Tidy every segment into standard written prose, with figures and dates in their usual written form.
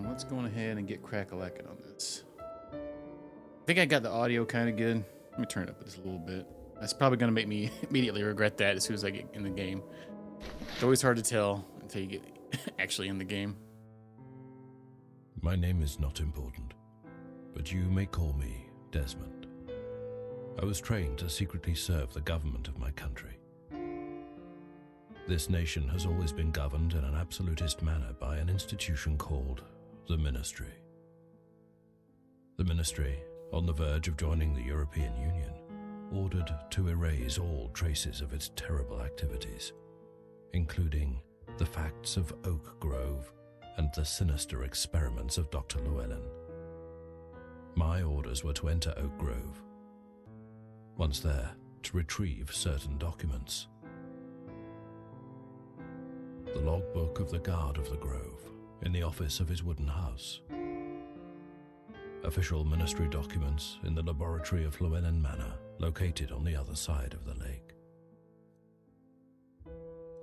let's go on ahead and get crack-a-lackin' on this. I think I got the audio kind of good. Let me turn it up just a little bit. That's probably going to make me immediately regret that as soon as I get in the game. It's always hard to tell until you get actually in the game. My name is not important, but you may call me Desmond. I was trained to secretly serve the government of my country. This nation has always been governed in an absolutist manner by an institution called the Ministry. The Ministry, on the verge of joining the European Union, ordered to erase all traces of its terrible activities, including the facts of Oak Grove and the sinister experiments of Dr. Llewellyn. My orders were to enter Oak Grove. Once there, to retrieve certain documents. The logbook of the guard of the Grove, in the office of his wooden house. Official ministry documents in the laboratory of Llewellyn Manor, located on the other side of the lake.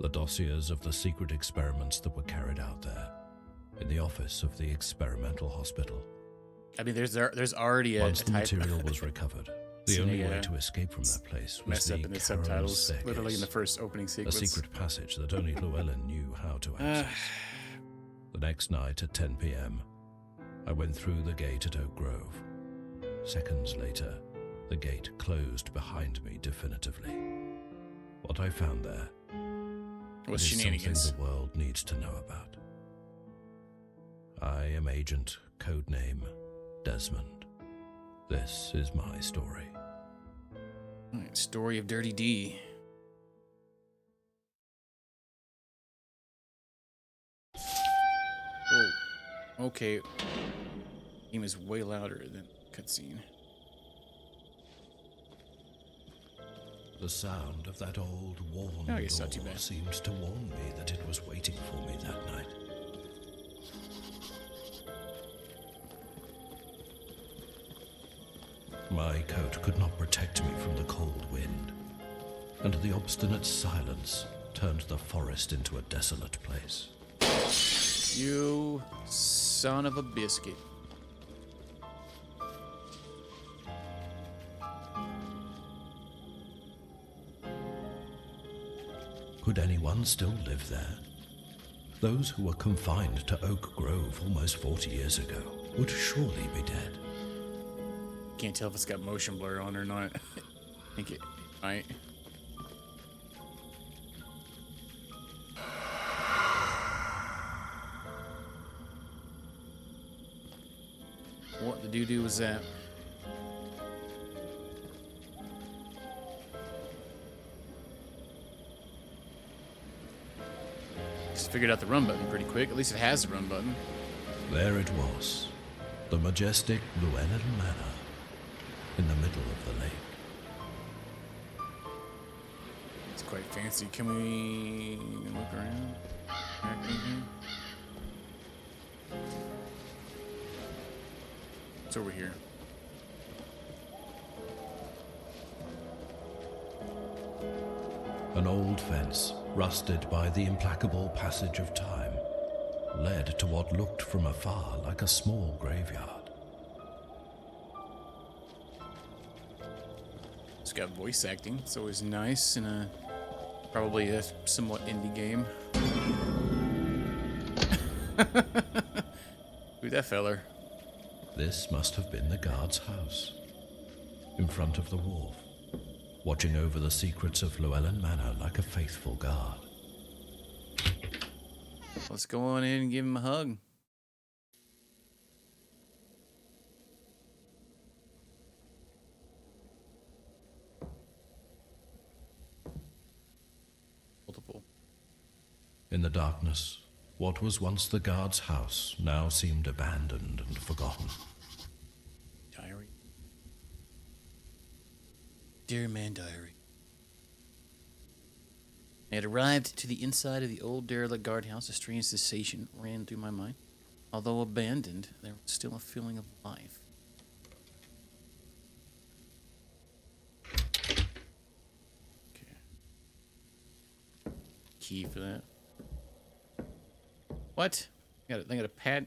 The dossiers of the secret experiments that were carried out there, in the office of the experimental hospital. I mean, there's already a Once the type material was recovered, the only way to escape from that place was messed the up in the Charon subtitles, staircase, literally in the first opening a sequence. secret passage that only Llewellyn knew how to access. The next night at 10 p.m., I went through the gate at Oak Grove. Seconds later, the gate closed behind me definitively. What I found there Was is shenanigans. something the world needs to know about. I am Agent Codename Desmond. This is my story. All right, story of Dirty D. Whoa. Okay. Game is way louder than cutscene. The sound of that old worn Oh, I guess not too door bad. seemed to warn me that it was waiting for me that night. My coat could not protect me from the cold wind, and the obstinate silence turned the forest into a desolate place. You son of a biscuit. Could anyone still live there? Those who were confined to Oak Grove almost 40 years ago would surely be dead. Can't tell if it's got motion blur on or not. I think it might. What the doo-doo was that? Just figured out the run button pretty quick. At least it has the run button. There it was, the majestic Llewellyn Manor, in the middle of the lake. It's quite fancy. Can we look around? Back in here? It's over here. An old fence, rusted by the implacable passage of time, led to what looked from afar like a small graveyard. It's got voice acting. It's always nice in a probably a somewhat indie game. Who's that feller? This must have been the guard's house. In front of the wharf, watching over the secrets of Llewellyn Manor like a faithful guard. Let's go on in and give him a hug. Multiple. In the darkness, what was once the guard's house now seemed abandoned and forgotten. Diary. Dear man diary. I had arrived to the inside of the old derelict guardhouse. A strange sensation ran through my mind. Although abandoned, there was still a feeling of life. Okay. Key for that. What? They got a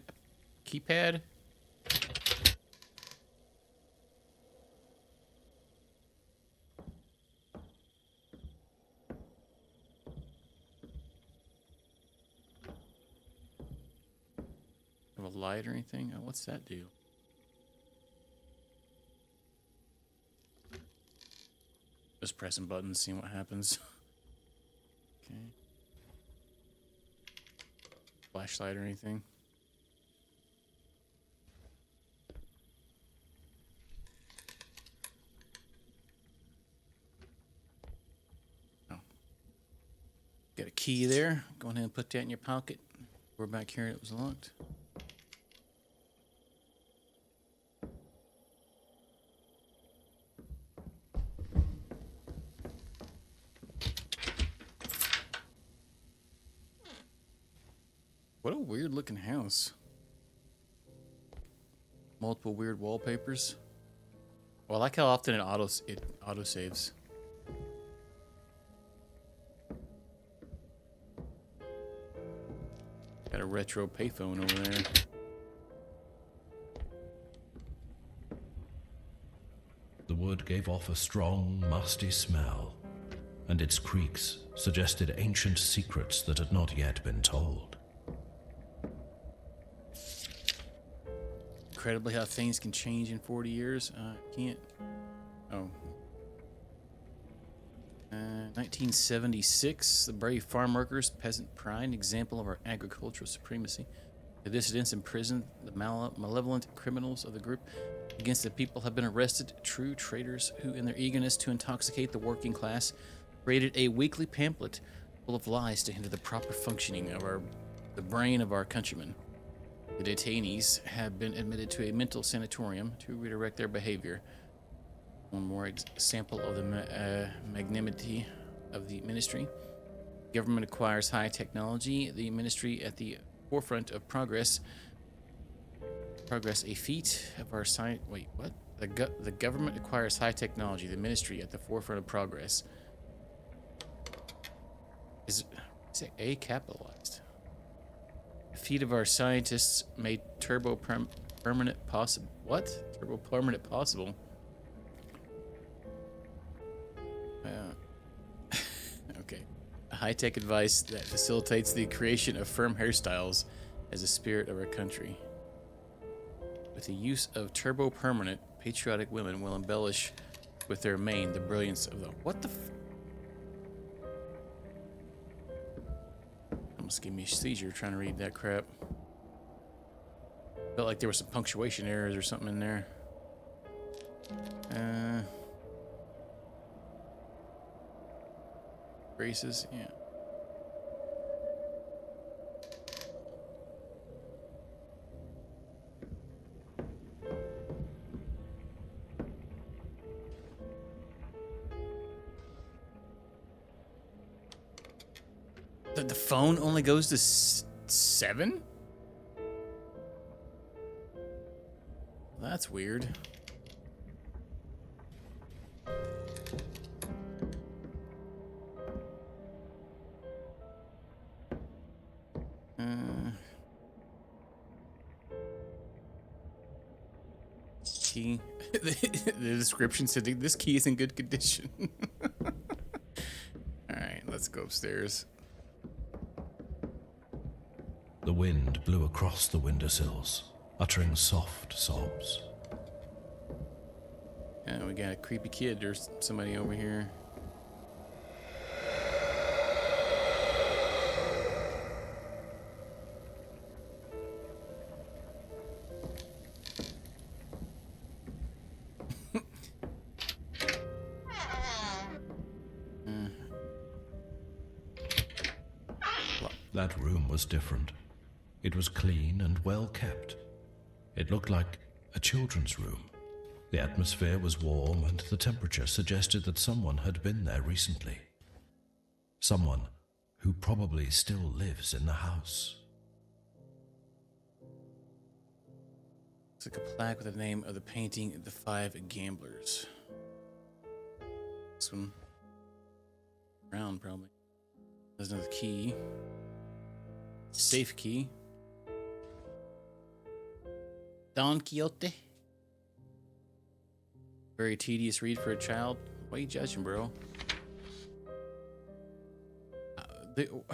keypad. Have a light or anything? Oh, what's that do? Just pressing buttons, seeing what happens. Okay. Flashlight or anything? Oh. Got a key there. Go ahead and put that in your pocket. We're back here. It was locked. What a weird looking house. Multiple weird wallpapers. Well, I like how often it auto saves. Got a retro payphone over there. The wood gave off a strong, musty smell, and its creaks suggested ancient secrets that had not yet been told. Incredibly how things can change in 40 years. Can't. Oh. 1976, the brave farm workers, peasant pride, an example of our agricultural supremacy. The dissidents imprisoned, the malevolent criminals of the group against the people have been arrested. True traitors who, in their eagerness to intoxicate the working class, created a weekly pamphlet full of lies to hinder the proper functioning of the brain of our countrymen. The detainees have been admitted to a mental sanatorium to redirect their behavior. One more example of the magnanimity of the ministry. Government acquires high technology. The ministry at the forefront of progress. Progress, a feat of our science. Wait, what? The government acquires high technology. The ministry at the forefront of progress. Is it A capitalized? A feat of our scientists made permanent possible. What? Turbo permanent possible? Okay. A high-tech device that facilitates the creation of firm hairstyles as a spirit of our country. With the use of turbo permanent, patriotic women will embellish with their mane the brilliance of the... What the almost gave me a seizure trying to read that crap. Felt like there was some punctuation errors or something in there. Braces, yeah. The phone only goes to 7? That's weird. Key. The description said this key is in good condition. Alright, let's go upstairs. The wind blew across the windowsills, uttering soft sobs. Yeah, we got a creepy kid. There's somebody over here. That room was different. It was clean and well kept. It looked like a children's room. The atmosphere was warm and the temperature suggested that someone had been there recently. Someone who probably still lives in the house. It's like a plaque with the name of the painting, The Five Gamblers. This one. Brown, probably. There's another key. Safe key. Don Quixote. Very tedious read for a child. Why are you judging, bro? All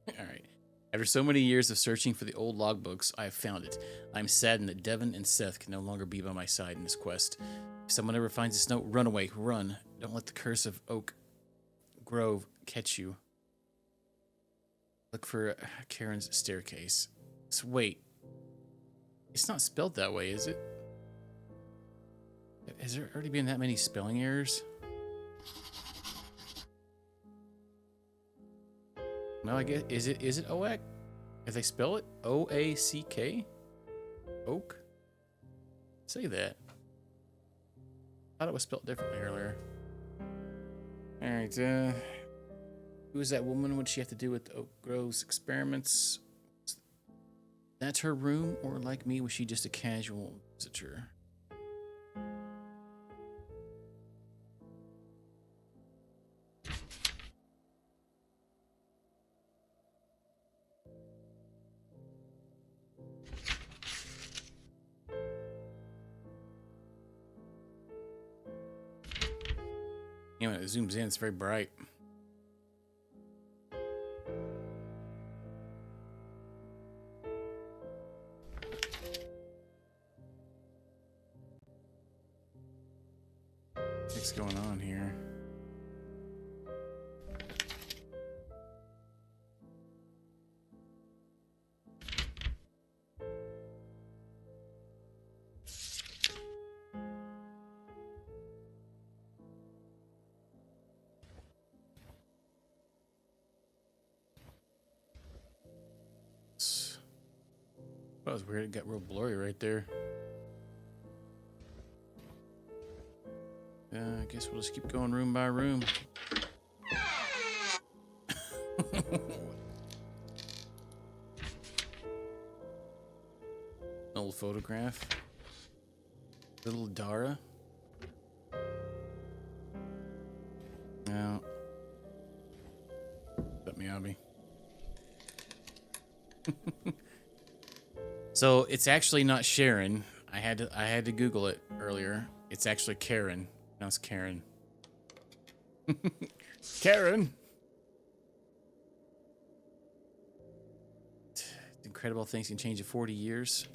right. After so many years of searching for the old logbooks, I have found it. I am saddened that Devon and Seth can no longer be by my side in this quest. If someone ever finds this note, run away, run. Don't let the curse of Oak Grove catch you. Look for Charon's staircase. So wait. It's not spelled that way, is it? Has there already been that many spelling errors? No, I guess is it Oak? If they spell it O-A-C-K? Oak? Say that. I thought it was spelled differently earlier. Alright, who is that woman? What does she have to do with Oak Grove's experiments? That's her room, or like me, was she just a casual visitor? You know, when it zooms in, it's very bright. What's going on here? That was weird. It got real blurry right there. I guess we'll just keep going room by room. Old photograph. Little Dara. No. Let me Abby. So it's actually not Sharon. I had to Google it earlier. It's actually Karen. No, it's Karen. Karen. Incredible things can change in 40 years.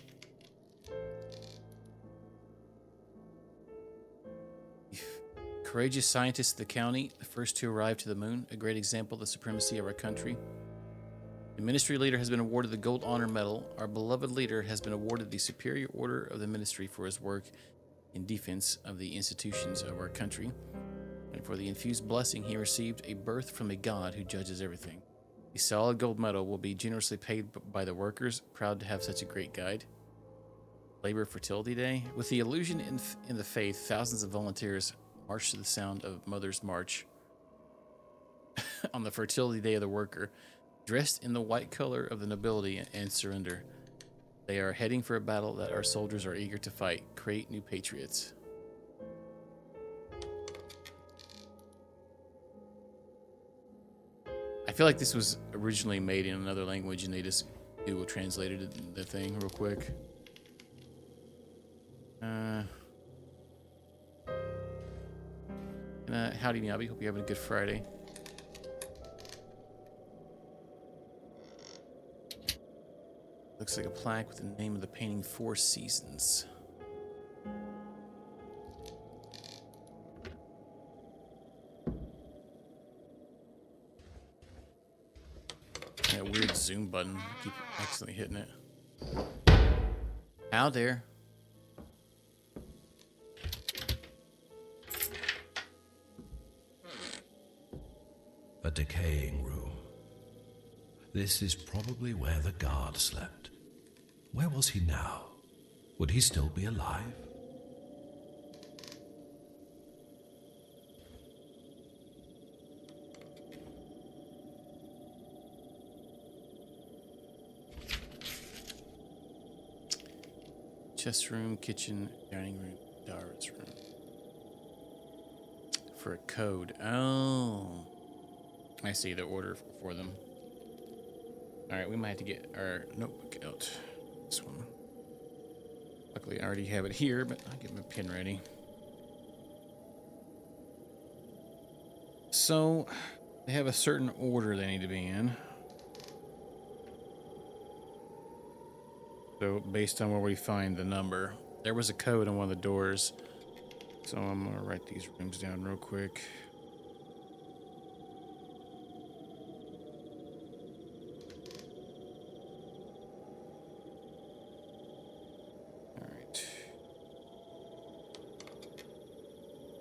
Courageous scientists of the county, the first to arrive to the moon, a great example of the supremacy of our country. The ministry leader has been awarded the Gold Honor Medal. Our beloved leader has been awarded the Superior Order of the Ministry for his work in defense of the institutions of our country. And for the infused blessing he received, a birth from a God who judges everything. The solid gold medal will be generously paid by the workers, proud to have such a great guide. Labor Fertility Day. With the illusion in the faith, thousands of volunteers march to the sound of Mother's March on the Fertility Day of the Worker, dressed in the white color of the nobility and surrender. They are heading for a battle that our soldiers are eager to fight. Create new patriots. I feel like this was originally made in another language and they just Google translated the thing real quick. Howdy, Miyabi. Hope you're having a good Friday. Looks like a plaque with the name of the painting, Four Seasons. That weird zoom button. I keep accidentally hitting it. Out there. A decaying room. This is probably where the guard slept. Where was he now? Would he still be alive? Chest room, kitchen, dining room, Dara's room. For a code. Oh. I see the order for them. Alright, we might have to get our notebook out. This one. Luckily, I already have it here, but I'll get my pin ready. So, they have a certain order they need to be in. So, based on where we find the number, there was a code on one of the doors. So, I'm going to write these rooms down real quick.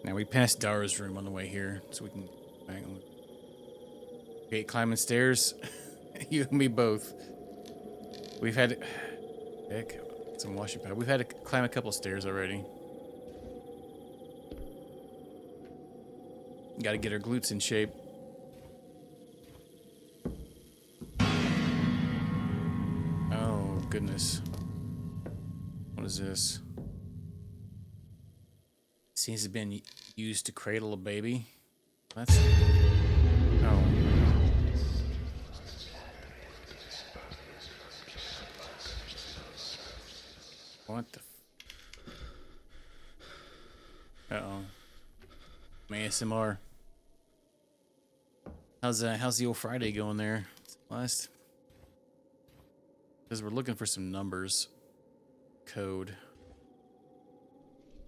Now we passed Dara's room on the way here, so we can hang on. Okay, climbing stairs. You and me both. We've had heck, some washing powder. We've had to climb a couple stairs already. Got to get our glutes in shape. Oh goodness, what is this? Seems to have been used to cradle a baby. That's... oh. What the... uh-oh. ASMR. How's the old Friday going there? Last... because we're looking for some numbers. Code.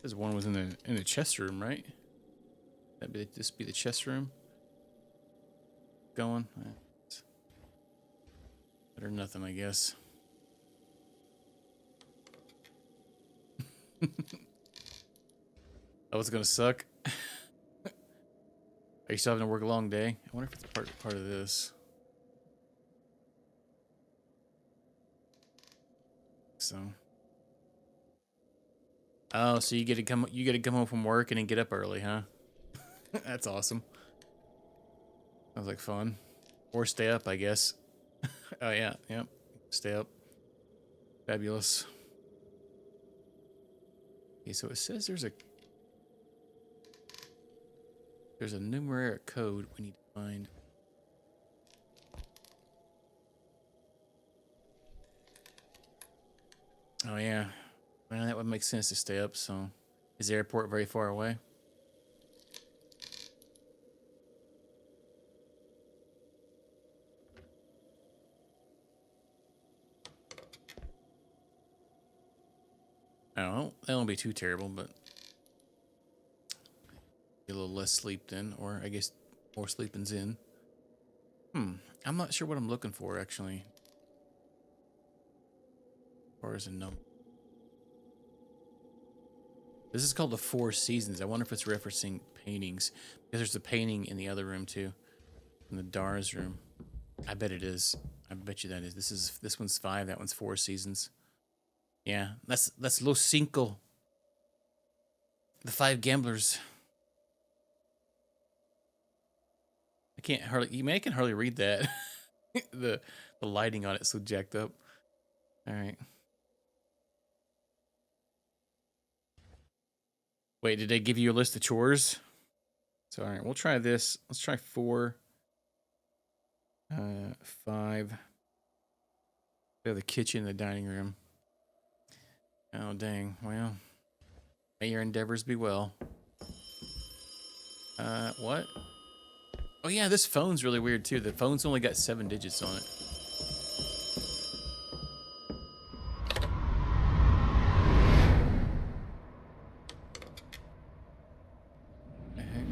This one was in the chest room, right? This be the chest room. Going. Better nothing, I guess. Oh, it's gonna suck. Are you still having to work a long day? I wonder if it's part of this. So. Oh, so you get to come home from work and then get up early, huh? That's awesome. Sounds like fun. Or stay up, I guess. Oh yeah, yep. Stay up. Fabulous. Okay, so it says there's a numeric code we need to find. Oh yeah. Well, that would make sense to stay up, so... is the airport very far away? Oh, that won't be too terrible, but... a little less sleep then, or I guess more sleeping's in. I'm not sure what I'm looking for, actually. As far as a number. This is called the Four Seasons. I wonder if it's referencing paintings. Because there's a painting in the other room, too. In the Dara's room. I bet it is. I bet you that is. This one's 5, that one's 4 Seasons. Yeah, that's Los Cinco. The 5 gamblers. I can hardly read that. the lighting on it's so jacked up. All right. Wait, did they give you a list of chores? So all right, we'll try this. Let's try 4, 5. We have the kitchen, the dining room. Oh dang. Well, may your endeavors be well. What? Oh yeah, this phone's really weird too. The phone's only got 7 digits on it. The heck?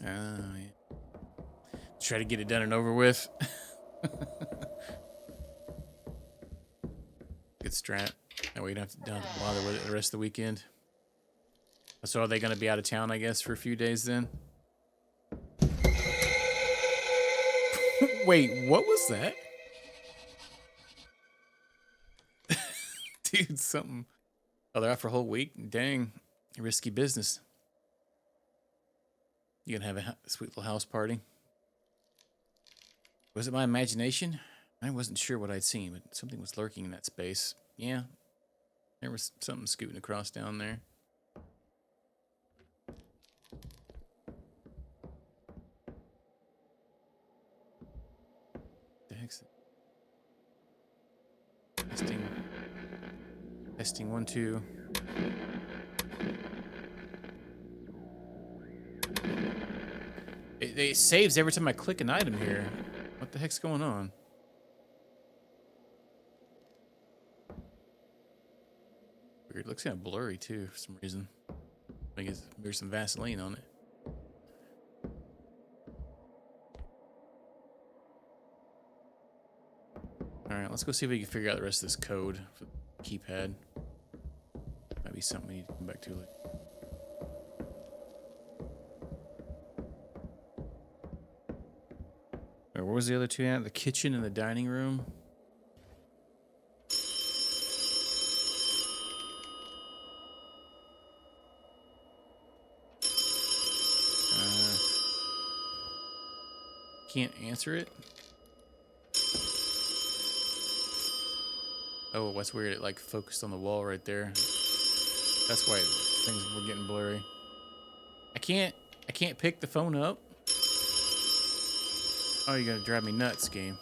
Oh yeah. Try to get it done and over with. Good strat. That way you don't have to bother with it the rest of the weekend. So are they going to be out of town, I guess, for a few days then? Wait, what was that? Dude, something. Oh, they're out for a whole week? Dang. Risky business. You gonna have a sweet little house party? Was it my imagination? I wasn't sure what I'd seen, but something was lurking in that space. Yeah. There was something scooting across down there. The heck's it? Testing. Testing 1, 2. It saves every time I click an item here. What the heck's going on? Weird. It looks kind of blurry too for some reason. I guess there's some Vaseline on it. Alright, let's go see if we can figure out the rest of this code for the keypad. Might be something we need to come back to later. Where was the other two at? The kitchen and the dining room? Can't answer it. Oh, what's weird? It like focused on the wall right there. That's why things were getting blurry. I can't pick the phone up. Oh, you're gonna drive me nuts, game.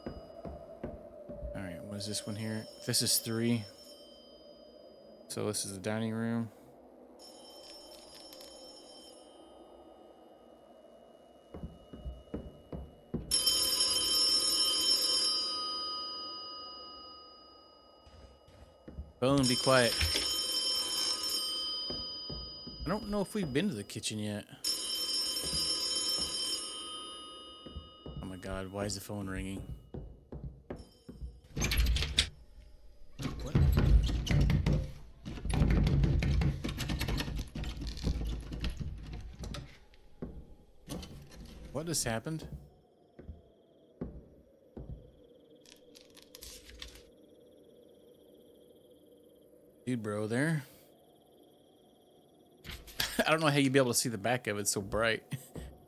All right, what is this one here? This is 3. So this is the dining room. Phone, be quiet. I don't know if we've been to the kitchen yet. Oh my god, why is the phone ringing? What? What just happened? Dude, bro, there. I don't know how you'd be able to see the back of it. It's so bright.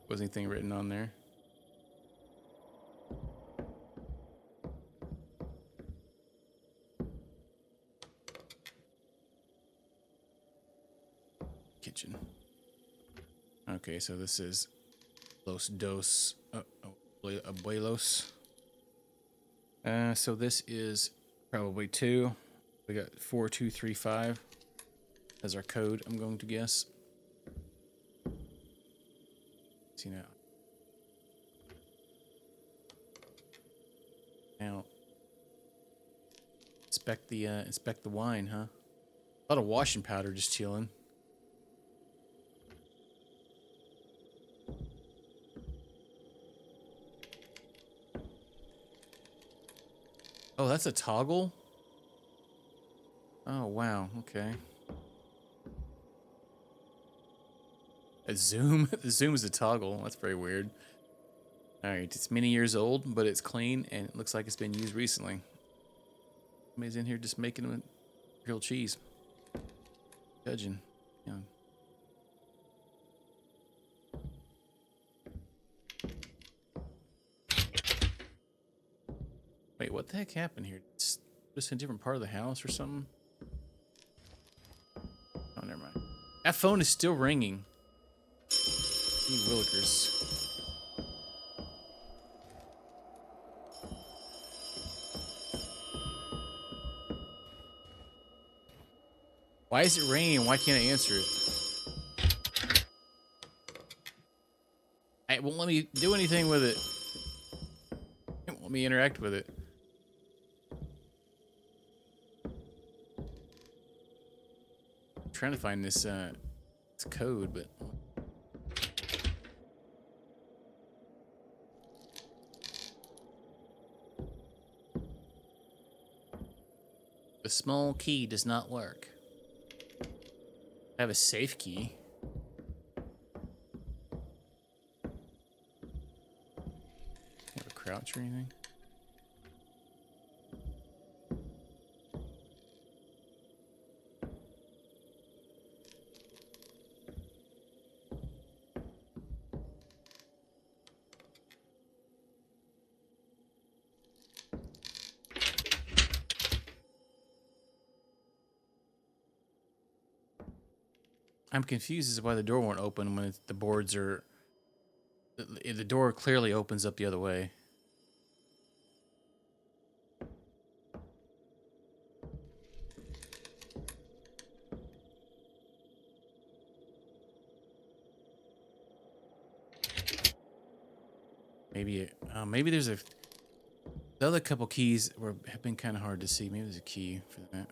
Wasn't anything written on there. Kitchen. Okay, so this is Los Dos Abuelos. So this is probably 2. We got 4235 as our code, I'm going to guess. See now. Now, inspect the wine, huh? A lot of washing powder just chilling. Oh, that's a toggle? Oh, wow. Okay. A zoom? The zoom is a toggle. That's very weird. Alright, it's many years old, but it's clean, and it looks like it's been used recently. Somebody's in here just making it grilled cheese. Judging. Yeah. Wait, what the heck happened here? It's just in a different part of the house or something? Oh, never mind. That phone is still ringing. You willikers. Why is it ringing? Why can't I answer it? It won't let me do anything with it. It won't let me interact with it. I'm trying to find this code, but the small key does not work. I have a safe key. Have a crouch or anything? I'm confused as to why the door won't open when the boards are... The door clearly opens up the other way. Maybe there's a... The other couple keys have been kind of hard to see. Maybe there's a key for that.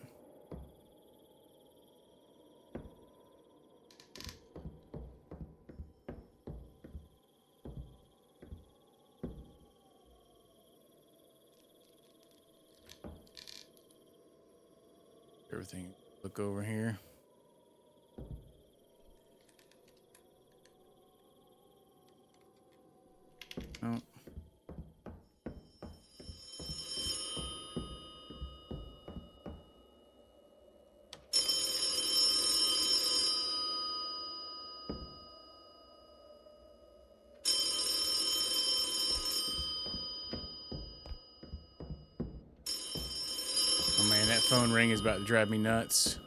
Everything. Look over here. Oh. Oh man, that phone ring is about to drive me nuts.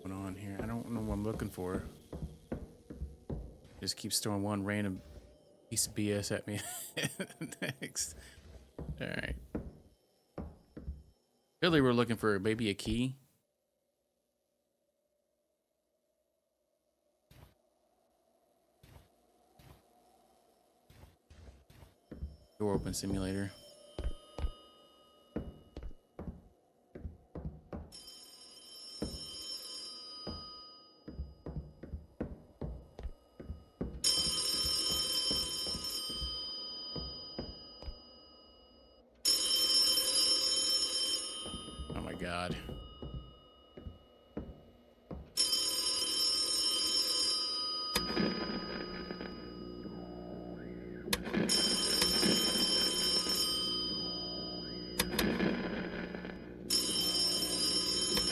What's going on here? I don't know what I'm looking for. Just keeps throwing one random piece of BS at me. Next. Alright. Really, we're looking for maybe a key. Door open simulator. Oh my god.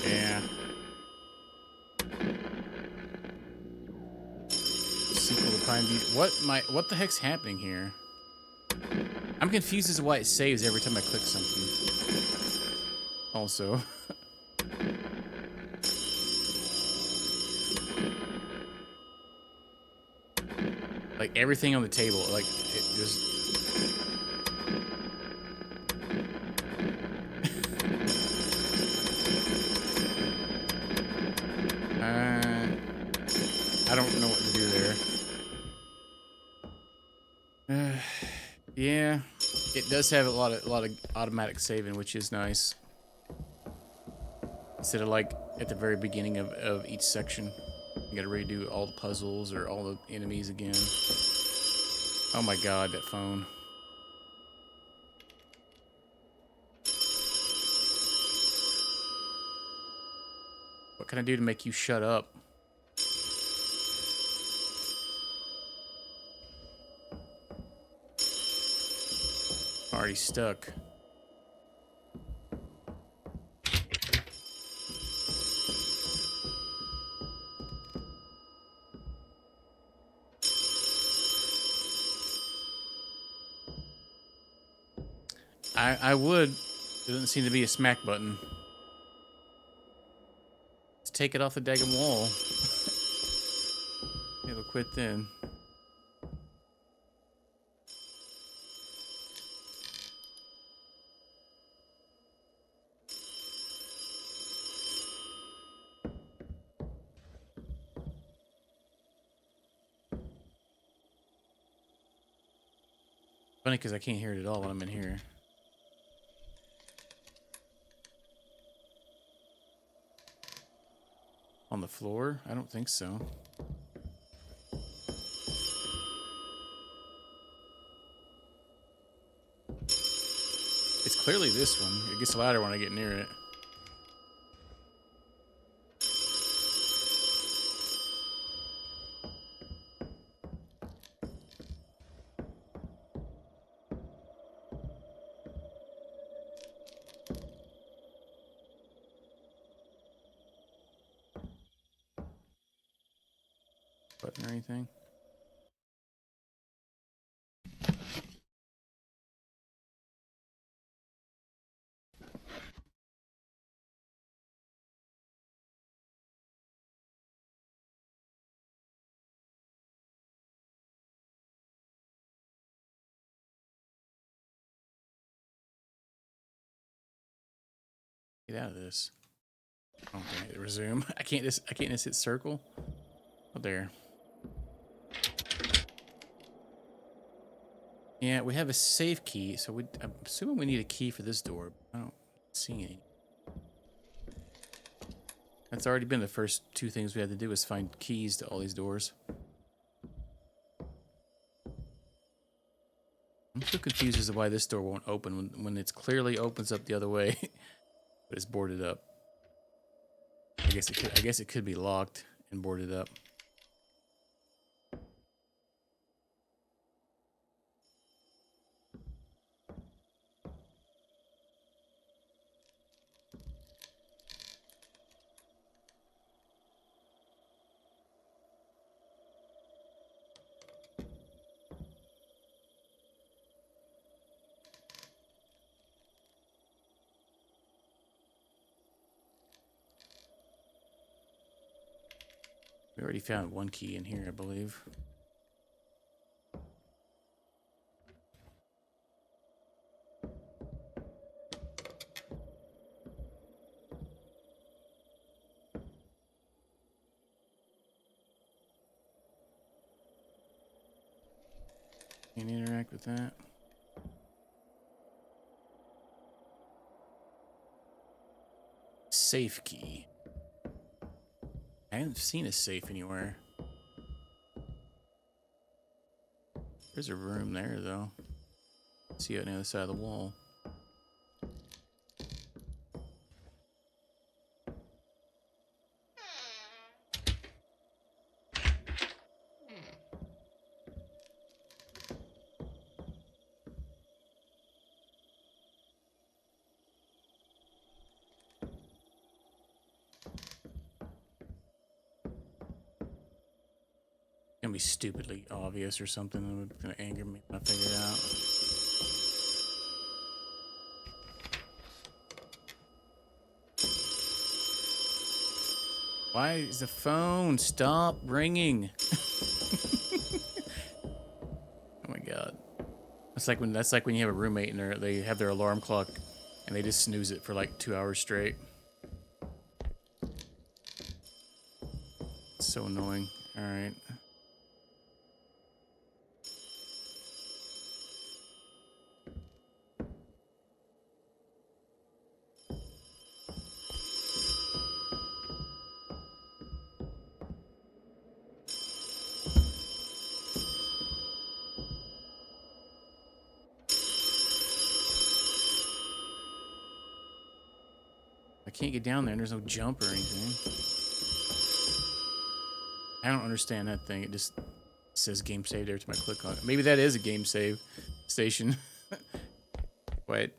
Yeah. Sequel to Pine Beach. What the heck's happening here? I'm confused as to why it saves every time I click something. Also. Like everything on the table, like it just... I don't know what to do there. Yeah, it does have a lot of automatic saving, which is nice. Instead of like at the very beginning of each section, you gotta redo all the puzzles or all the enemies again. Oh my god, that phone. What can I do to make you shut up? Already stuck. I would. There doesn't seem to be a smack button. Let's take it off the daggum wall. It'll quit then. Funny because I can't hear it at all when I'm in here. On the floor? I don't think so. It's clearly this one. It gets louder when I get near it. button or anything. Get out of this. Oh, okay, resume. I can't just hit circle. Oh, there. Yeah, we have a safe key, so I'm assuming we need a key for this door. I don't see any. That's already been the first two things we had to do is find keys to all these doors. I'm so confused as to why this door won't open when it clearly opens up the other way, but it's boarded up. I guess it could be locked and boarded up. We already found one key in here, I believe. Can't interact with that. Safe key. I haven't seen a safe anywhere. There's a room there, though. See it on the other side of the wall. Gonna be stupidly obvious or something that's gonna anger me when I figure it out. Why is the phone stop ringing? Oh my god. That's like when you have a roommate and they have their alarm clock and they just snooze it for like 2 hours straight. It's so annoying. Alright. I can't get down there and there's no jump or anything. I don't understand that thing. It just says game saved every time I click on it. Maybe that is a game save station. Why it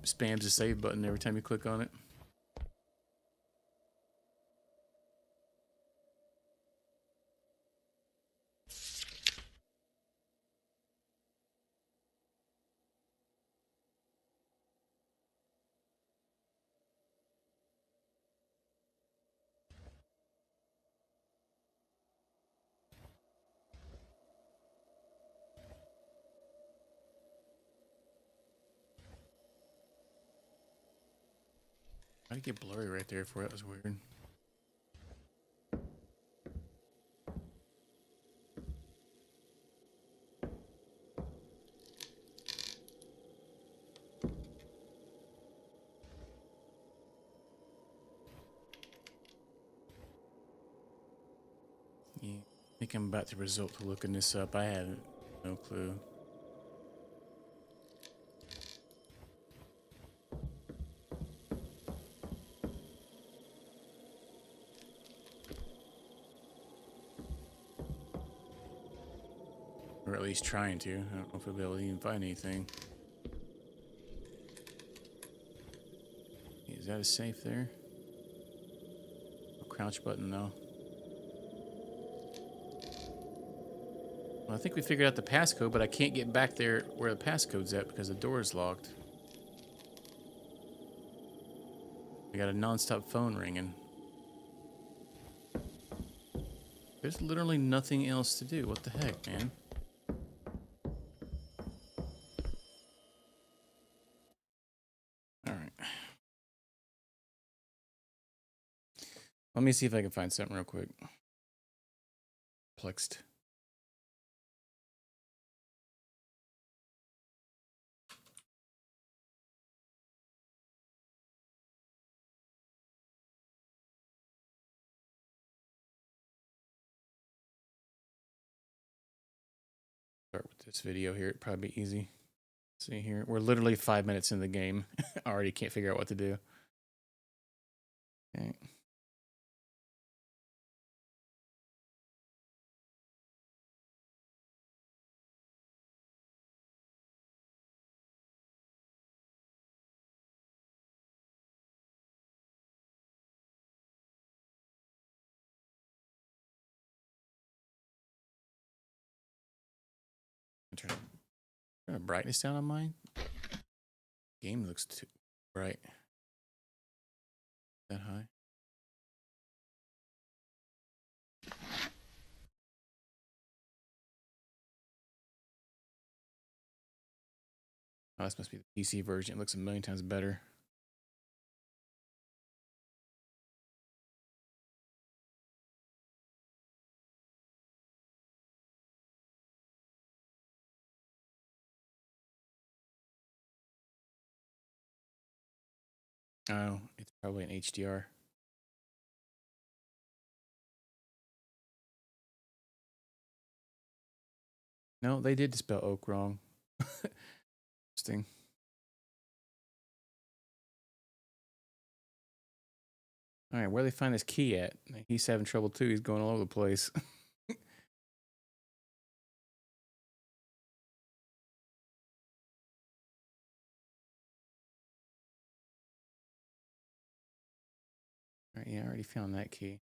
spams the save button every time you click on it. Why did it get blurry right there for it? That was weird. Yeah, I think I'm about to resort to looking this up. I have no clue. Or at least trying to. I don't know if I'll be able to even find anything. Is that a safe there? No crouch button though. Well, I think we figured out the passcode, but I can't get back there where the passcode's at because the door is locked. I got a non-stop phone ringing. There's literally nothing else to do. What the heck, man? Alright. Let me see if I can find something real quick. Plexed. Start with this video here. It'd probably be easy. See here. We're literally 5 minutes in the game. I already can't figure out what to do. Okay. Turn the brightness down on mine. Game looks too bright. That high. Oh, this must be the PC version. It looks a million times better. Oh, it's probably an HDR. No, they did spell oak wrong. Interesting. All right, where do they find this key at? He's having trouble too. He's going all over the place. All right, yeah, I already found that key.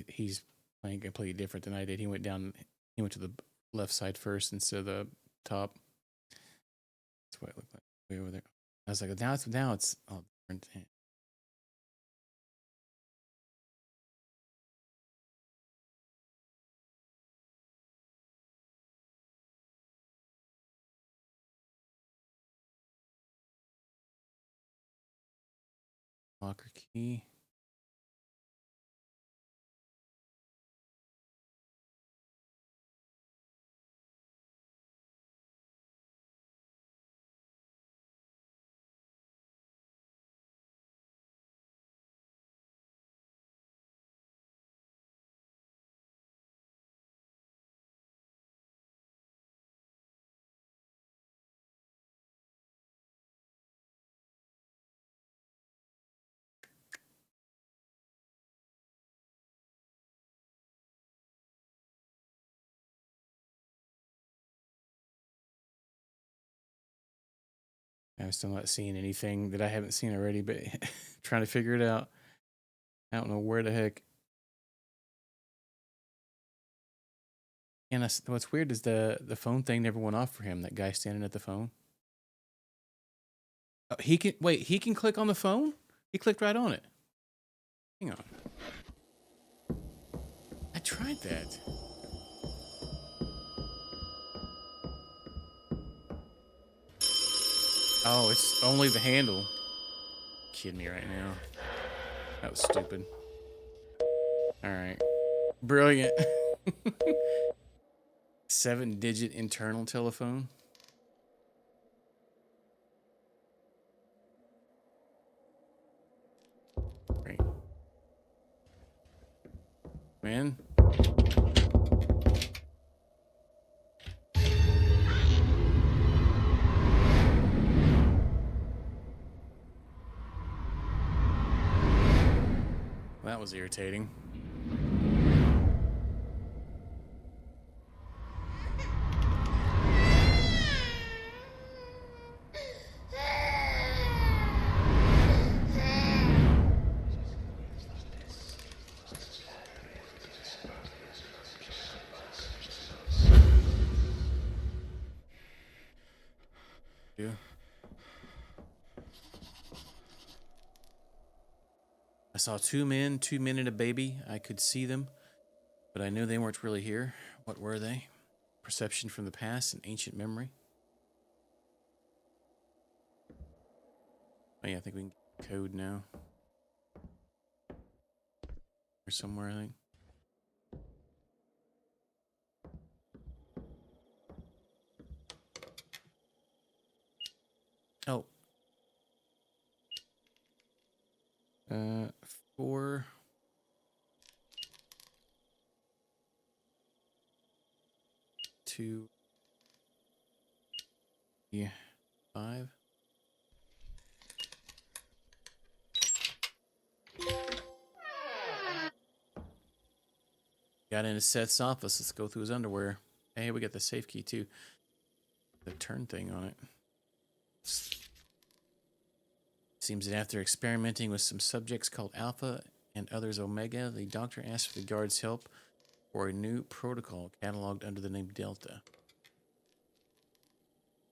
He's playing completely different than I did. He went down. He went to the left side first instead of the top. That's what it looked like way over there. I was like, now it's all different. Locker key. I'm still not seeing anything that I haven't seen already, but trying to figure it out. I don't know where the heck. And what's weird is the phone thing never went off for him. That guy standing at the phone. Oh, he can wait. He can click on the phone. He clicked right on it. Hang on. I tried that. Oh, it's only the handle. Kidding me right now. That was stupid. All right. Brilliant. 7-digit internal telephone. Great. Man. was irritating. Yeah. I saw two men and a baby. I could see them, but I knew they weren't really here. What were they? Perception from the past and ancient memory? Oh yeah, I think we can get code now. Or somewhere, I think. Oh. 4. Two. Yeah. 5. Got into Seth's office. Let's go through his underwear. Hey, we got the safe key too. The turn thing on it. Seems that after experimenting with some subjects called Alpha and others Omega, the doctor asked for the guard's help for a new protocol cataloged under the name Delta.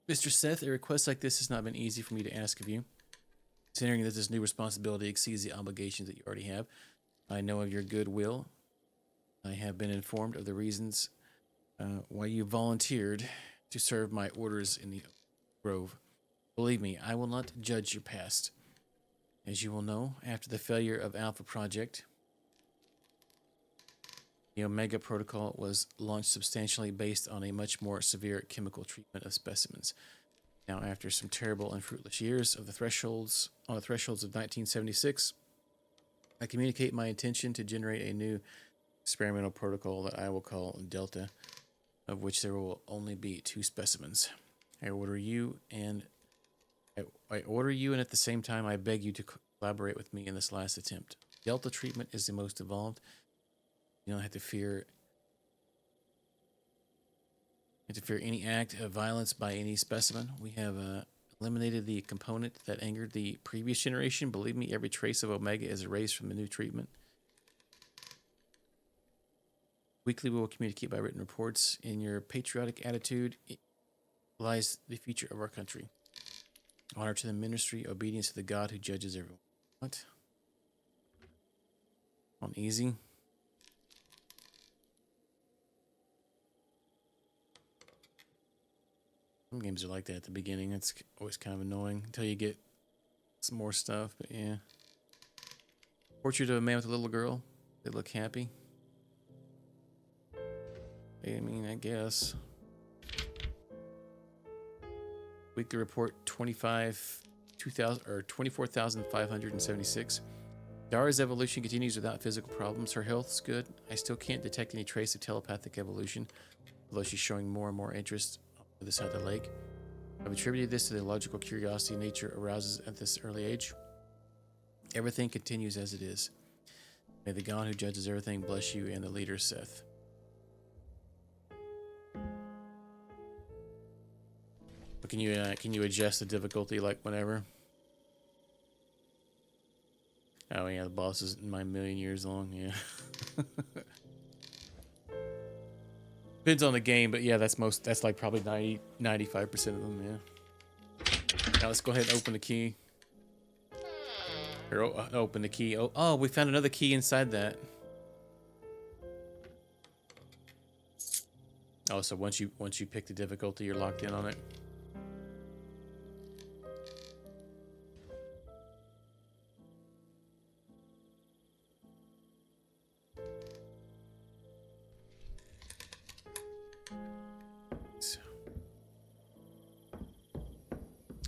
Mr. Seth, a request like this has not been easy for me to ask of you. Considering that this new responsibility exceeds the obligations that you already have, I know of your goodwill. I have been informed of the reasons why you volunteered to serve my orders in the Grove. Believe me, I will not judge your past. As you will know, after the failure of Alpha Project, the Omega Protocol was launched substantially based on a much more severe chemical treatment of specimens. Now, after some terrible and fruitless years of the thresholds of 1976, I communicate my intention to generate a new experimental protocol that I will call Delta, of which there will only be 2 specimens. I order you, and at the same time I beg you to collaborate with me in this last attempt. Delta treatment is the most evolved. You don't have to fear any act of violence by any specimen. We have eliminated the component that angered the previous generation. Believe me, every trace of Omega is erased from the new treatment. Weekly, we will communicate by written reports. In your patriotic attitude lies the future of our country. Honor to the ministry, obedience to the God who judges everyone. What? On easy? Some games are like that at the beginning. It's always kind of annoying until you get some more stuff, but yeah. Portrait of a man with a little girl. They look happy. I mean, I guess. Weekly report 24,576. Dara's evolution continues without physical problems. Her health's good. I still can't detect any trace of telepathic evolution, although she's showing more and more interest on the other side of the lake. I've attributed this to the logical curiosity nature arouses at this early age. Everything continues as it is. May the God who judges everything bless you and the leader, Seth. But can you adjust the difficulty like whenever? Oh yeah, the boss is my million years long. Yeah. Depends on the game, but yeah, that's like probably 95% of them. Yeah. Now let's go ahead and open the key. Or open the key. Oh, we found another key inside that. Oh, so once you pick the difficulty, you're locked in on it.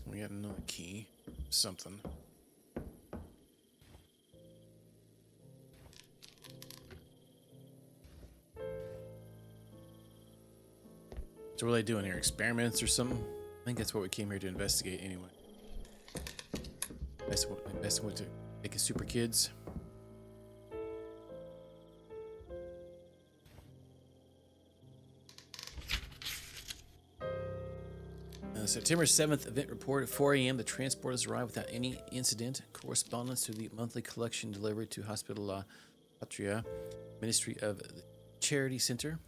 We got another key. Something. So what are they doing here? Experiments or something? I think that's what we came here to investigate anyway. Best what to make us super kids. September 7th, event report at 4 a.m. The transporters arrived without any incident. Correspondence to the monthly collection delivered to Hospital La Patria, Ministry of the Charity Center.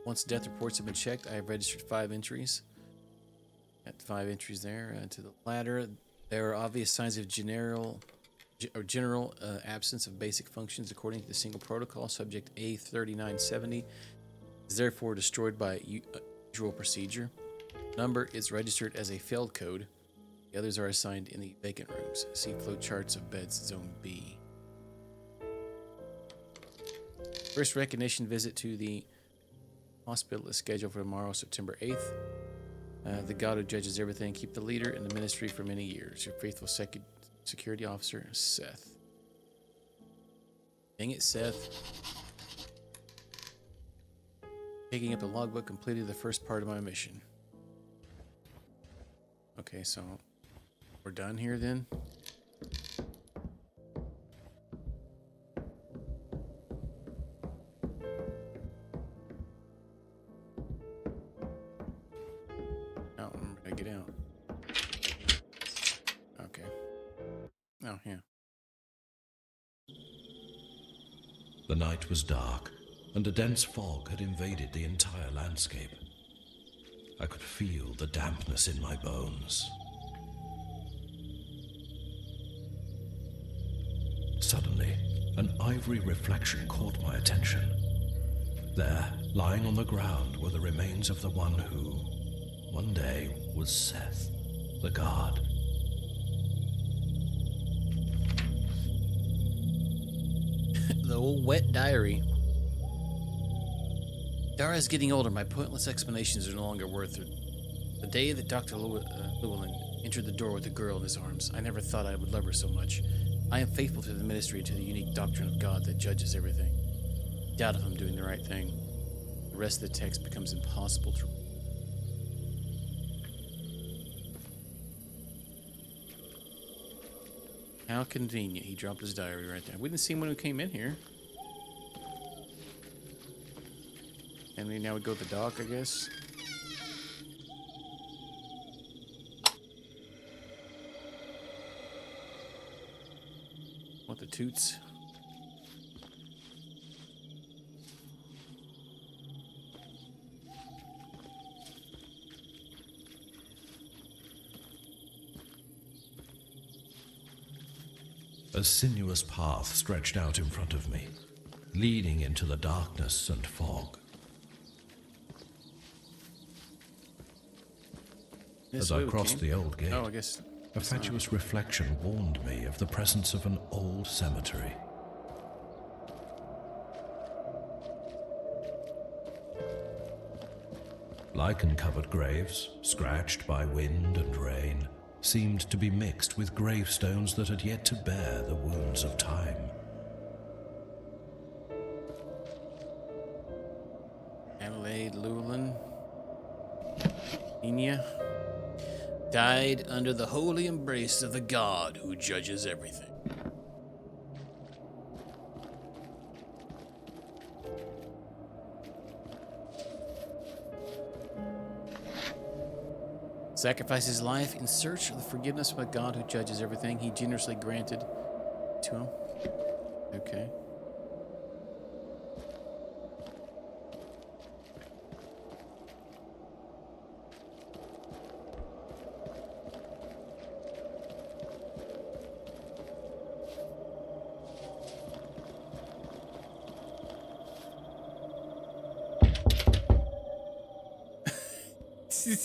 Once death reports have been checked, I have registered 5 entries. Got 5 entries there. To the latter, there are obvious signs of general absence of basic functions according to the single protocol. Subject A3970 is therefore destroyed by usual procedure. Number is registered as a failed code. The others are assigned in the vacant rooms. See flow charts of beds zone B. First recognition visit to the hospital is scheduled for tomorrow, September 8th. The God who judges everything, keep the leader in the ministry for many years. Your faithful security officer, Seth. Dang it, Seth. Picking up the logbook, completed the first part of my mission. Okay, so we're done here then? Oh, remember to get out. Okay. Oh, yeah. The night was dark, and a dense fog had invaded the entire landscape. I could feel the dampness in my bones. Suddenly, an ivory reflection caught my attention. There, lying on the ground, were the remains of the one who, one day, was Seth, the god. The old wet diary. Dara's getting older. My pointless explanations are no longer worth it. The day that Dr. Llewellyn entered the door with a girl in his arms, I never thought I would love her so much. I am faithful to the ministry and to the unique doctrine of God that judges everything. Doubt if I'm doing the right thing. The rest of the text becomes impossible to read. How convenient. He dropped his diary right there. We didn't see him when we came in here. And now we go to the dock, I guess. What the toots? A sinuous path stretched out in front of me, leading into the darkness and fog. As I crossed the old gate, I guess a fatuous reflection warned me of the presence of an old cemetery. Lichen-covered graves, scratched by wind and rain, seemed to be mixed with gravestones that had yet to bear the wounds of time. Adelaide Llewellyn, Enya, died under the holy embrace of the God who judges everything. Sacrificed his life in search of the forgiveness of a God who judges everything. He generously granted to him. Okay.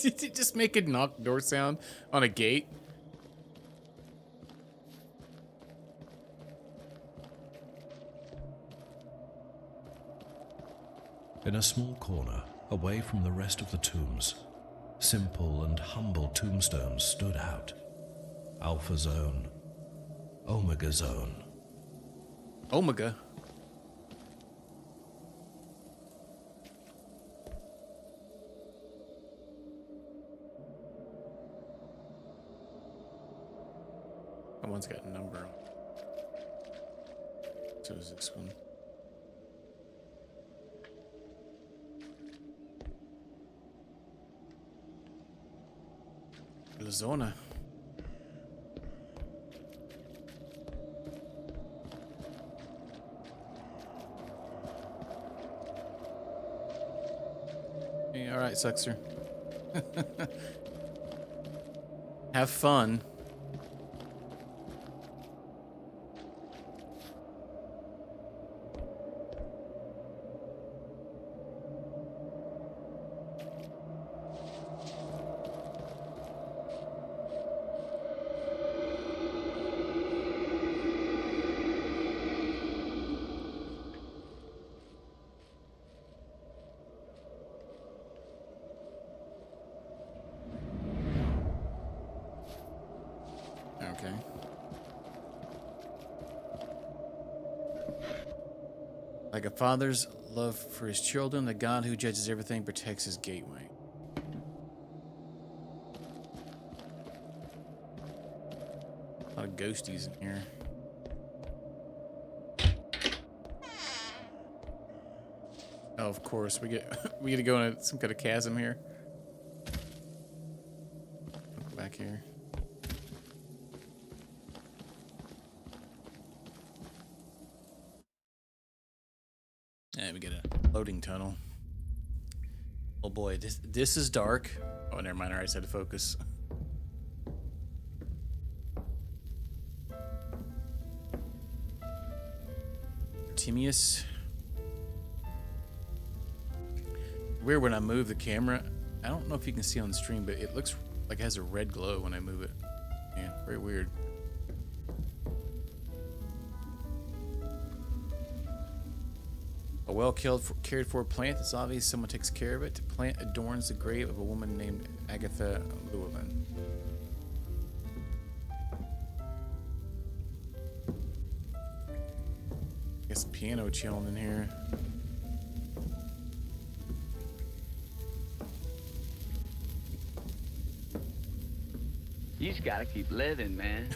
Did it just make a knock door sound on a gate? In a small corner, away from the rest of the tombs, simple and humble tombstones stood out. Alpha Zone, Omega Zone. Omega? That one's got a number on it. So is this one. Arizona. Hey, all right, Suxer. Have fun. Okay. Like a father's love for his children, the God who judges everything protects his gateway. A lot of ghosties in here. Oh, of course, we get we get to go in some kind of chasm here. Look back here. And we get a loading tunnel. Oh boy, this is dark. Oh, never mind. I already said to focus. Timius. Weird when I move the camera. I don't know if you can see on the stream, but it looks like it has a red glow when I move it. Man, very weird. A well-cared for plant. It's obvious someone takes care of it. The plant adorns the grave of a woman named Agatha Llewellyn. I guess piano chilling in here. You just gotta keep living, man.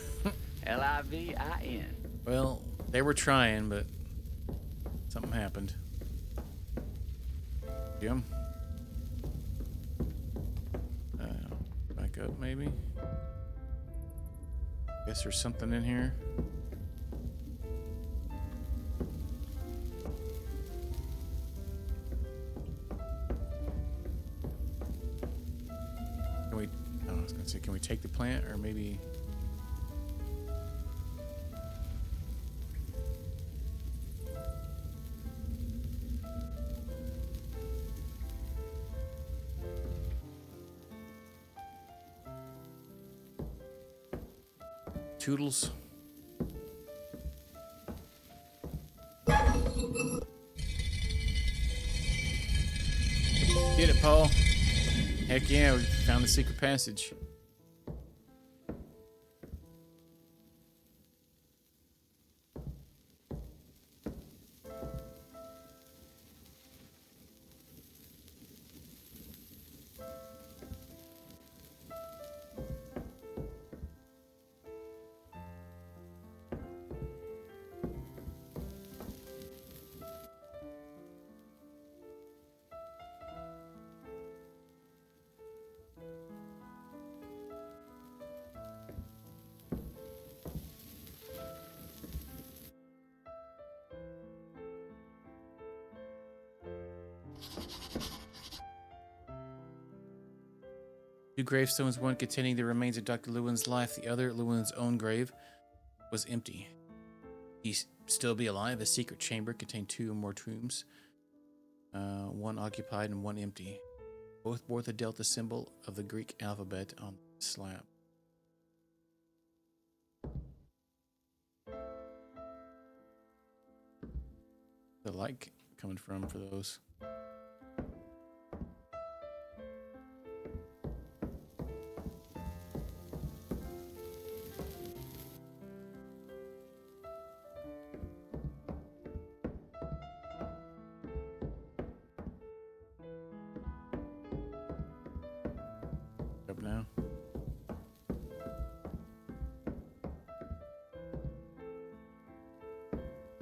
Livin. Well, they were trying, but something happened. Jim? Back up, maybe? Guess there's something in here. Can we... Oh, I was gonna say, can we take the plant, or maybe... Toodles. Get it, Paul. Heck yeah, we found the secret passage. Two gravestones, one containing the remains of Dr. Llewellyn's life, the other, Llewellyn's own grave, was empty. He still be alive. A secret chamber contained two or more tombs, one occupied and one empty. Both bore the delta symbol of the Greek alphabet on the slab. The light coming from for those. Up now.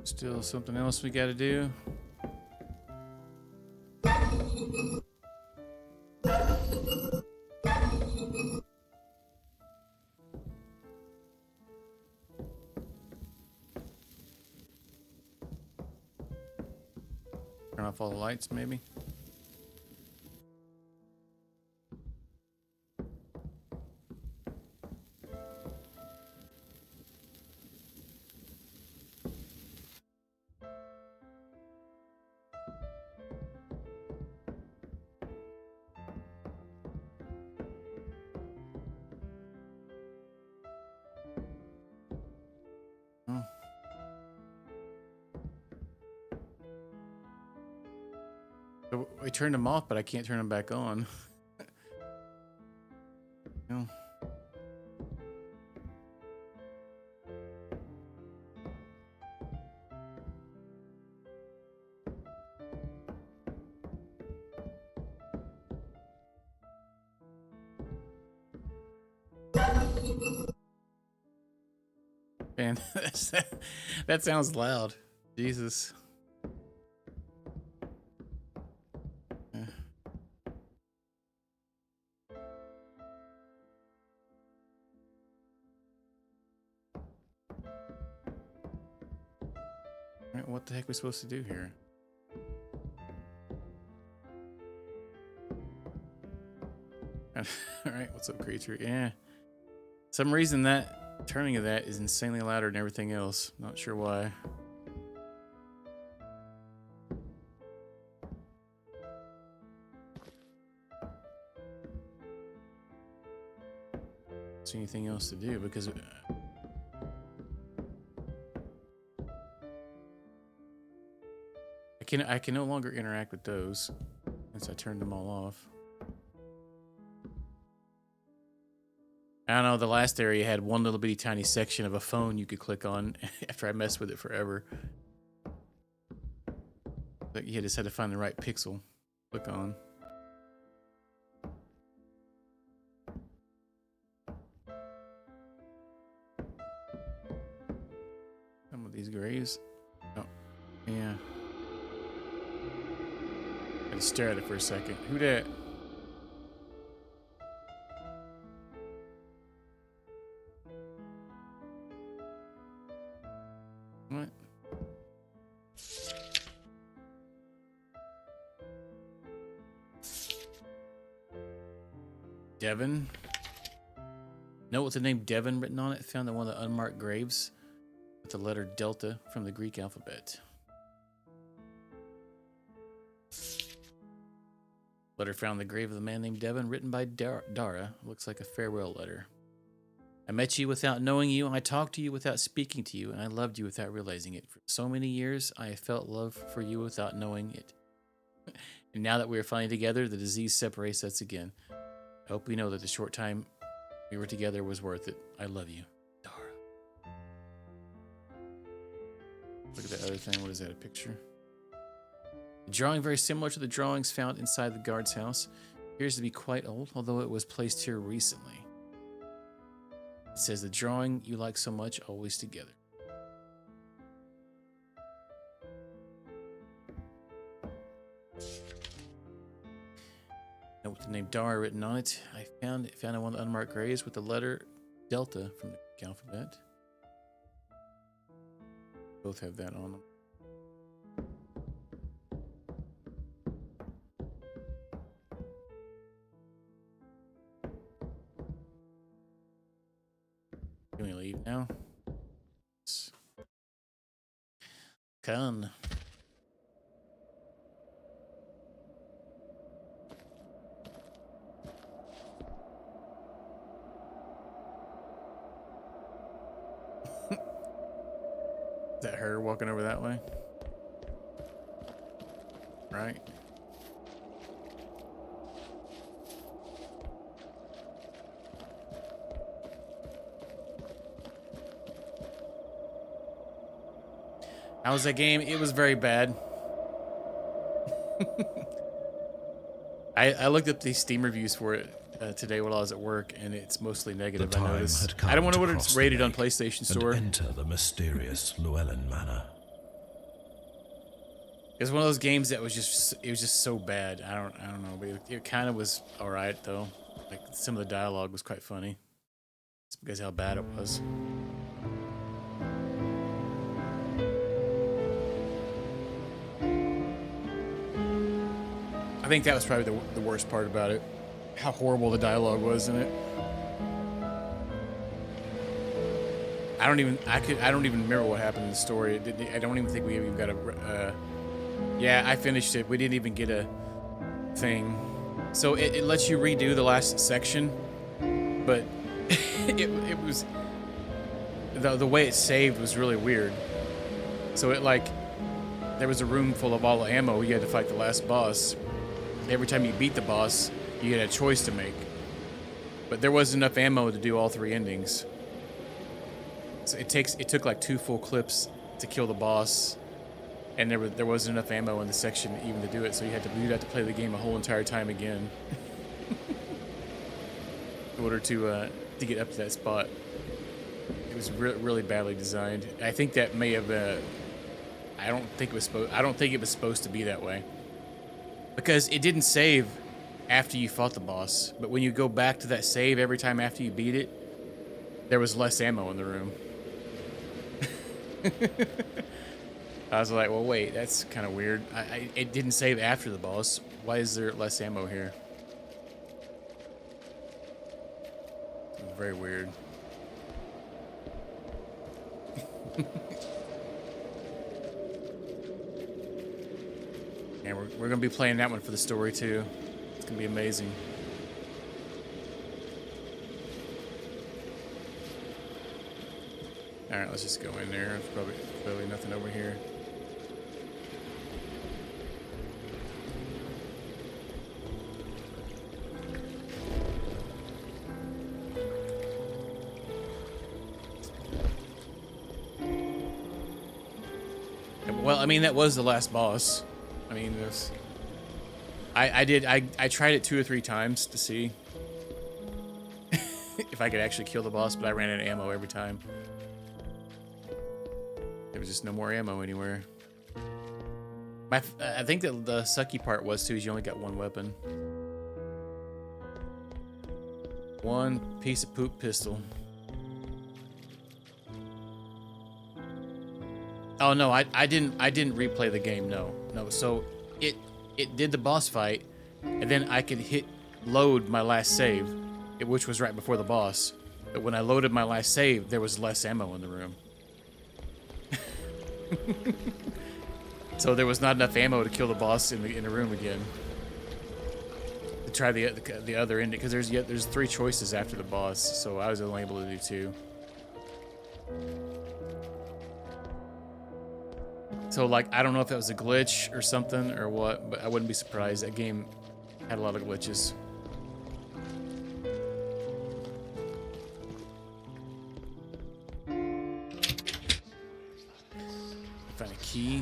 Still something else we got to do. off all the lights, maybe. Oh. So I turned them off, but I can't turn them back on. No. Man, that sounds loud. Jesus. Yeah. Alright, what the heck are we supposed to do here? Alright, what's up, creature? Yeah. Some reason that turning of that is insanely louder than everything else. Not sure why. See anything else to do because I can no longer interact with those since I turned them all off. I don't know, the last area had one little bitty tiny section of a phone you could click on after I messed with it forever. Like you just had to find the right pixel to click on. Some of these graves. Oh, yeah. I had to stare at it for a second. Who dat? What? Devon. Note with the name Devon written on it. Found in one of the unmarked graves with the letter Delta from the Greek alphabet. Letter found in the grave of the man named Devon, written by Dara. Looks like a farewell letter. I met you without knowing you. I talked to you without speaking to you, and I loved you without realizing it. For so many years, I have felt love for you without knowing it. And now that we are finally together, the disease separates us again. I hope we know that the short time we were together was worth it. I love you, Dara. Look at that other thing. What is that, a picture? A drawing very similar to the drawings found inside the guard's house. Appears to be quite old, although it was placed here recently. It says, the drawing you like so much, always together. Note with the name Dara written on it. I found it on one of the unmarked graves with the letter Delta from the Greek alphabet. Both have that on them. Can we leave now? Can. Is that her walking over that way? Right? How was that game? It was very bad. I looked up the Steam reviews for it today while I was at work, and it's mostly negative. The I time noticed. had come I don't want to to know what cross it's the rated on lake PlayStation and Store. enter the mysterious Llewellyn Manor. It's one of those games that was just so bad. I don't know, but it kind of was all right though. Like some of the dialogue was quite funny. It's because how bad it was. I think that was probably the worst part about it. How horrible the dialogue was in it. I don't even remember what happened in the story. I don't even think we even got a. Yeah, I finished it. We didn't even get a thing. So it lets you redo the last section, but it was the way it saved was really weird. So it like there was a room full of all the ammo. You had to fight the last boss. Every time you beat the boss, you had a choice to make. But there wasn't enough ammo to do all 3 endings. So it took like 2 full clips to kill the boss, and there wasn't enough ammo in the section even to do it. So you'd have to play the game a whole entire time again in order to get up to that spot. It was really badly designed. I think that may have. I don't think it was supposed to be that way, because it didn't save after you fought the boss. But when you go back to that save every time after you beat it, there was less ammo in the room. I was like, well, wait, that's kind of weird. It didn't save after the boss. Why is there less ammo here? Very weird. And we're gonna be playing that one for the story too. It's gonna be amazing. All right, let's just go in there. There's probably nothing over here. Well, I mean, that was the last boss. I mean, I tried it 2 or 3 times to see if I could actually kill the boss, but I ran out of ammo every time. There was just no more ammo anywhere. I think that the sucky part was too is you only got 1 weapon. 1 piece of poop pistol. Oh no, I didn't replay the game. No. So it did the boss fight, and then I could hit load my last save, which was right before the boss. But when I loaded my last save, there was less ammo in the room. So there was not enough ammo to kill the boss in the room again. To try the other ending, because there's 3 choices after the boss, so I was only able to do 2. So like, I don't know if that was a glitch or something or what, but I wouldn't be surprised. That game had a lot of glitches. Find a key.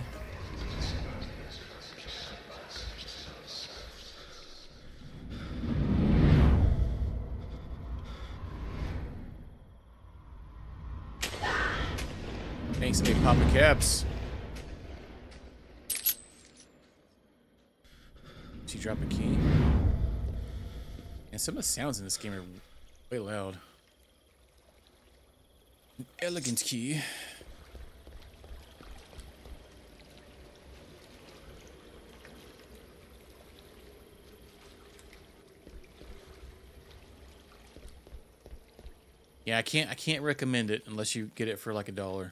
Thanks, big Papa Caps. She drop a key. And some of the sounds in this game are way loud. An elegant key. Yeah, I can't recommend it unless you get it for like $1.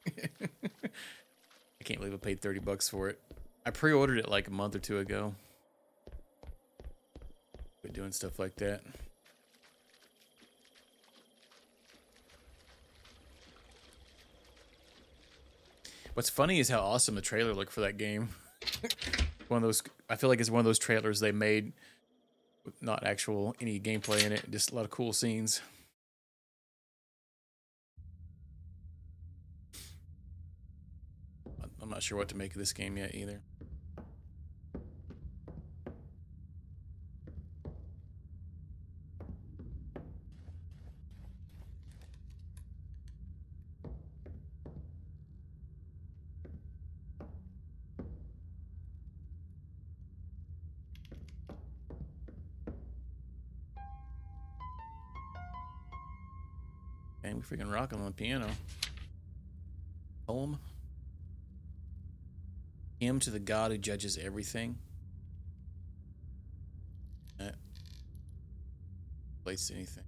I can't believe I paid $30 for it. I pre-ordered it like a month or 2 ago. Quit doing stuff like that. What's funny is how awesome the trailer looked for that game. One of those, I feel like it's one of those trailers they made with not actual any gameplay in it, just a lot of cool scenes. I'm not sure what to make of this game yet either. And we freaking rocking on the piano. Poem. Hymn to the God who judges everything. Place anything.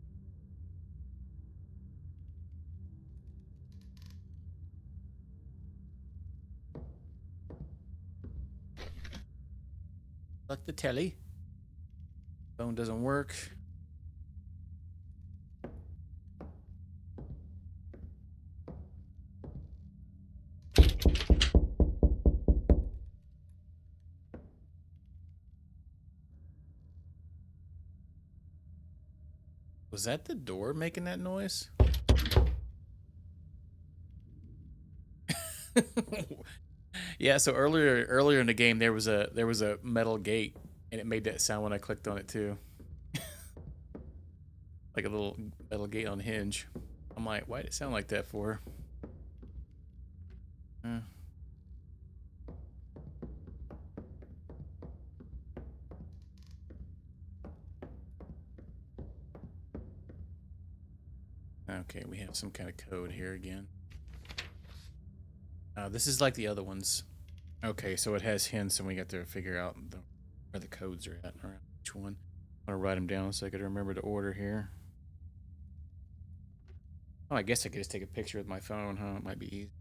Like the telly. Phone doesn't work. Was that the door making that noise? Yeah, so earlier in the game there was a metal gate and it made that sound when I clicked on it too. Like a little metal gate on hinge. I'm like, why did it sound like that for? Okay, we have some kind of code here again. This is like the other ones. Okay, so it has hints, and we got to figure out where the codes are at around each one. I'm gonna write them down so I could remember the order here. Oh, I guess I could just take a picture with my phone, huh? It might be easy.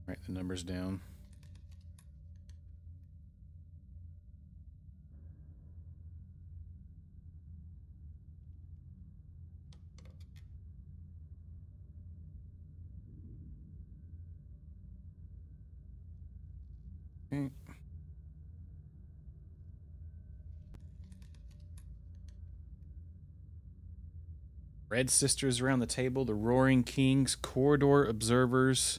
Write the numbers down. Okay. Red Sisters around the table, the Roaring Kings, Corridor Observers,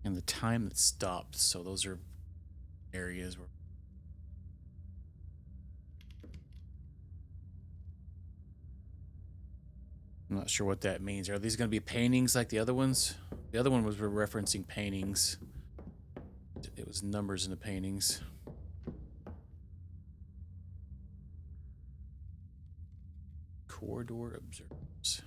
and the time that stopped. So those are areas where. I'm not sure what that means. Are these going to be paintings like the other ones? The other one was referencing paintings. It was numbers in the paintings. Corridor Observers.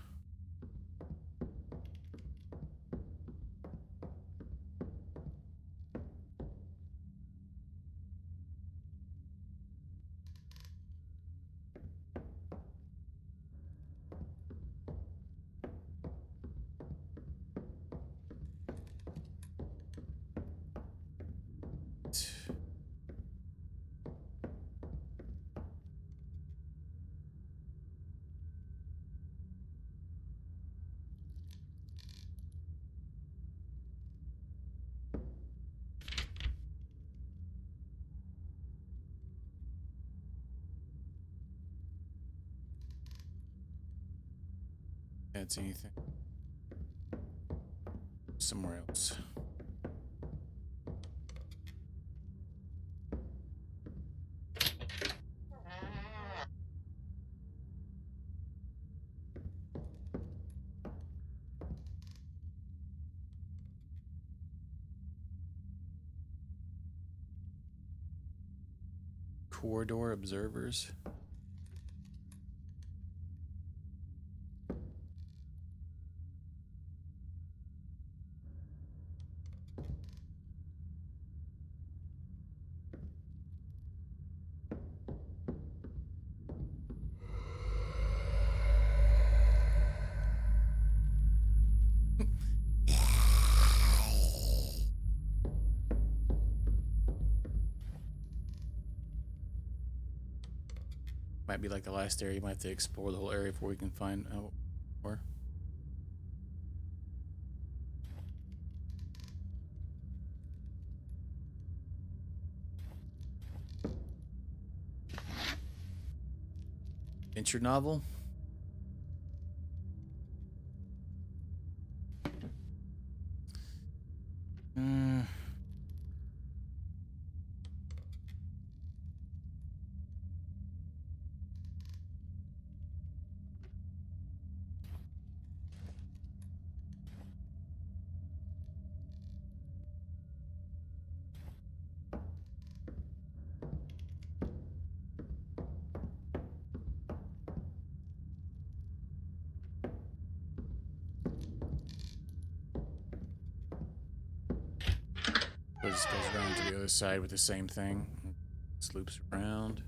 That's anything. Somewhere else. Corridor Observers. Might be like the last area. You might have to explore the whole area before we can find out more. Adventure novel. It just goes around to the other side with the same thing. Just loops around.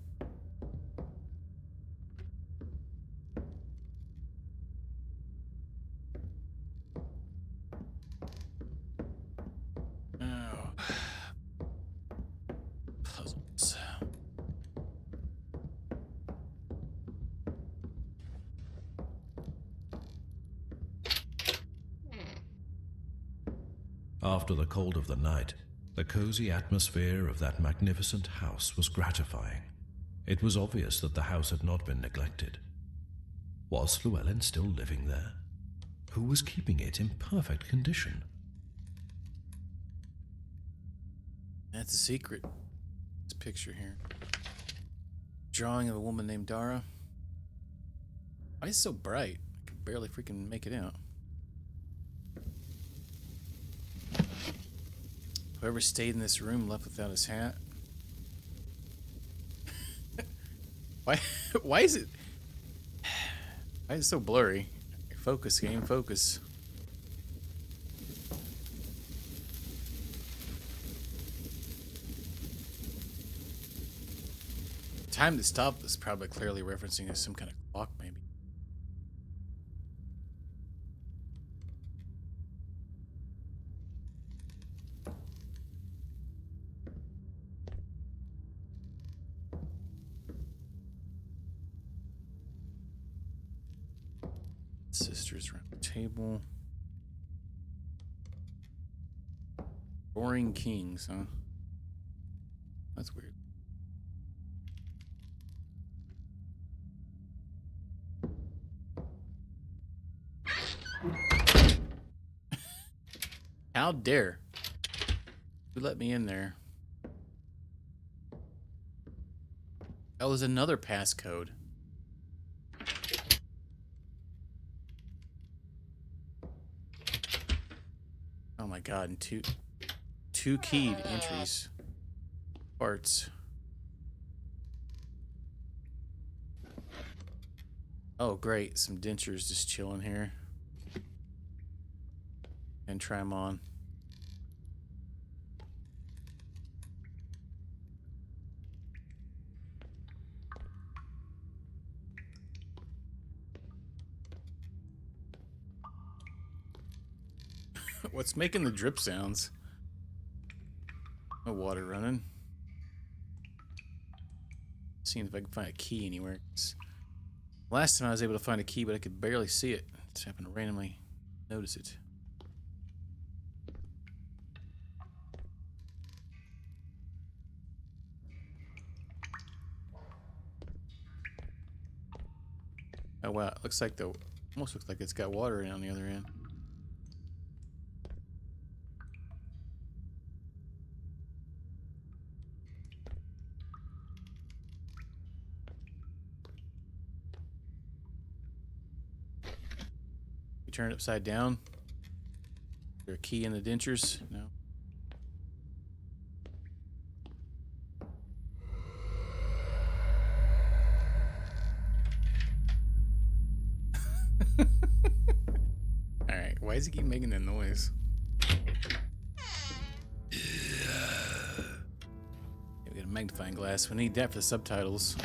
Oh. Puzzles. After the cold of the night, the cozy atmosphere of that magnificent house was gratifying. It was obvious that the house had not been neglected. Was Llewellyn still living there? Who was keeping it in perfect condition? That's a secret. This picture here. Drawing of a woman named Dara. Why is it so bright? I can barely freaking make it out. Whoever stayed in this room left without his hat. Why is it so blurry? Focus, game, focus. Time to stop is probably clearly referencing some kind of clock, maybe. Sisters around the table. Boring kings, huh? That's weird. How dare you let me in there? That was another passcode. Oh my god, and two keyed entries. Parts. Oh great, some dentures just chilling here. And try them on. What's making the drip sounds? No water running. Seeing if I can find a key anywhere. Last time I was able to find a key, but I could barely see it. Just happened to randomly notice it. Oh wow, it looks like almost looks like it's got water in on the other end. You turn it upside down. Is there a key in the dentures? No. Alright, why does he keep making that noise? We got a magnifying glass. We need that for the subtitles.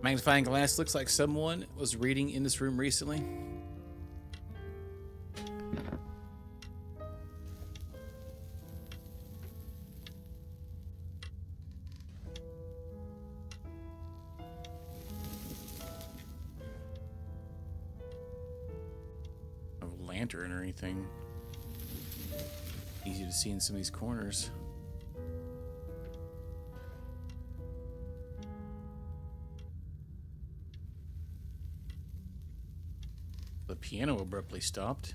Magnifying glass looks like someone was reading in this room recently. No lantern or anything. Easy to see in some of these corners. The piano abruptly stopped.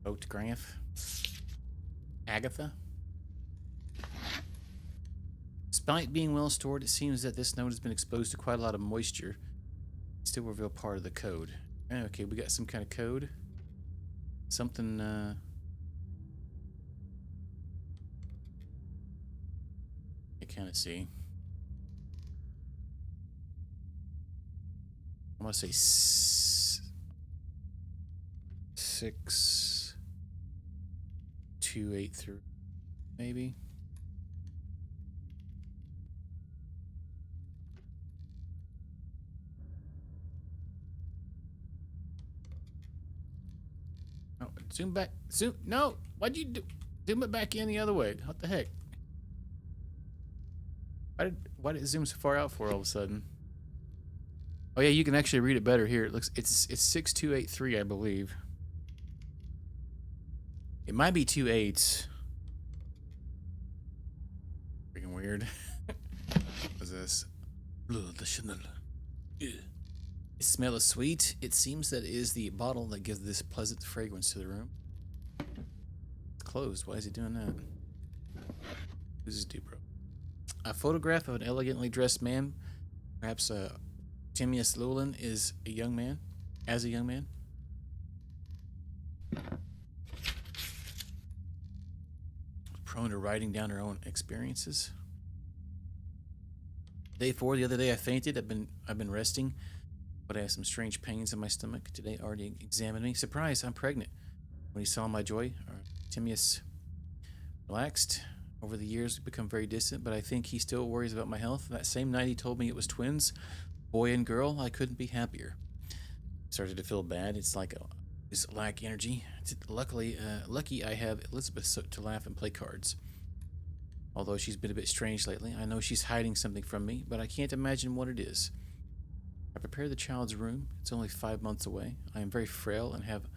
Photograph. Agatha. Despite being well stored, it seems that this note has been exposed to quite a lot of moisture. Still reveal part of the code. Okay, we got some kind of code. Something, I kind of see. I'm gonna say 6283, maybe. Oh, zoom back. Zoom. No. Why'd you do? Zoom it back in the other way. What the heck? Why did it zoom so far out for all of a sudden? Oh yeah, you can actually read it better here. It looks it's 6283, I believe. It might be 28s. Freaking weird. What's this? The Chanel. It smells sweet. It seems that it is the bottle that gives this pleasant fragrance to the room. It's closed. Why is he doing that? Who's this dude, bro? A photograph of an elegantly dressed man. Perhaps Timius Llewellyn is a young man. As a young man. Prone to writing down her own experiences. Day 4, the other day I fainted. I've been resting, but I have some strange pains in my stomach. Today already examined me. Surprise, I'm pregnant. When he saw my joy, Timius relaxed. Over the years, we've become very distant, but I think he still worries about my health. That same night he told me it was twins, boy and girl. I couldn't be happier. Started to feel bad. It's like I lack energy. Lucky I have Elizabeth to laugh and play cards. Although she's been a bit strange lately, I know she's hiding something from me, but I can't imagine what it is. I prepare the child's room. It's only 5 months away. I am very frail and have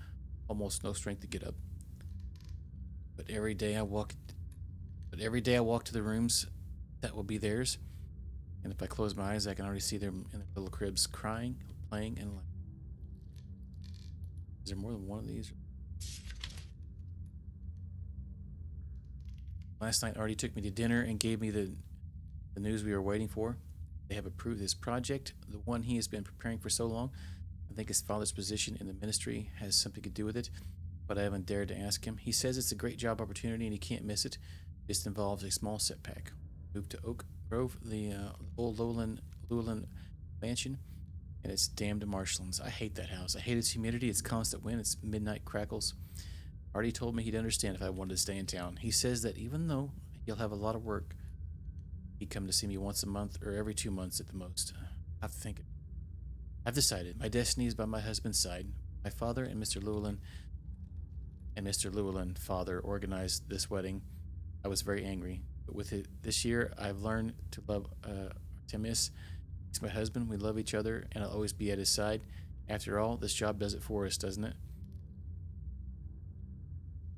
almost no strength to get up. But every day I walk to the rooms that will be theirs, and if I close my eyes, I can already see them in their little cribs, crying, playing, and laughing. Is there more than one of these? Last night, Artie took me to dinner and gave me the news we were waiting for. They have approved this project, the one he has been preparing for so long. I think his father's position in the ministry has something to do with it, but I haven't dared to ask him. He says it's a great job opportunity and he can't miss it. This involves a small setback. Moved to Oak Grove, the old Llewellyn mansion, and it's damned marshlands. I hate that house. I hate its humidity, its constant wind, its midnight crackles. Artie told me he'd understand if I wanted to stay in town. He says that even though he'll have a lot of work, he'd come to see me once a month or every 2 months at the most. I have to think. I've decided. My destiny is by my husband's side. My father and Mr. Llewellyn father organized this wedding. I was very angry, but with it this year, I've learned to love Artemis. He's my husband. We love each other, and I'll always be at his side. After all, this job does it for us, doesn't it?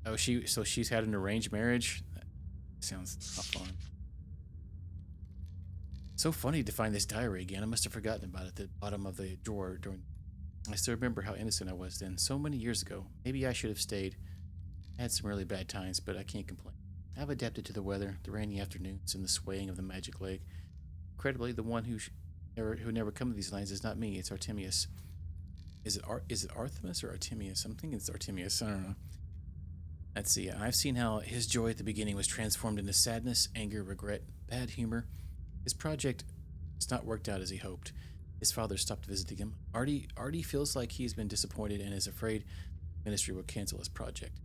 Oh, she's had an arranged marriage? That sounds not fun. So funny to find this diary again. I must have forgotten about it at the bottom of the drawer I still remember how innocent I was then, so many years ago. Maybe I should have stayed. I had some really bad times, but I can't complain. I've adapted to the weather, the rainy afternoons, and the swaying of the magic lake. Incredibly, the one who never come to these lands is not me. It's Artemius. Is it Artemis or Artemius? I'm thinking it's Artemius. I don't know. Let's see. I've seen how his joy at the beginning was transformed into sadness, anger, regret, bad humor. His project has not worked out as he hoped. His father stopped visiting him. Artie feels like he's been disappointed and is afraid the ministry will cancel his project.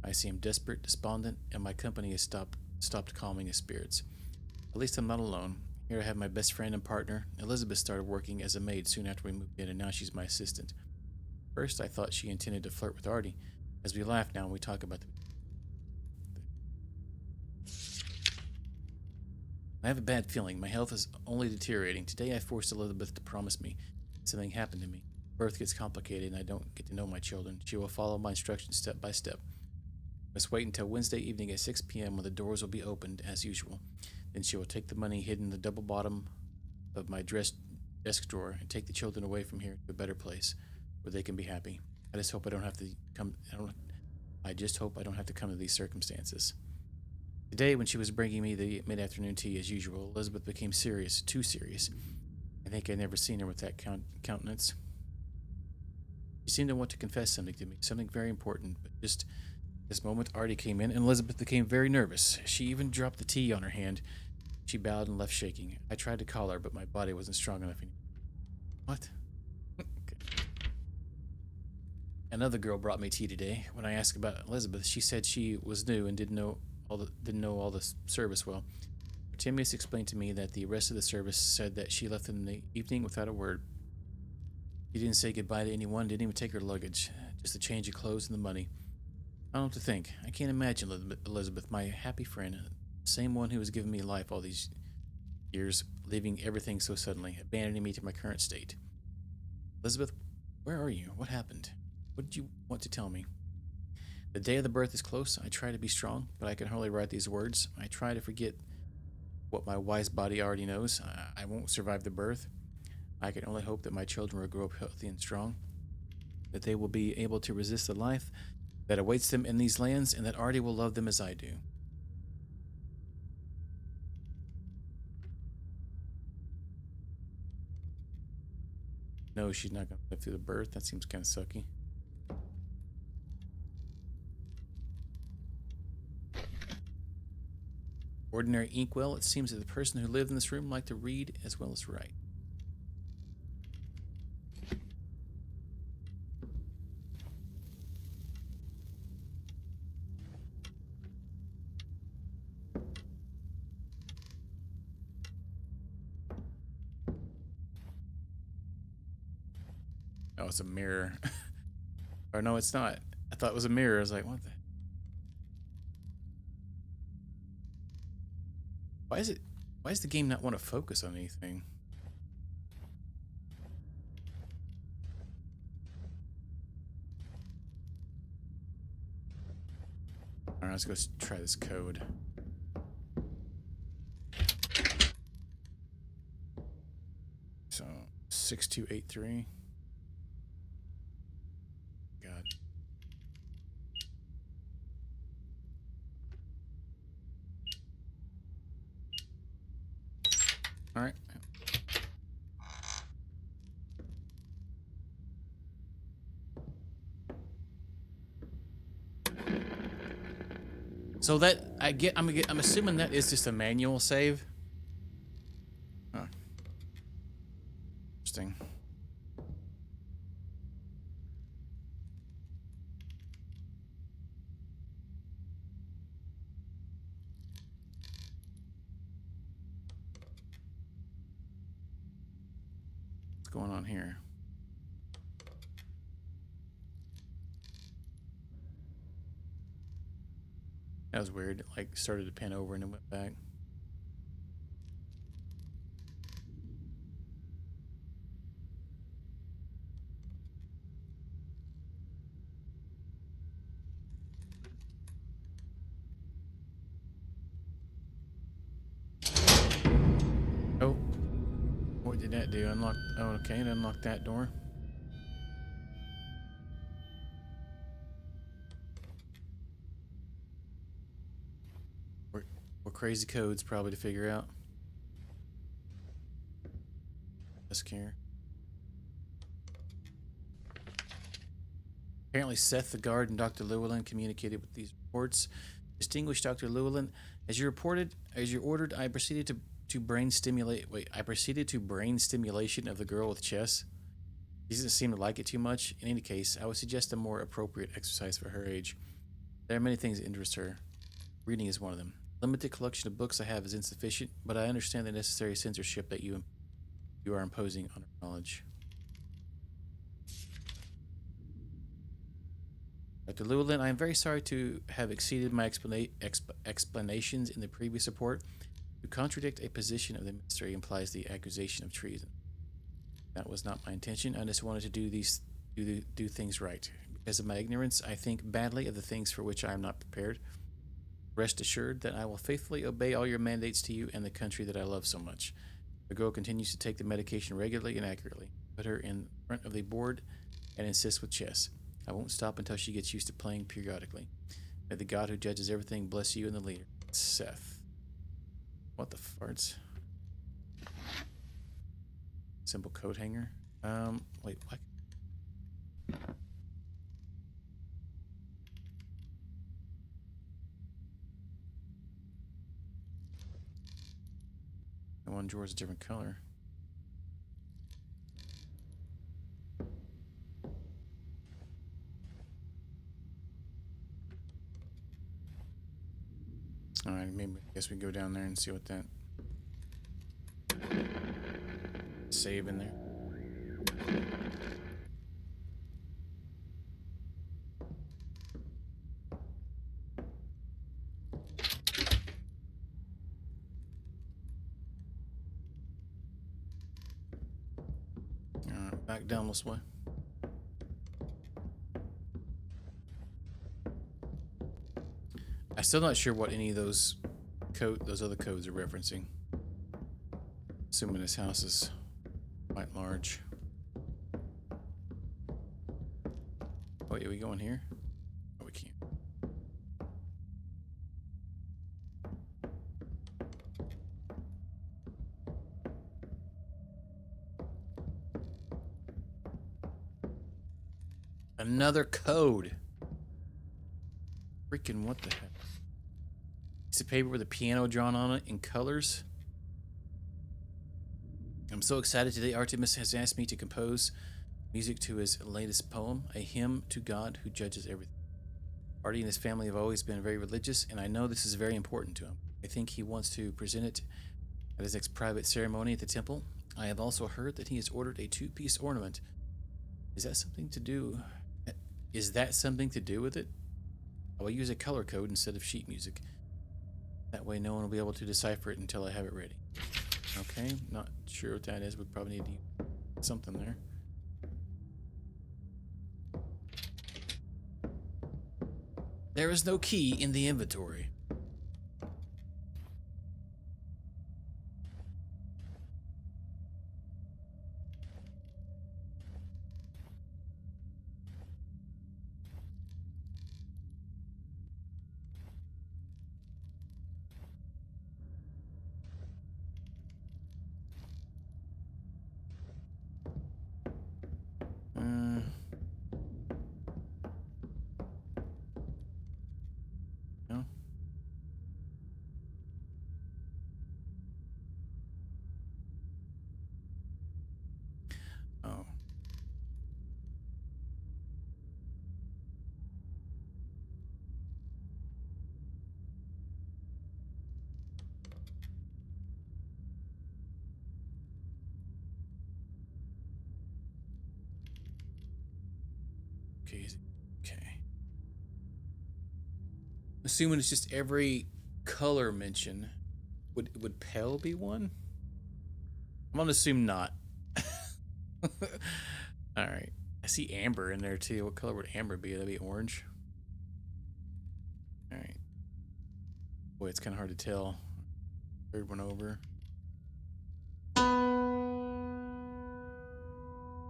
I see him desperate, despondent, and my company has stopped calming his spirits. At least I'm not alone. Here I have my best friend and partner. Elizabeth started working as a maid soon after we moved in, and now she's my assistant. First, I thought she intended to flirt with Artie, as we laugh now when we talk about the... I have a bad feeling. My health is only deteriorating. Today I forced Elizabeth to promise me something happened to me. Birth gets complicated and I don't get to know my children. She will follow my instructions step by step. Must wait until Wednesday evening at 6 p.m. when the doors will be opened as usual. Then she will take the money hidden in the double bottom of my desk drawer and take the children away from here to a better place where they can be happy. I just hope I don't have to come to these circumstances. Today, when she was bringing me the mid-afternoon tea as usual, Elizabeth became serious, too serious. I think I'd never seen her with that countenance. She seemed to want to confess something to me, something very important, but just this moment Artie came in, and Elizabeth became very nervous. She even dropped the tea on her hand. She bowed and left shaking. I tried to call her, but my body wasn't strong enough anymore. What? Okay. Another girl brought me tea today. When I asked about Elizabeth, she said she was new and didn't know all the service well. Timius explained to me that the rest of the service said that she left in the evening without a word. She didn't say goodbye to anyone, didn't even take her luggage, just a change of clothes and the money. I don't know what to think. I can't imagine Elizabeth, my happy friend, the same one who has given me life all these years, leaving everything so suddenly, abandoning me to my current state. Elizabeth, where are you? What happened? What did you want to tell me? The day of the birth is close. I try to be strong, but I can hardly write these words. I try to forget what my wise body already knows. I won't survive the birth. I can only hope that my children will grow up healthy and strong, that they will be able to resist the life that awaits them in these lands, and that Artie will love them as I do. No, she's not going to live through the birth. That seems kind of sucky. Ordinary inkwell. It seems that the person who lived in this room liked to read as well as write. Oh, it's a mirror. Or no, it's not. I thought it was a mirror. I was like, what the? Why does the game not want to focus on anything? All right, let's go try this code. So 6283. God. All right. So that I'm assuming that is just a manual save. Huh. Interesting. What's going on here? That was weird. It like started to pan over and then went back. Oh. What did that do? Unlock. Oh, okay. It unlocked that door. What crazy codes probably to figure out. Desk here. Apparently, Seth the guard and Dr. Llewellyn communicated with these reports. Distinguished Dr. Llewellyn, as you ordered, I proceeded to brain stimulate. Wait, I proceeded to brain stimulation of the girl with chess. She doesn't seem to like it too much. In any case, I would suggest a more appropriate exercise for her age. There are many things that interest her. Reading is one of them. Limited collection of books I have is insufficient, but I understand the necessary censorship that you are imposing on her knowledge. Dr. Llewellyn, I am very sorry to have exceeded my explanations in the previous report. To contradict a position of the ministry implies the accusation of treason. That was not my intention. I just wanted to do things right. Because of my ignorance, I think badly of the things for which I am not prepared. Rest assured that I will faithfully obey all your mandates to you and the country that I love so much. The girl continues to take the medication regularly and accurately. Put her in front of the board and insist with chess. I won't stop until she gets used to playing periodically. May the God who judges everything bless you and the leader. Seth. What the farts? Simple coat hanger. Wait, what? The one drawer is a different color. All right, maybe I guess we go down there and see what that save in there. All right, back down this way. I'm still not sure what any of those other codes are referencing. Assuming this house is quite large. Oh yeah, we going here? Oh, we can't. Another code. Freaking what the heck? Piece of paper with a piano drawn on it in colors. I'm so excited today. Artemis has asked me to compose music to his latest poem, a hymn to God who judges everything. Artie and his family have always been very religious, and I know this is very important to him. I think he wants to present it at his next private ceremony at the temple. I have also heard that he has ordered a two-piece ornament. Is that something to do? Is that something to do with it? I will use a color code instead of sheet music. That way no one will be able to decipher it until I have it ready. Okay, not sure what that is. We probably need to use something there. There is no key in the inventory. No. Oh. Okay. Okay. Assuming it's just every color mention, would Pell be one? I'm gonna assume not. All right. I see amber in there too. What color would amber be? That'd be orange. All right. Boy, it's kind of hard to tell. Third one over.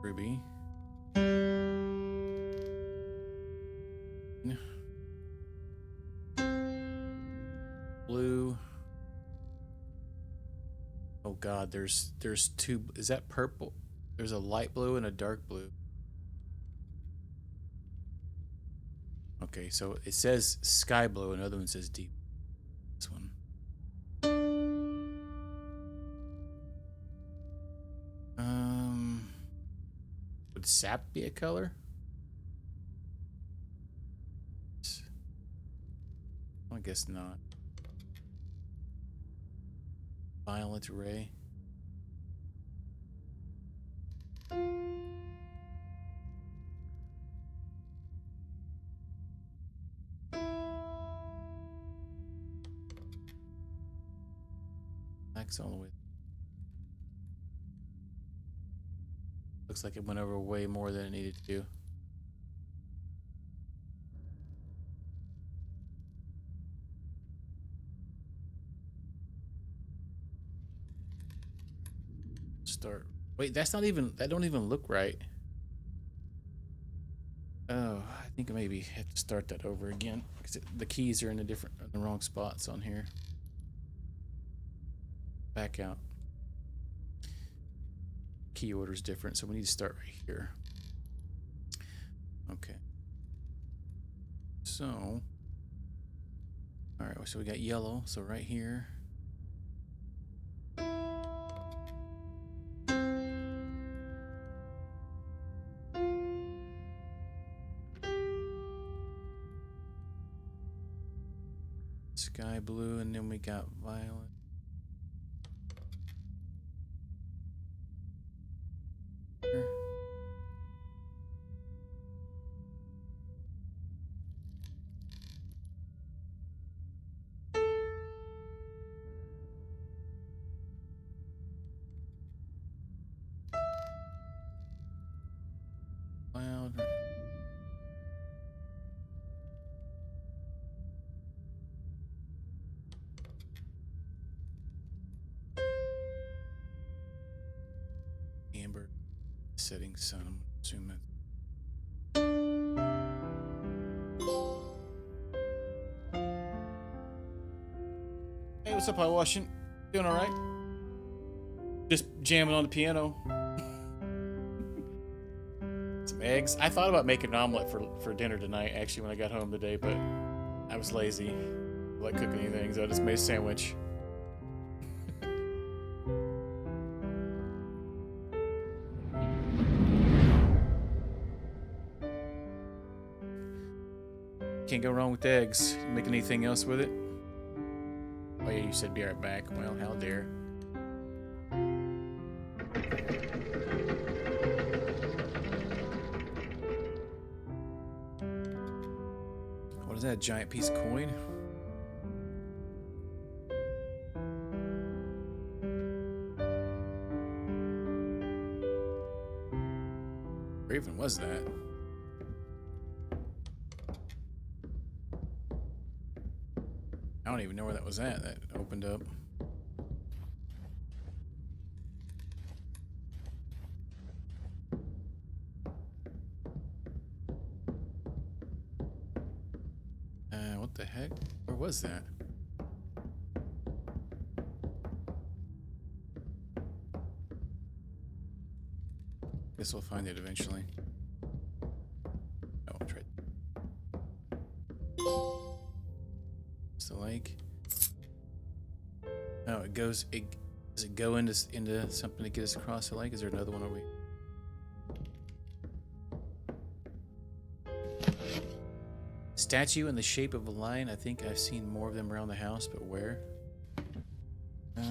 Ruby. Blue. Oh God, there's two. Is that purple? There's a light blue and a dark blue. Okay, so it says sky blue, another one says deep. This one. Would sap be a color? I guess not. Violet ray. Black's all the way. Looks like it went over way more than it needed to. Start. Wait, that's not even. That don't even look right. Oh, I think I maybe have to start that over again because the keys are in the wrong spots on here. Back out. Key order is different, so we need to start right here. Okay. So, all right. So we got yellow. So right here. sky blue, and then we got violet. Cloud. Amber. Setting sun. I'm assuming. Hey, what's up, High Washington? Doing all right? Just jamming on the piano. Some eggs. I thought about making an omelet for dinner tonight, actually, when I got home today, but I was lazy. I like cooking anything, so I just made a sandwich. Can't go wrong with eggs. Make anything else with it? Oh yeah, you said be right back. Well, how dare. What is that, giant piece of coin? Where even was that? I don't even know where that was at. That opened up. What the heck? Where was that? Guess we'll find it eventually. Oh, I'll try. It's the lake. Oh, it goes. Does it go into something to get us across the lake? Is there another one over here? Statue in the shape of a lion. I think I've seen more of them around the house, but where? I've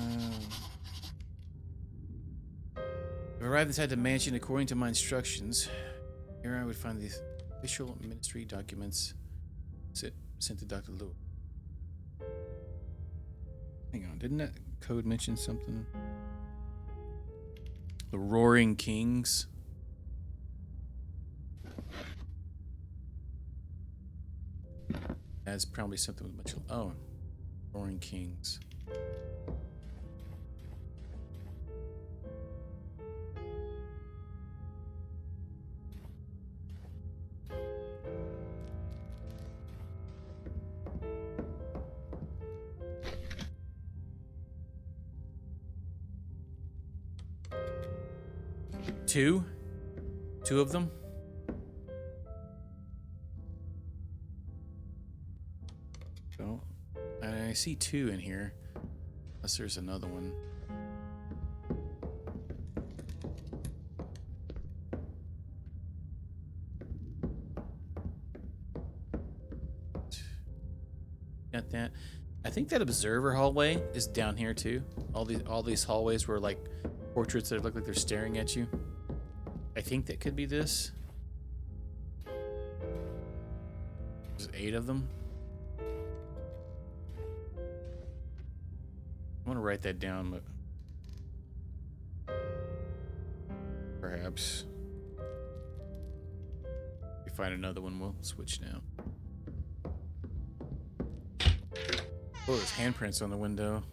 arrived inside the mansion according to my instructions. Here I would find the official ministry documents sent to Dr. Lewis. Hang on, didn't that code mention something? The Roaring Kings. That's probably something with much. Oh, Roaring Kings. Two of them. So, I see two in here. Unless there's another one. Got that. I think that observer hallway is down here too. All these hallways were like portraits that look like they're staring at you. I think that could be this. There's 8 of them. I want to write that down, but perhaps if we find another one, we'll switch now. Oh, there's handprints on the window.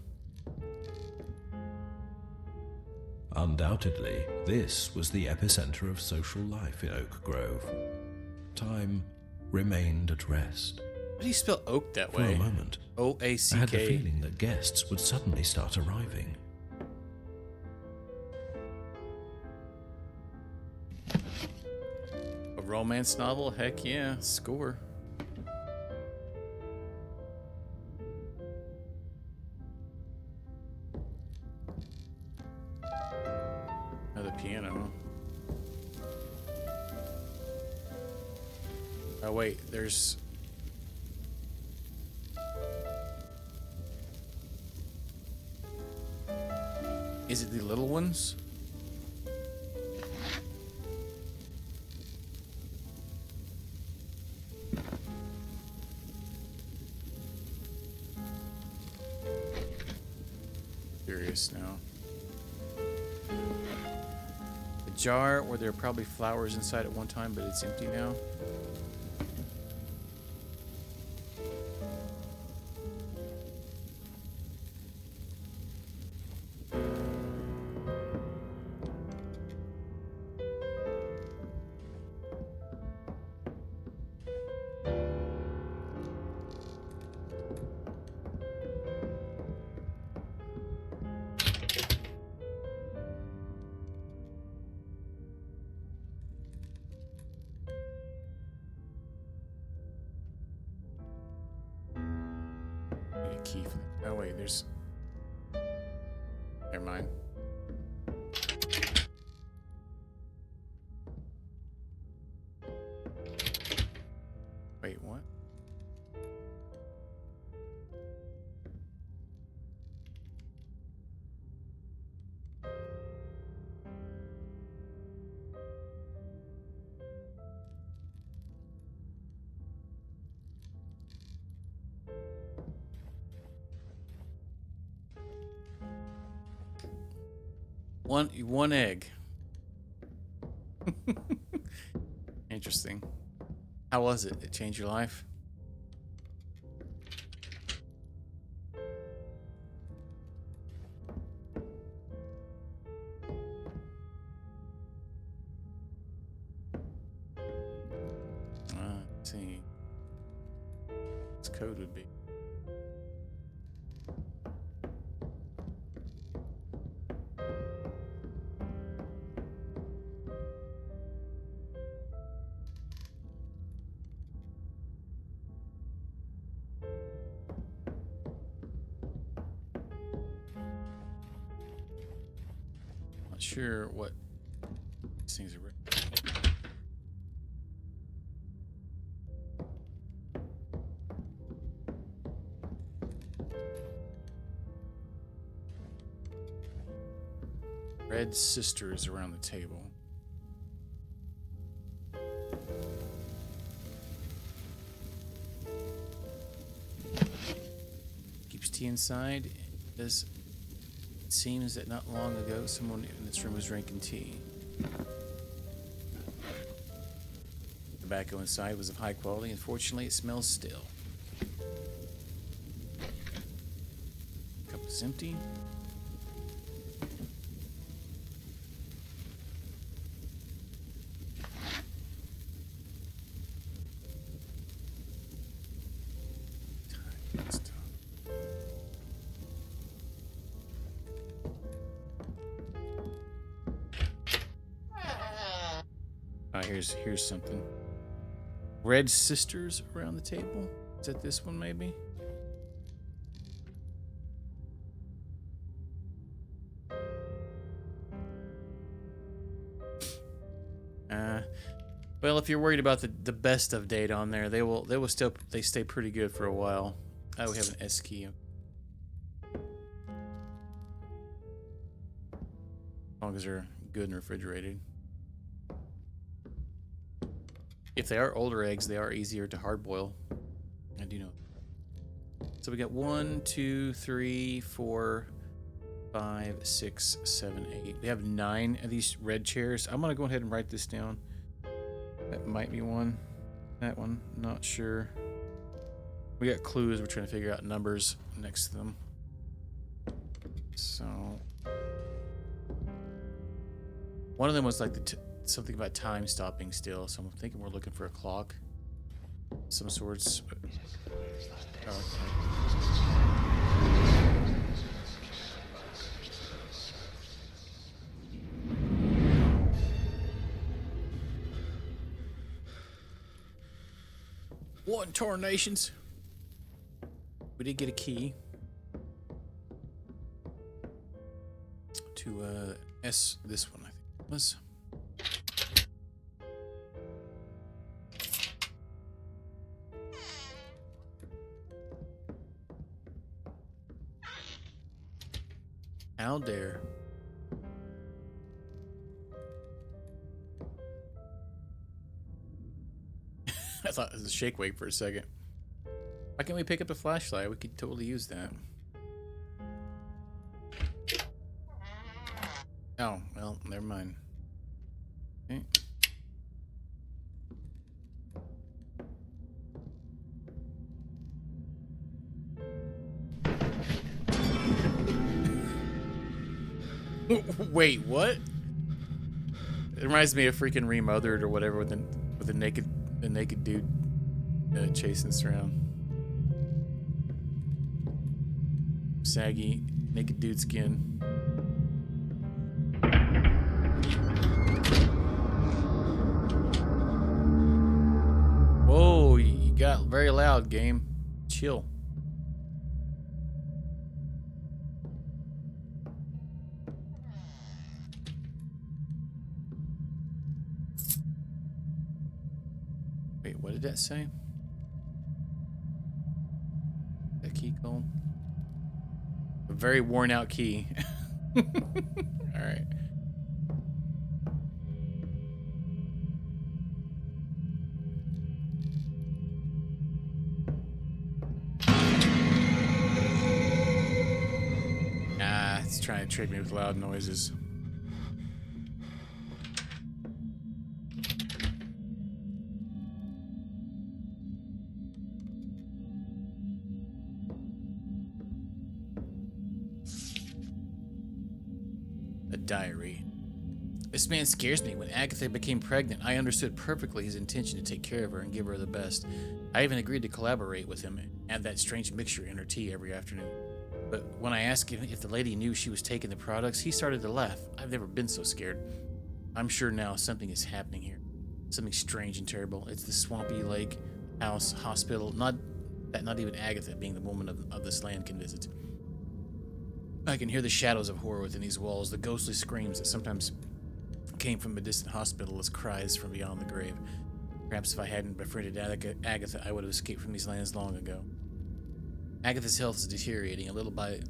Undoubtedly, this was the epicenter of social life in Oak Grove. Time remained at rest. How do you spell oak that For way? a moment, O-A-C-K. I had the feeling that guests would suddenly start arriving. A romance novel? Heck yeah, score. Another piano. Oh wait, there's... Is it the little ones? Curious now. The jar where there are probably flowers inside at one time, but it's empty now. Need a key for that. Oh wait, there's. Never mind. Wait, what? One egg. Interesting. How was it? It changed your life? Let's see. This code would be. Not sure what these things are written. Red sisters around the table. Keeps tea inside. It seems that not long ago someone in this room was drinking tea. Tobacco inside was of high quality, and fortunately it smells still. Cup is empty. Here's something. Red sisters around the table. Is that this one maybe? Well, if you're worried about the best of data on there, they stay pretty good for a while. Oh, we have an S key. As long as they're good and refrigerated. If they are older eggs, they are easier to hard boil. I do know. So we got 1, 2, 3, 4, 5, 6, 7, 8. We have 9 of these red chairs. I'm gonna go ahead and write this down. That might be one. That one, not sure. We got clues. We're trying to figure out numbers next to them. So one of them was like something about time stopping still, so I'm thinking we're looking for a clock. Some sorts. What in tarnations? We did get a key to this one, I think it was. How dare. I thought it was a shake weight for a second. Why can't we pick up the flashlight? We could totally use that. Oh, well, never mind. Okay. Wait, what? It reminds me of freaking Remothered or whatever with a naked dude chasing us around. Saggy naked dude skin. Whoa, you got very loud, game. Chill. Wait, what did that say? That key code? A very worn out key. Alright. Ah, it's trying to trick me with loud noises. A diary. This man scares me. When Agatha became pregnant, I understood perfectly his intention to take care of her and give her the best. I even agreed to collaborate with him and add that strange mixture in her tea every afternoon. But when I asked him if the lady knew she was taking the products, he started to laugh. I've never been so scared. I'm sure now something is happening here. Something strange and terrible. It's the swampy lake, house, hospital. Not even Agatha, being the woman of this land, can visit. I can hear the shadows of horror within these walls, the ghostly screams that sometimes came from a distant hospital as cries from beyond the grave. Perhaps if I hadn't befriended Agatha, I would have escaped from these lands long ago. Agatha's health is deteriorating a little bit.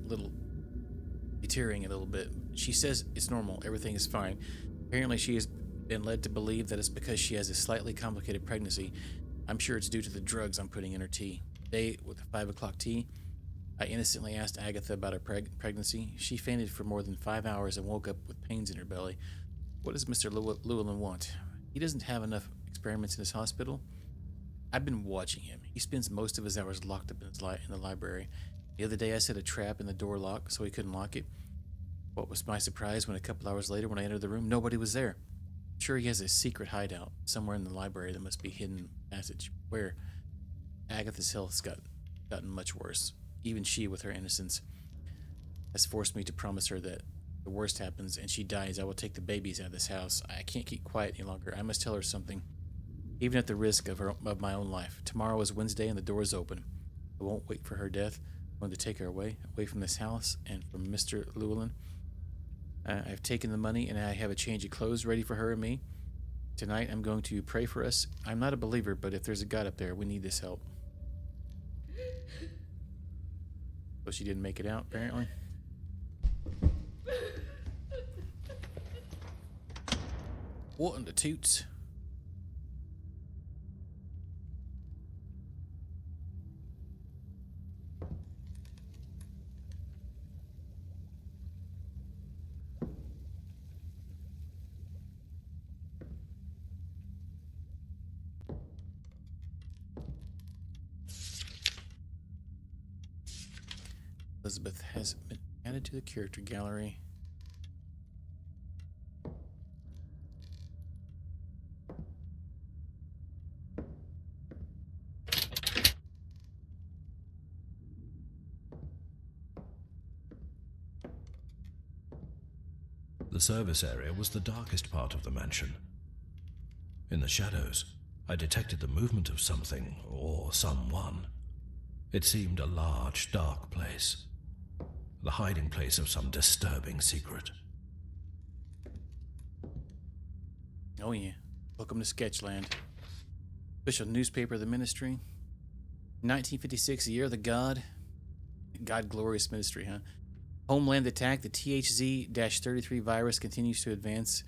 She says it's normal, everything is fine. Apparently she has been led to believe that it's because she has a slightly complicated pregnancy. I'm sure it's due to the drugs I'm putting in her tea. Today, with the 5 o'clock tea, I innocently asked Agatha about her pregnancy. She fainted for more than 5 hours and woke up with pains in her belly. What does Mr. Llewellyn want? He doesn't have enough experiments in his hospital. I've been watching him. He spends most of his hours locked up in the library. The other day I set a trap in the door lock so he couldn't lock it. What was my surprise when a couple hours later when I entered the room, nobody was there. I'm sure he has a secret hideout somewhere in the library that must be a hidden passage. Where? Agatha's health's gotten much worse. Even she, with her innocence, has forced me to promise her that the worst happens and she dies, I will take the babies out of this house. I can't keep quiet any longer. I must tell her something, even at the risk of my own life. Tomorrow is Wednesday and the door is open. I won't wait for her death. I'm going to take her away from this house and from Mr. Llewellyn. I've taken the money and I have a change of clothes ready for her and me. Tonight I'm going to pray for us. I'm not a believer, but if there's a God up there, we need this help. So she didn't make it out, apparently. What in the toots? Elizabeth has been added to the character gallery. The service area was the darkest part of the mansion. In the shadows, I detected the movement of something or someone. It seemed a large, dark place, the hiding place of some disturbing secret. Oh yeah, welcome to Sketchland. Official newspaper of the ministry. 1956, the year of the God glorious ministry, huh? Homeland attack. The THZ-33 virus continues to advance.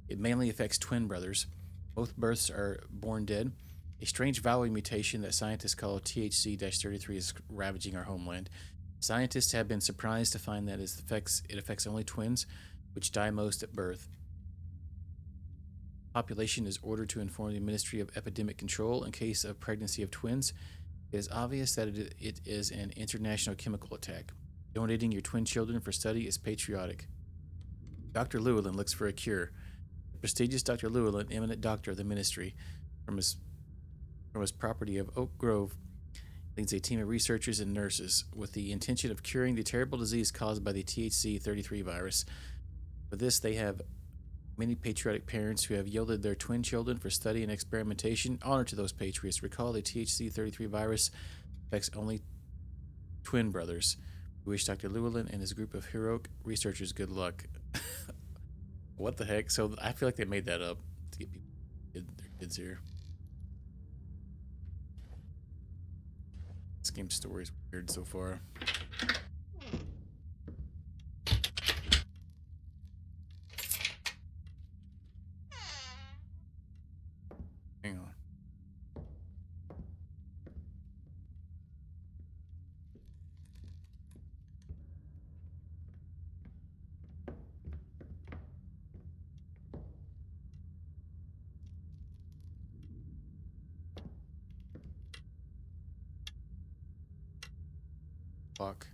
It mainly affects twin brothers. Both births are born dead. A strange viral mutation that scientists call THC-33 is ravaging our homeland. Scientists have been surprised to find that it affects only twins, which die most at birth. Population is ordered to inform the Ministry of Epidemic Control in case of pregnancy of twins. It is obvious that it is an international chemical attack. Donating your twin children for study is patriotic. Dr. Llewellyn looks for a cure. The prestigious Dr. Llewellyn, eminent doctor of the ministry, from his property of Oak Grove, leads a team of researchers and nurses with the intention of curing the terrible disease caused by the THC-33 virus. For this, they have many patriotic parents who have yielded their twin children for study and experimentation. Honor to those patriots. Recall the THC-33 virus affects only twin brothers. We wish Dr. Llewellyn and his group of heroic researchers good luck. What the heck? So I feel like they made that up to get people, their kids here. This game's story is weird so far. Hang on. Fuck.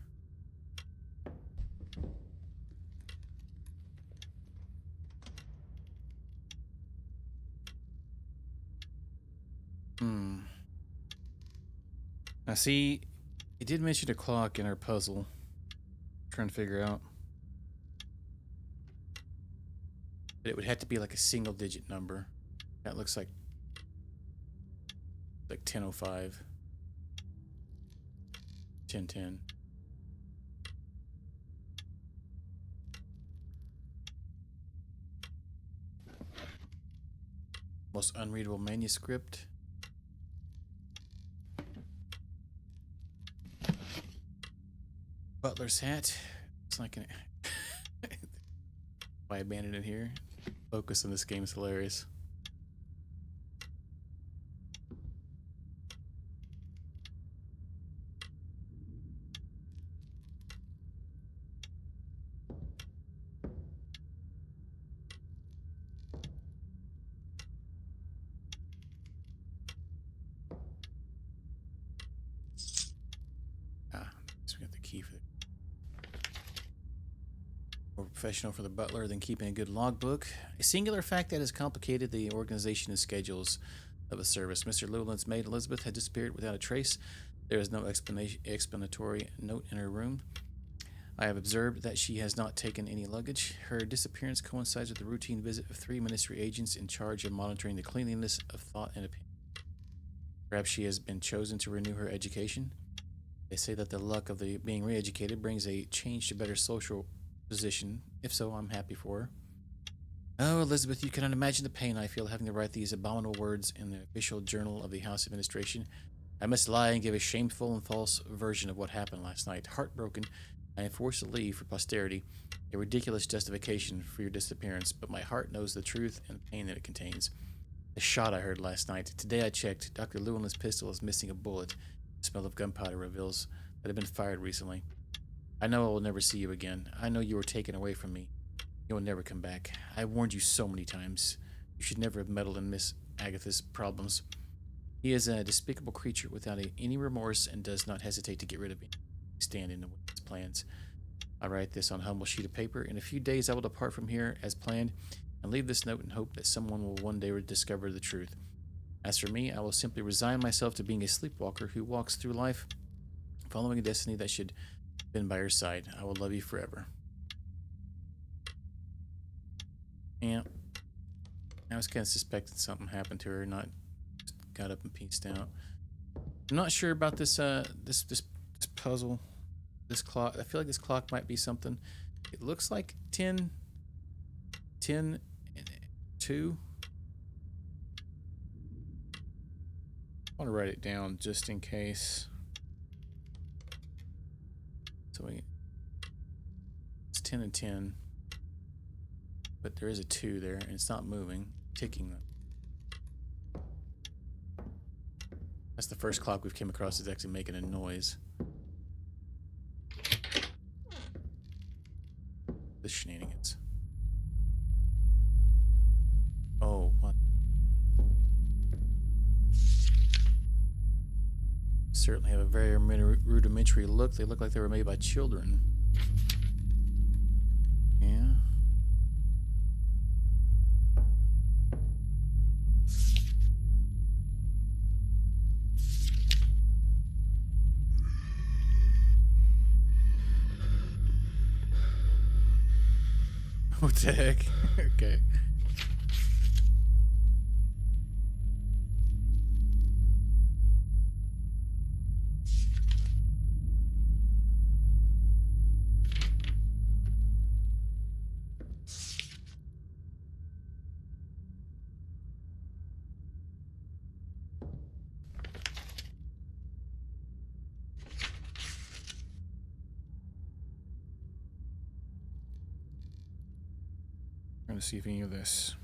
Now see, it did mention a clock in our puzzle. I'm trying to figure out. But it would have to be like a single digit number. That looks like 10:05. 10:10. Most unreadable manuscript. Butler's hat. It's like an. Why abandon it here? Focus on this game is hilarious. So we got the key for the more professional for the butler than keeping a good logbook. A singular fact that has complicated the organization and schedules of the service. Mr. Llewellyn's maid Elizabeth had disappeared without a trace. There is no explanatory note in her room. I have observed that she has not taken any luggage. Her disappearance coincides with the routine visit of 3 ministry agents in charge of monitoring the cleanliness of thought and opinion. Perhaps she has been chosen to renew her education. They say that the luck of being re-educated brings a change to better social position. If so, I'm happy for her. Oh, Elizabeth, you cannot imagine the pain I feel having to write these abominable words in the official journal of the House Administration. I must lie and give a shameful and false version of what happened last night. Heartbroken, I am forced to leave for posterity a ridiculous justification for your disappearance, but my heart knows the truth and the pain that it contains. The shot I heard last night. Today I checked. Dr. Llewellyn's pistol is missing a bullet. The smell of gunpowder reveals that it had been fired recently. I know I will never see you again. I know you were taken away from me. You will never come back. I warned you so many times. You should never have meddled in Miss Agatha's problems. He is a despicable creature without any remorse and does not hesitate to get rid of me. Stand in the way of his plans. I write this on a humble sheet of paper. In a few days I will depart from here as planned and leave this note in hope that someone will one day discover the truth. As for me, I will simply resign myself to being a sleepwalker who walks through life following a destiny that should have been by her side. I will love you forever. Yeah. I was kind of suspecting something happened to her, not just got up and pieced out. I'm not sure about this this puzzle. This clock. I feel like this clock might be something. It looks like 10 and 2. I want to write it down just in case. So it's 10 and 10. But there is a 2 there, and it's not moving. Ticking though. That's the first clock we've came across that's actually making a noise. The shenanigans. Oh, what? Certainly have a very rudimentary look. They look like they were made by children. Yeah. What the heck? Okay. Trying to see if any of this.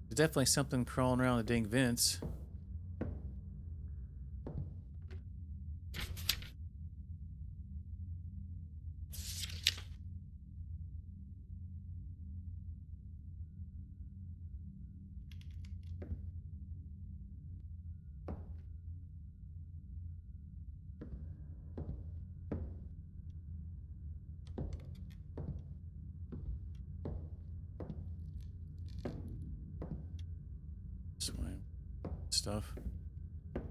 There's definitely something crawling around the dang vents. Some stuff. But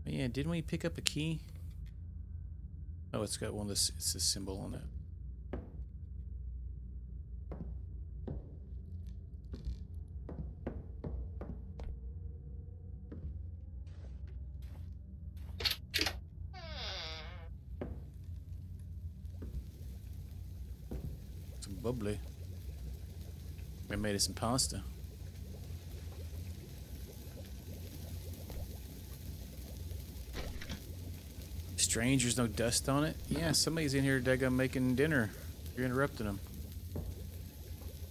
yeah, didn't we pick up a key? Oh, it's got one of this. It's a symbol on it. Some bubbly. We made us some pasta. Strangers, no dust on it. Yeah, somebody's in here, daggum, making dinner. You're interrupting them.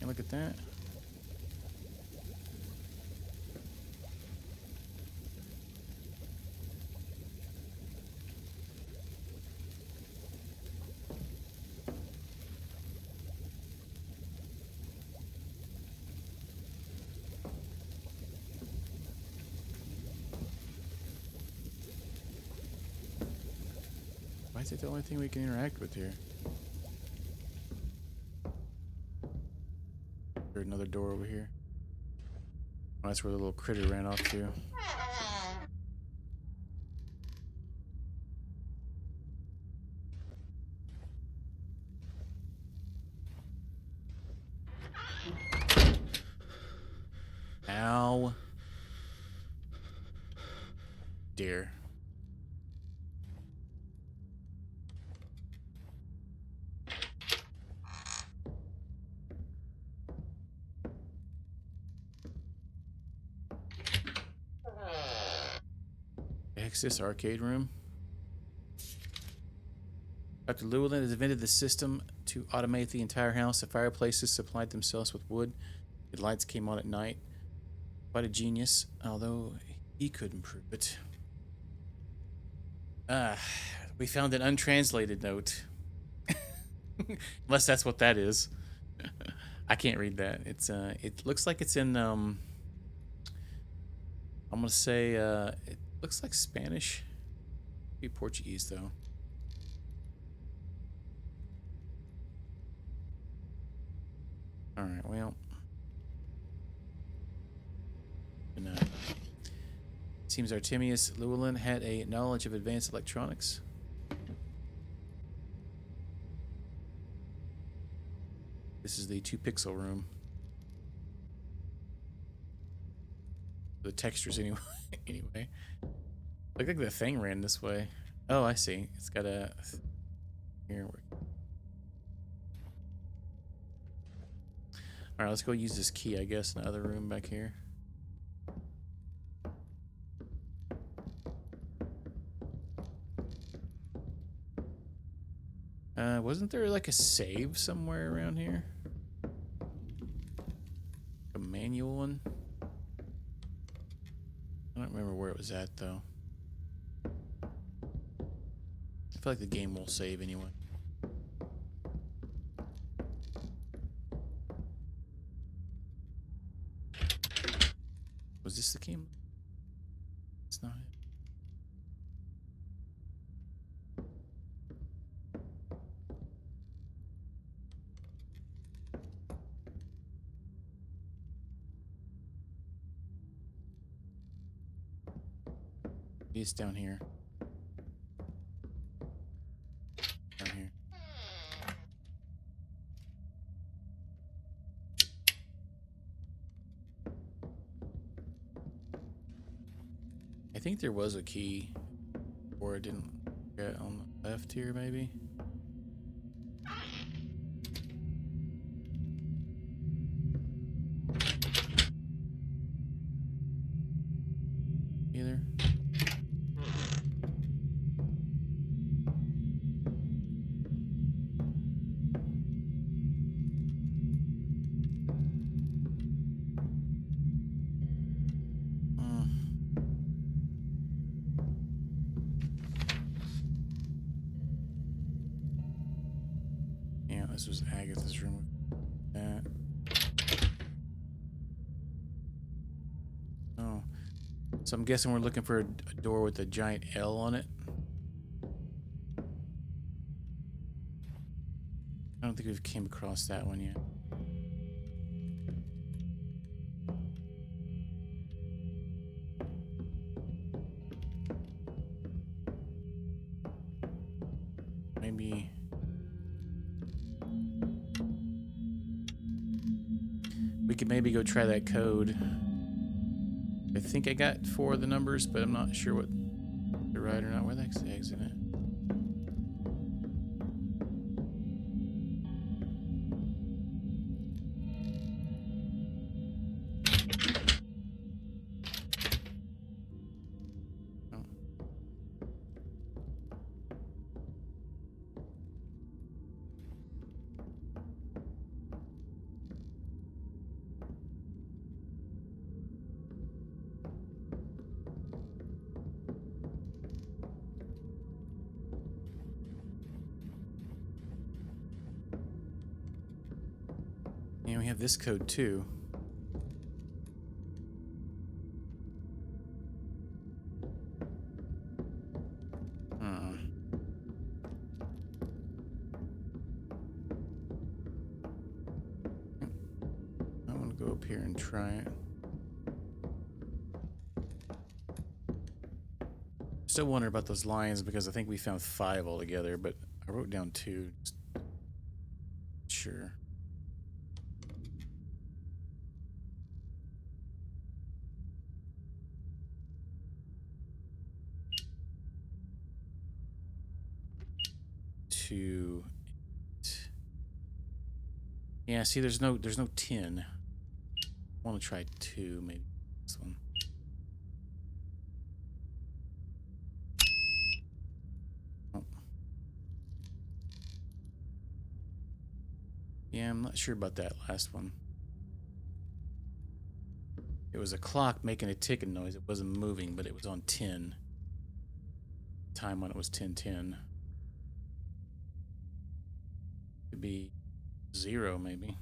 And look at that. Why is it the only thing we can interact with here? There's another door over here. Oh, that's where the little critter ran off to. Ow. Dear. Heck's this arcade room? Dr. Llewellyn has invented the system to automate the entire house. The fireplaces supplied themselves with wood. The lights came on at night. Quite a genius, although he couldn't prove it. We found an untranslated note. Unless that's what that is. I can't read that. It's it looks like it's in I'm gonna say it looks like Spanish. Maybe Portuguese though. Alright, well. Seems Artemius Llewellyn had a knowledge of advanced electronics. This is the 2-pixel room. The textures anyway. Anyway. Look like the thing ran this way. Oh, I see. It's got a... Here. Alright, let's go use this key, I guess, in the other room back here. Wasn't there like a save somewhere around here? A manual one? I don't remember where it was at though. I feel like the game will save anyway. Was this the game? It's not it. It's down here. Down here. I think there was a key, or it didn't get on the left here, maybe. Either. Yeah, this was Agatha's room. That. Oh. So I'm guessing we're looking for a door with a giant L on it. I don't think we've came across that one yet. Maybe we could maybe go try that code. I think I got 4 of the numbers, but I'm not sure what they're right or not. Where the heck's the exit at? Oh. And we have this code too. I want to go up here and try it. Still wonder about those lines because I think we found 5 altogether, but I wrote down 2. Just sure. Two. Yeah, see, there's no 10. I want to try 2, maybe this one. Oh. Yeah, I'm not sure about that last one. It was a clock making a ticking noise. It wasn't moving, but it was on 10. Time when it was 10:10. Could be 0, maybe.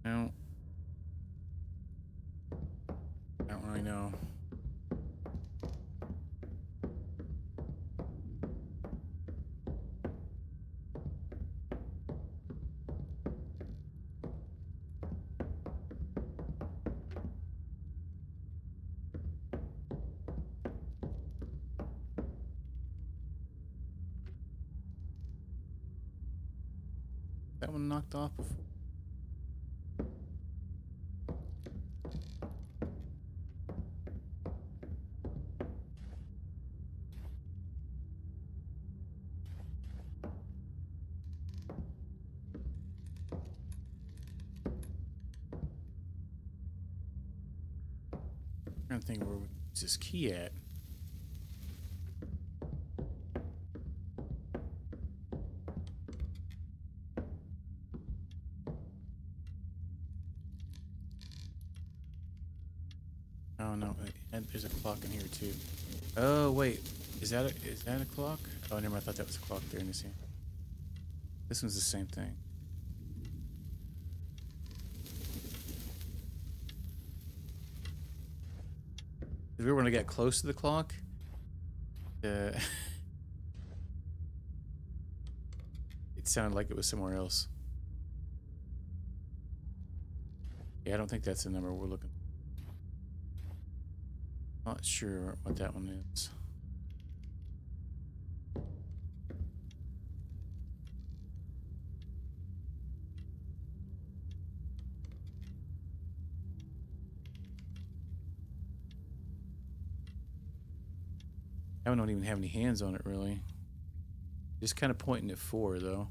No. I don't really know. That one knocked off before. trying to think where's this key at. Oh no, and there's a clock in here too. Oh wait, is that a clock? Oh, never mind. I thought that was a clock there in this here. This one's the same thing. If we were to get close to the clock, it sounded like it was somewhere else. Yeah, I don't think that's the number we're looking. Not sure what that one is. That one don't even have any hands on it, really. Just kind of pointing at 4, though.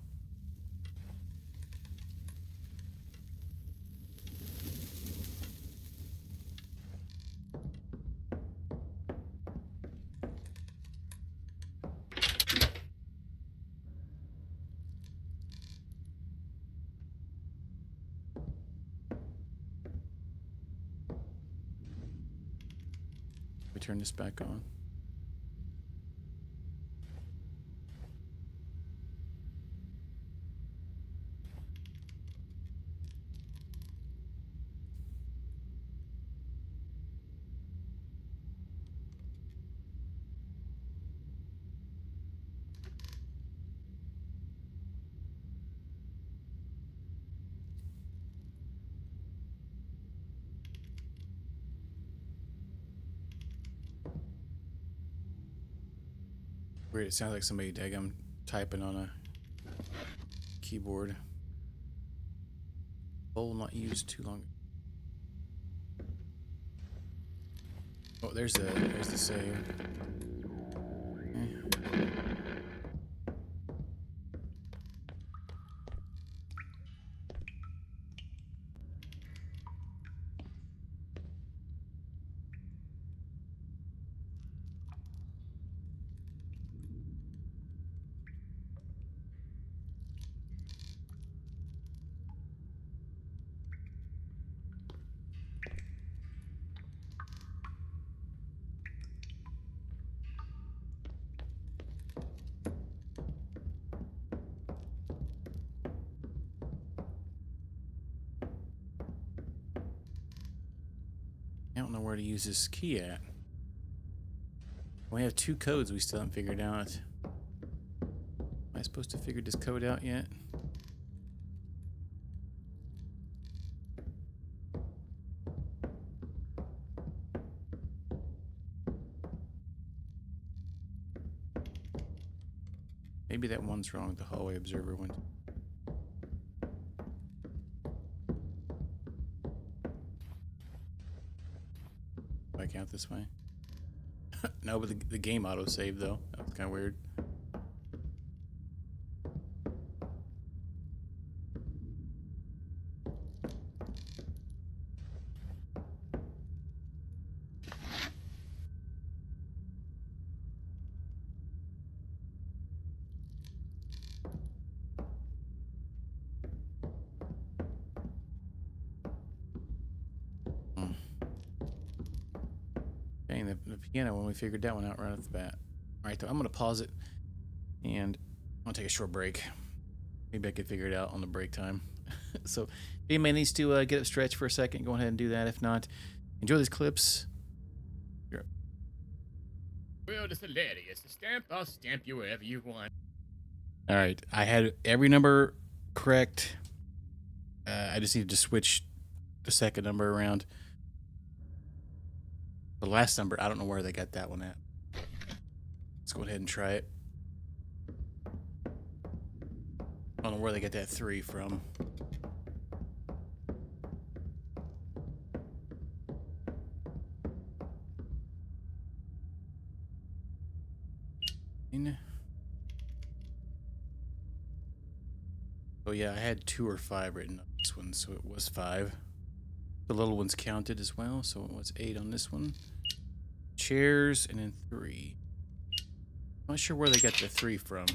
We turn this back on. Weird, it sounds like somebody daggum typing on a keyboard. Bowl not used too long. Oh, there's the save. Okay. I don't know where to use this key at. We have 2 codes we still haven't figured out. Am I supposed to figure this code out yet? Maybe that one's wrong, the hallway observer one. Do I count this way? No, but the game auto-saved, though. That was kind of weird. Dang, the piano one, we figured that one out right off the bat. All right, though, I'm going to pause it, and I'm going to take a short break. Maybe I could figure it out on the break time. So if anybody needs to get up stretch for a second, go ahead and do that. If not, enjoy these clips. Well, it's hilarious. I'll stamp you wherever you want. All right, I had every number correct. I just needed to switch the second number around. The last number, I don't know where they got that one at. Let's go ahead and try it. I don't know where they get that 3 from. Oh yeah, I had 2 or 5 written on this one, so it was 5. The little ones counted as well, so it was 8 on this one. chairs, and then 3. I'm not sure where they got the 3 from.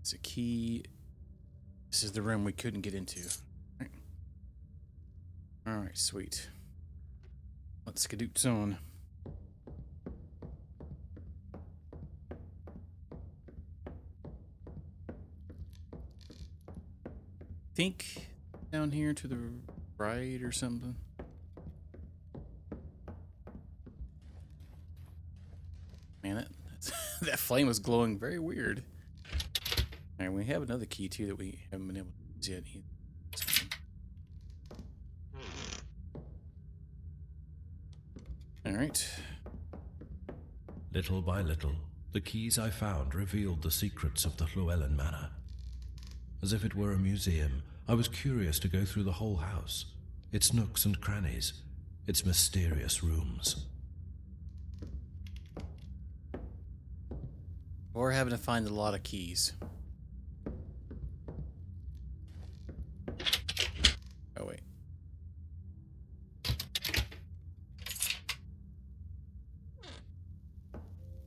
It's a key. This is the room we couldn't get into. Alright, sweet. Let's skadoots on. Think down here to the right or something. Man, that flame was glowing very weird. Alright, we have another key too that we haven't been able to use yet either. Alright. Little by little, the keys I found revealed the secrets of the Llewellyn Manor. As if it were a museum, I was curious to go through the whole house, its nooks and crannies, its mysterious rooms. We're having to find a lot of keys. Oh, wait.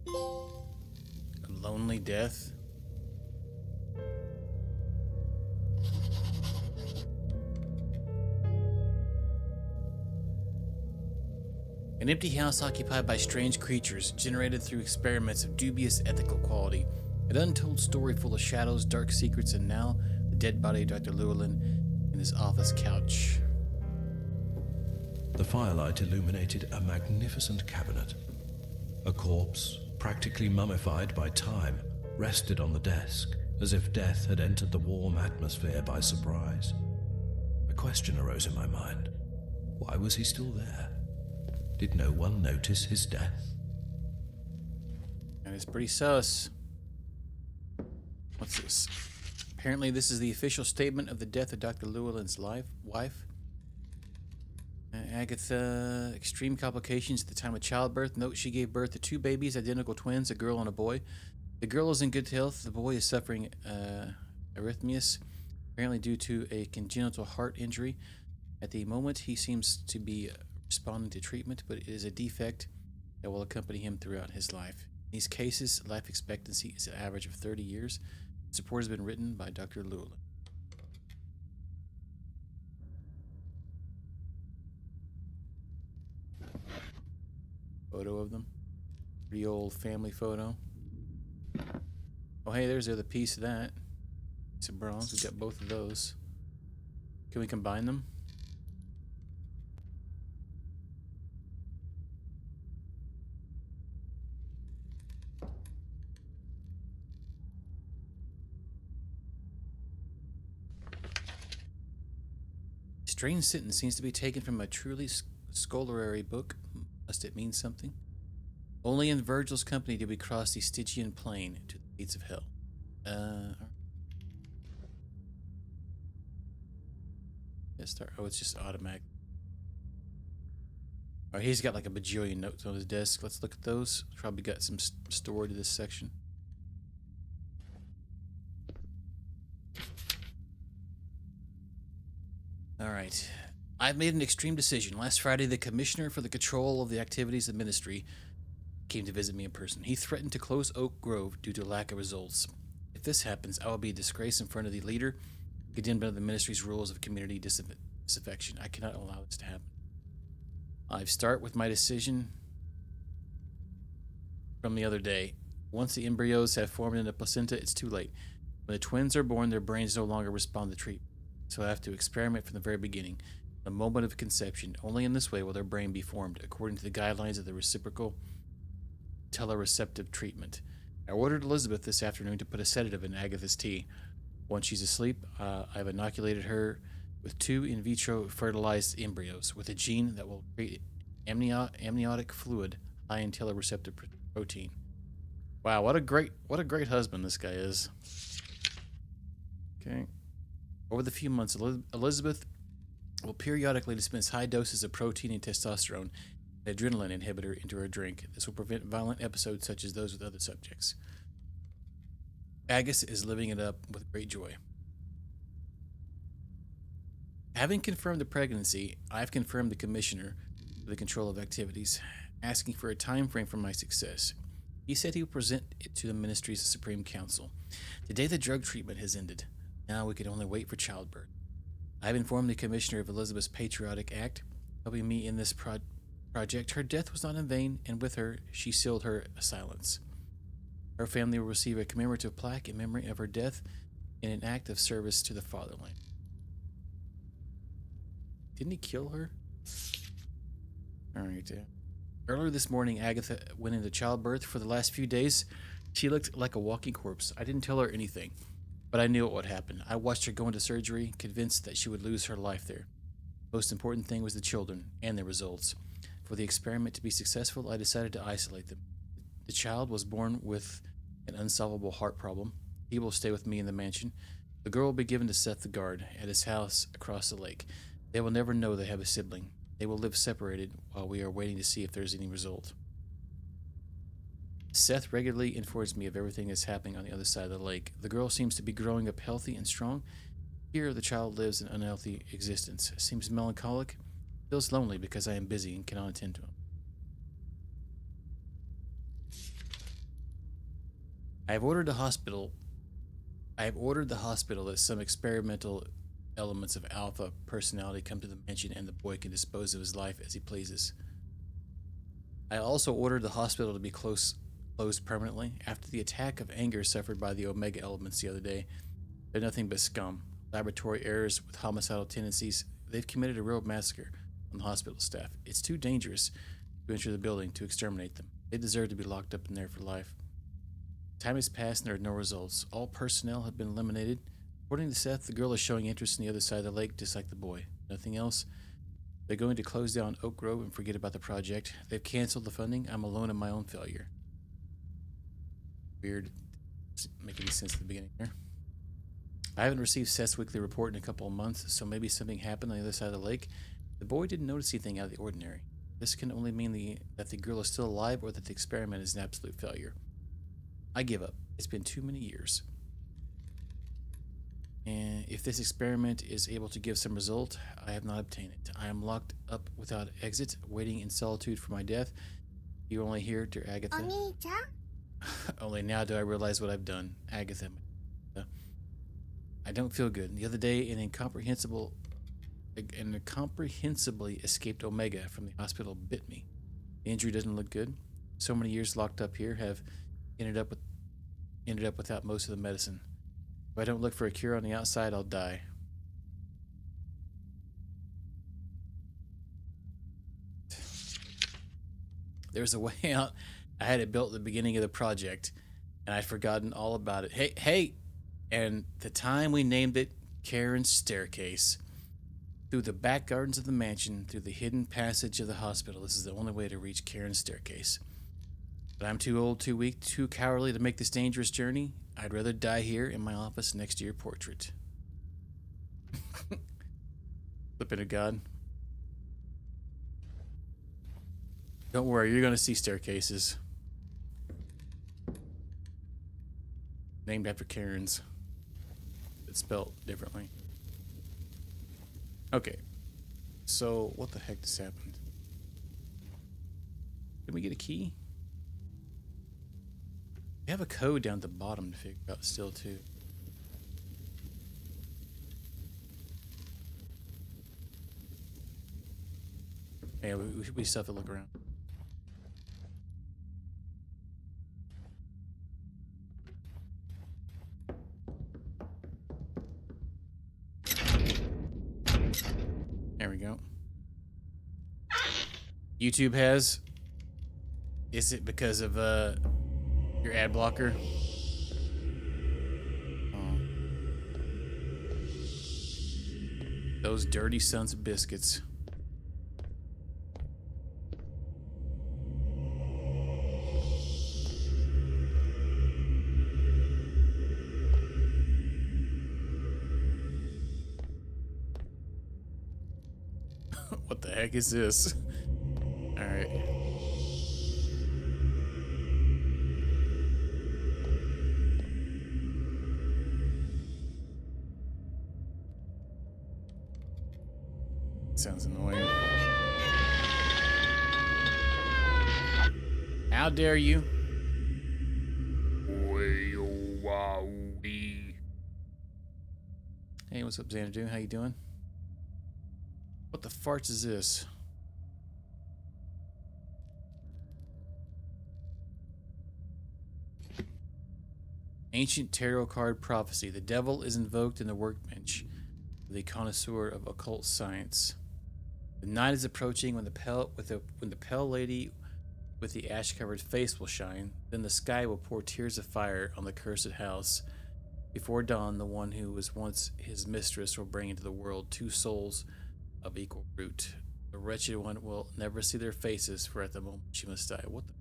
A lonely death. An empty house occupied by strange creatures, generated through experiments of dubious ethical quality. An untold story full of shadows, dark secrets, and now the dead body of Dr. Llewellyn in his office couch. The firelight illuminated a magnificent cabinet. A corpse, practically mummified by time, rested on the desk, as if death had entered the warm atmosphere by surprise. A question arose in my mind. Why was he still there? Did no one notice his death? That is pretty sus. What's this? Apparently this is the official statement of the death of Dr. Llewellyn's wife. Agatha, extreme complications at the time of childbirth. Note she gave birth to 2 babies, identical twins, a girl and a boy. The girl is in good health. The boy is suffering arrhythmias, apparently due to a congenital heart injury. At the moment, he seems to be responding to treatment, but it is a defect that will accompany him throughout his life. In these cases, life expectancy is an average of 30 years. The support has been written by Dr. Llewellyn. Photo of them. Pretty old family photo. Oh, hey, there's the other piece of that. Piece of bronze. We've got both of those. Can we combine them? Strange sentence seems to be taken from a truly scholarly book. Must it mean something? Only in Virgil's company did we cross the Stygian plain to the gates of hell. Let's start. Oh, it's just automatic. All right, he's got like a bajillion notes on his desk. Let's look at those. Probably got some story to this section. All right. I've made an extreme decision. Last Friday, the commissioner for the control of the activities of the ministry came to visit me in person. He threatened to close Oak Grove due to lack of results. If this happens, I will be disgraced in front of the leader, condemned under the ministry's rules of community disaffection. I cannot allow this to happen. I start with my decision from the other day. Once the embryos have formed in the placenta, it's too late. When the twins are born, their brains no longer respond to treatment. So I have to experiment from the very beginning, the moment of conception. Only in this way will their brain be formed, according to the guidelines of the reciprocal telereceptive treatment. I ordered Elizabeth this afternoon to put a sedative in Agatha's tea. Once she's asleep, I've inoculated her with 2 in vitro fertilized embryos with a gene that will create amniotic fluid high in telereceptive protein. Wow, what a great husband this guy is. Okay. Over the few months, Elizabeth will periodically dispense high doses of protein and testosterone, an adrenaline inhibitor, into her drink. This will prevent violent episodes such as those with other subjects. Agus is living it up with great joy. Having confirmed the pregnancy, I've confirmed the commissioner for the control of activities, asking for a time frame for my success. He said he would present it to the Ministry's Supreme Council. Today, the drug treatment has ended. Now we can only wait for childbirth. I've informed the commissioner of Elizabeth's patriotic act, helping me in this project. Her death was not in vain, and with her, she sealed her silence. Her family will receive a commemorative plaque in memory of her death in an act of service to the fatherland. Didn't he kill her? Alright. Earlier this morning, Agatha went into childbirth. For the last few days, she looked like a walking corpse. I didn't tell her anything, but I knew what would happen. I watched her go into surgery, convinced that she would lose her life there. Most important thing was the children and their results. For the experiment to be successful, I decided to isolate them. The child was born with an unsolvable heart problem. He will stay with me in the mansion. The girl will be given to Seth the guard at his house across the lake. They will never know they have a sibling. They will live separated while we are waiting to see if there's any result. Seth regularly informs me of everything that's happening on the other side of the lake. The girl seems to be growing up healthy and strong. Here, the child lives an unhealthy existence. Seems melancholic. Feels lonely because I am busy and cannot attend to him. I have ordered the hospital that some experimental elements of Alpha personality come to the mansion and the boy can dispose of his life as he pleases. I also ordered the hospital to be closed permanently. After the attack of anger suffered by the Omega elements the other day, they're nothing but scum. Laboratory errors with homicidal tendencies. They've committed a real massacre on the hospital staff. It's too dangerous to enter the building to exterminate them. They deserve to be locked up in there for life. Time has passed and there are no results. All personnel have been eliminated. According to Seth, the girl is showing interest in the other side of the lake, just like the boy. Nothing else. They're going to close down Oak Grove and forget about the project. They've canceled the funding. I'm alone in my own failure. Weird. Doesn't make any sense at the beginning here. I haven't received Seth's weekly report in a couple of months, so maybe something happened on the other side of the lake. The boy didn't notice anything out of the ordinary. This can only mean that the girl is still alive or that the experiment is an absolute failure. I give up. It's been too many years. And if this experiment is able to give some result, I have not obtained it. I am locked up without exit, waiting in solitude for my death. You only hear, dear Agatha. Only now do I realize what I've done. Agatha. I don't feel good. The other day, an incomprehensibly escaped Omega from the hospital bit me. The injury doesn't look good. So many years locked up here have ended up without most of the medicine. If I don't look for a cure on the outside, I'll die. There's a way out. I had it built at the beginning of the project, and I'd forgotten all about it. Hey! And the time we named it Charon's Staircase. Through the back gardens of the mansion, through the hidden passage of the hospital, this is the only way to reach Charon's Staircase. But I'm too old, too weak, too cowardly to make this dangerous journey. I'd rather die here in my office next to your portrait. Flipping to God. Don't worry, you're going to see staircases. Named after Karens. It's spelled differently. Okay. So, what the heck just happened? Did we get a key? We have a code down at the bottom to figure out still, too. Yeah, we still have to look around. There we go. YouTube has. Is it because of your ad blocker? Oh. Those dirty sons of biscuits. What the heck is this? All right. Sounds annoying. How dare you? Hey, what's up, Xanadu? How you doing? What the farts is this? Ancient tarot card prophecy. The devil is invoked in the workbench of the connoisseur of occult science. The night is approaching when the pale lady with the ash-covered face will shine. Then the sky will pour tears of fire on the cursed house. Before dawn, the one who was once his mistress will bring into the world two souls of equal root. The wretched one will never see their faces, for at the moment she must die. What the?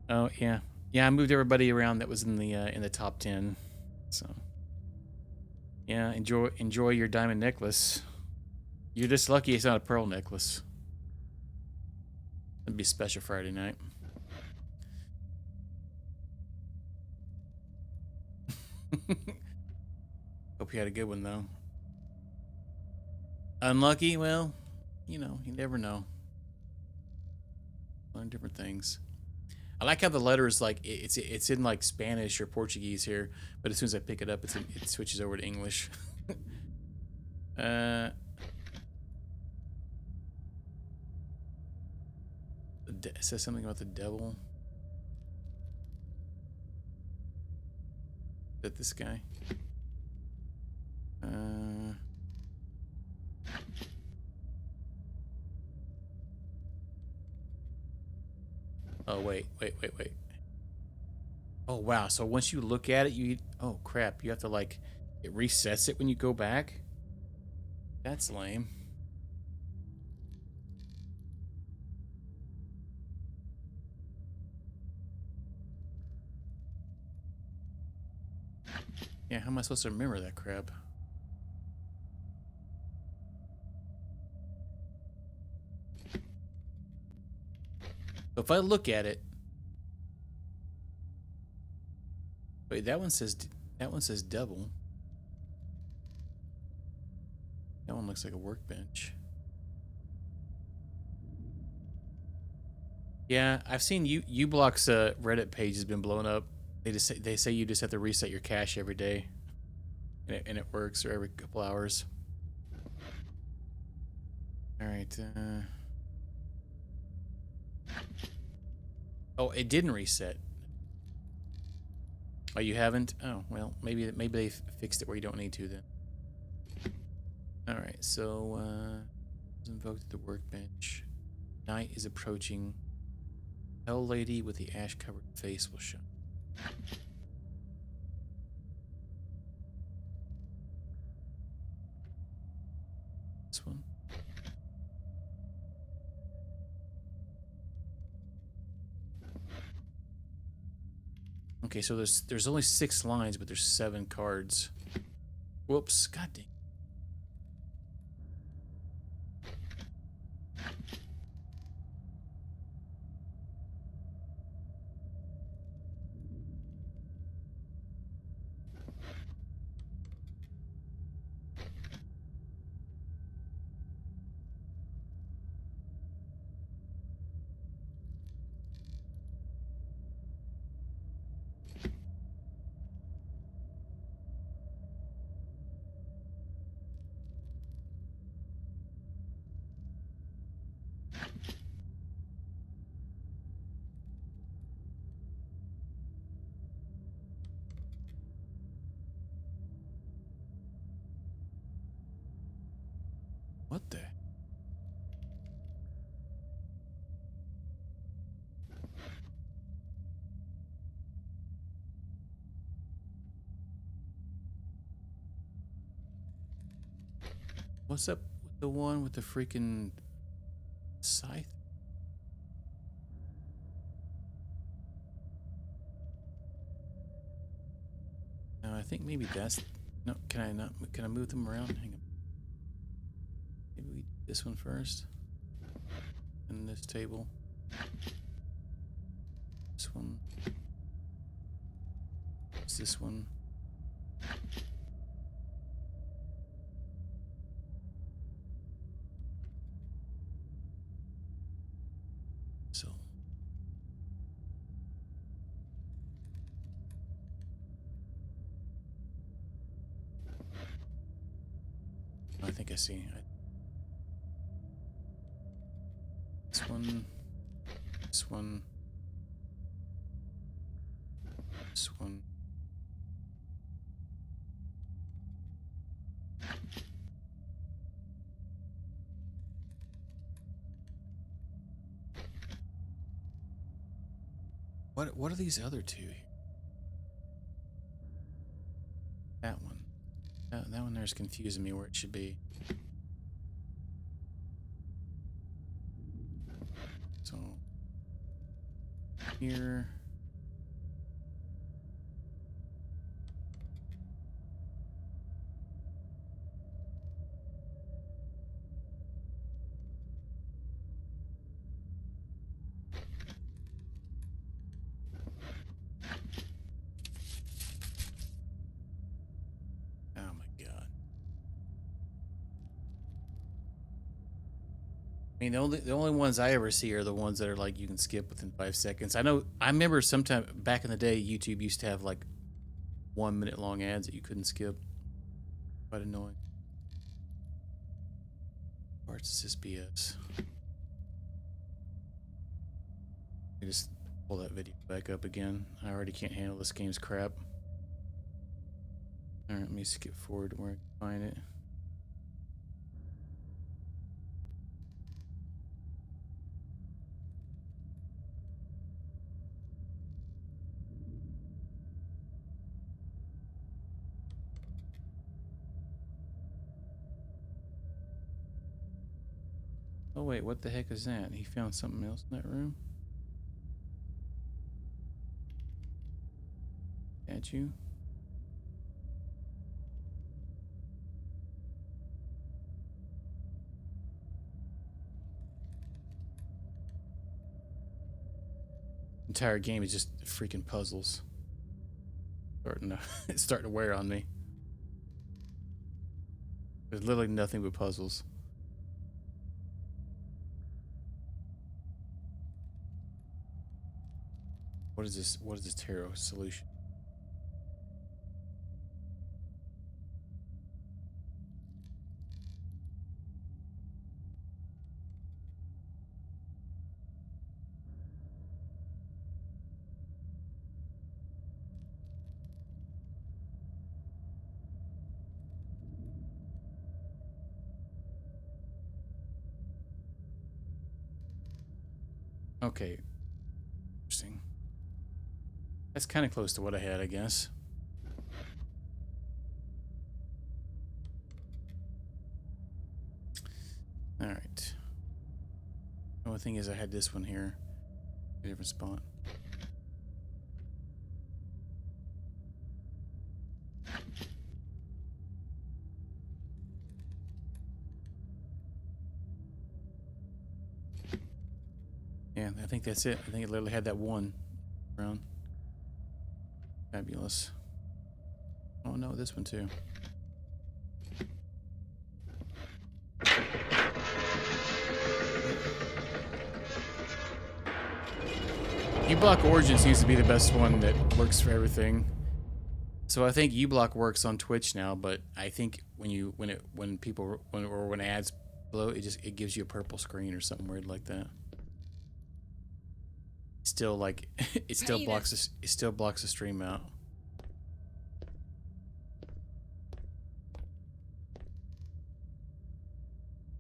Oh yeah, yeah. I moved everybody around that was in the top 10. So yeah, enjoy your diamond necklace. You're just lucky it's not a pearl necklace. It'd be a special Friday night. Hope you had a good one though. Unlucky? Well, you know, you never know. Learn different things. I like how the letters like it's in like Spanish or Portuguese here, but as soon as I pick it up, it switches over to English. It says something about the devil. Is that this guy? Oh wait. Oh wow, so once you look at it, oh crap, you have to like, it resets it when you go back? That's lame. Yeah, how am I supposed to remember that crap? So if I look at it, wait, that one says devil. That one looks like a workbench. Yeah, I've seen uBlock's Reddit page has been blown up. They say you just have to reset your cache every day, and it works, or every couple hours. All right. Oh, it didn't reset. Oh, you haven't? Oh, well, maybe they fixed it where you don't need to then. All right, so invoked the workbench. Night is approaching. Hell lady with the ash-covered face will shine. This one. Okay, so there's only 6 lines, but there's 7 cards. Whoops! God dang. What the? What's up with the one with the freaking scythe? No, I think maybe that's... No, can I not? Can I move them around? Hang on. Maybe we do this one first. And this table. This one. It's this one. So. I think I see. This one. This one. This one. What are these other two? That one. That one there's confusing me where it should be. So here. Oh my god. I mean, the only ones I ever see are the ones that are like you can skip within 5 seconds. I remember sometime back in the day, YouTube used to have like 1 minute long ads that you couldn't skip. Quite annoying. Parts is just BS. I just pull that video back up again. I already can't handle this game's crap. Alright, let me skip forward to where I can find it. Oh wait, what the heck is that? He found something else in that room? Statue? Entire game is just freaking puzzles. It's starting to wear on me. There's literally nothing but puzzles. What is this? What is this tarot solution? Okay. Interesting. That's kind of close to what I had, I guess. Alright. The only thing is I had this one here. A different spot. Yeah, I think that's it. I think it literally had that one around. Fabulous. Oh no, this one too. U-Block Origin seems to be the best one that works for everything. So I think U-Block works on Twitch now, but I think when ads blow, it gives you a purple screen or something weird like that. Still like it still blocks the stream out.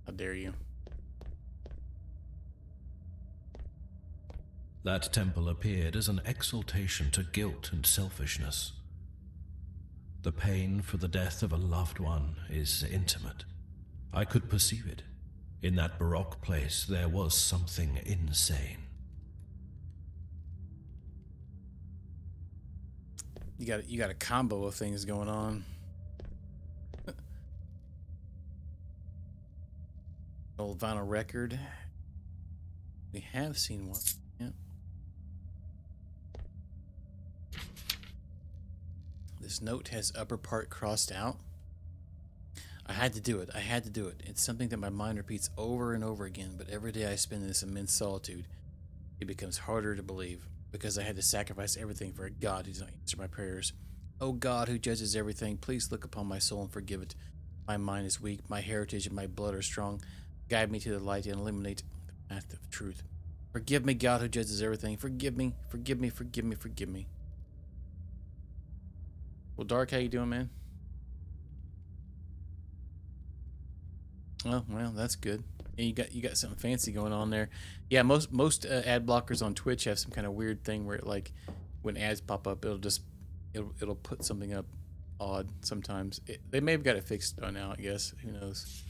How dare you? That temple appeared as an exaltation to guilt and selfishness. The pain for the death of a loved one is intimate. I could perceive it. In that Baroque place, there was something insane. You got a combo of things going on. Old vinyl record. We have seen one. Yeah. This note has upper part crossed out. I had to do it. I had to do it. It's something that my mind repeats over and over again, but every day I spend in this immense solitude. it becomes harder to believe because I had to sacrifice everything for a God who does not answer my prayers. O God who judges everything, please look upon my soul and forgive it. My mind is weak, my heritage and my blood are strong. Guide me to the light and illuminate the path of truth. Forgive me, God who judges everything. Forgive me, forgive me, forgive me, forgive me. Well, Dark, how you doing, man? Oh, well, that's good. And you got something fancy going on there. Yeah, most ad blockers on Twitch have some kind of weird thing where it, like when ads pop up, it'll put something up odd sometimes. They may have got it fixed by now, I guess. Who knows?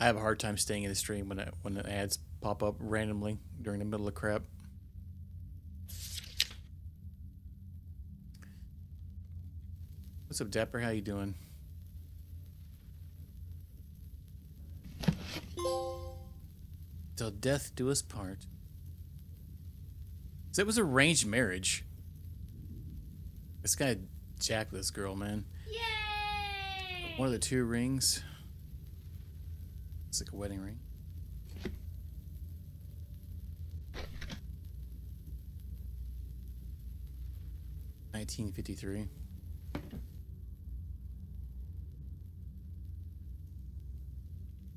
I have a hard time staying in the stream when the ads pop up randomly during the middle of crap. What's up, Dapper? How you doing? Till death do us part. So it was arranged marriage. This guy jacked this girl, man. Yay! One of the two rings. It's like a wedding ring. $19.53.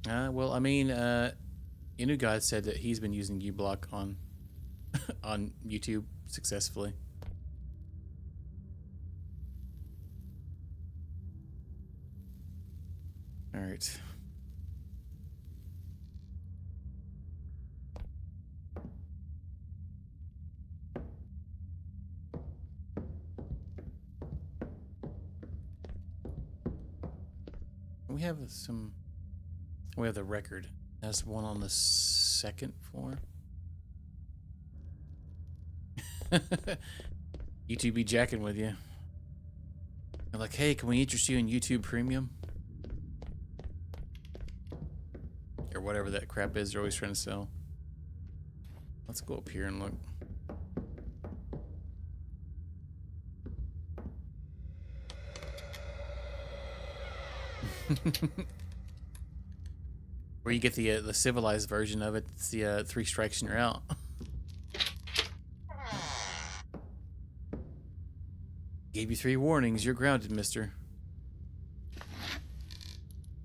Well, I mean, Inugod said that he's been using uBlock on on YouTube successfully. All right. We have some. We have the record. That's one on the second floor. YouTube be jacking with you. They're like, hey, can we interest you in YouTube Premium? Or whatever that crap is they're always trying to sell. Let's go up here and look. Where you get the civilized version of it. It's the 3 strikes and you're out. Gave you 3 warnings. You're grounded, mister.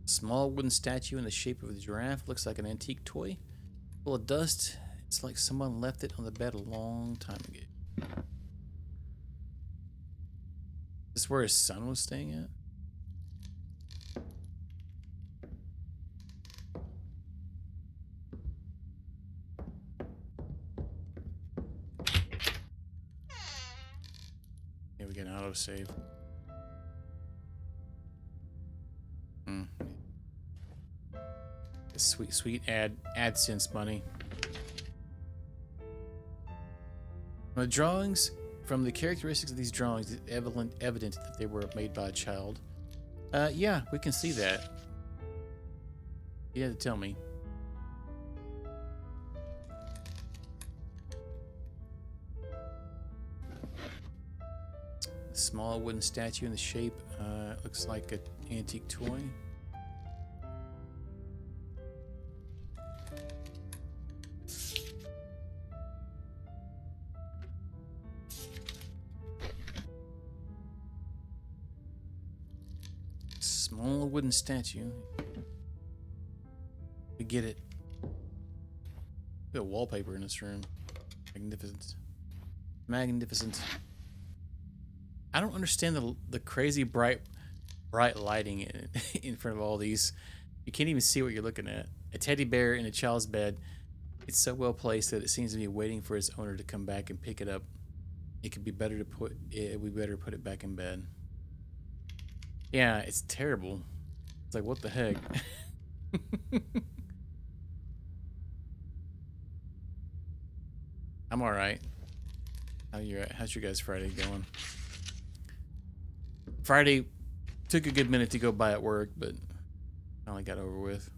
Small wooden statue in the shape of a giraffe. Looks like an antique toy. Full of dust. It's like someone left it on the bed a long time ago. Is this where his son was staying at? Yeah, we get an autosave. Sweet, sweet AdSense money. The drawings, from the characteristics of these drawings, it's evident that they were made by a child. Yeah, we can see that. You had to tell me. Small wooden statue in the shape, looks like an antique toy. Small wooden statue. We get it. Look at wallpaper in this room. Magnificent. Magnificent. I don't understand the crazy bright lighting in front of all these. You can't even see what you're looking at. A teddy bear in a child's bed. It's so well placed that it seems to be waiting for its owner to come back and pick it up. It could be better to put it. We better put it back in bed. Yeah, it's terrible. It's like, what the heck? I'm all right. How's your guys' Friday going? Friday took a good minute to go by at work, but finally got over with.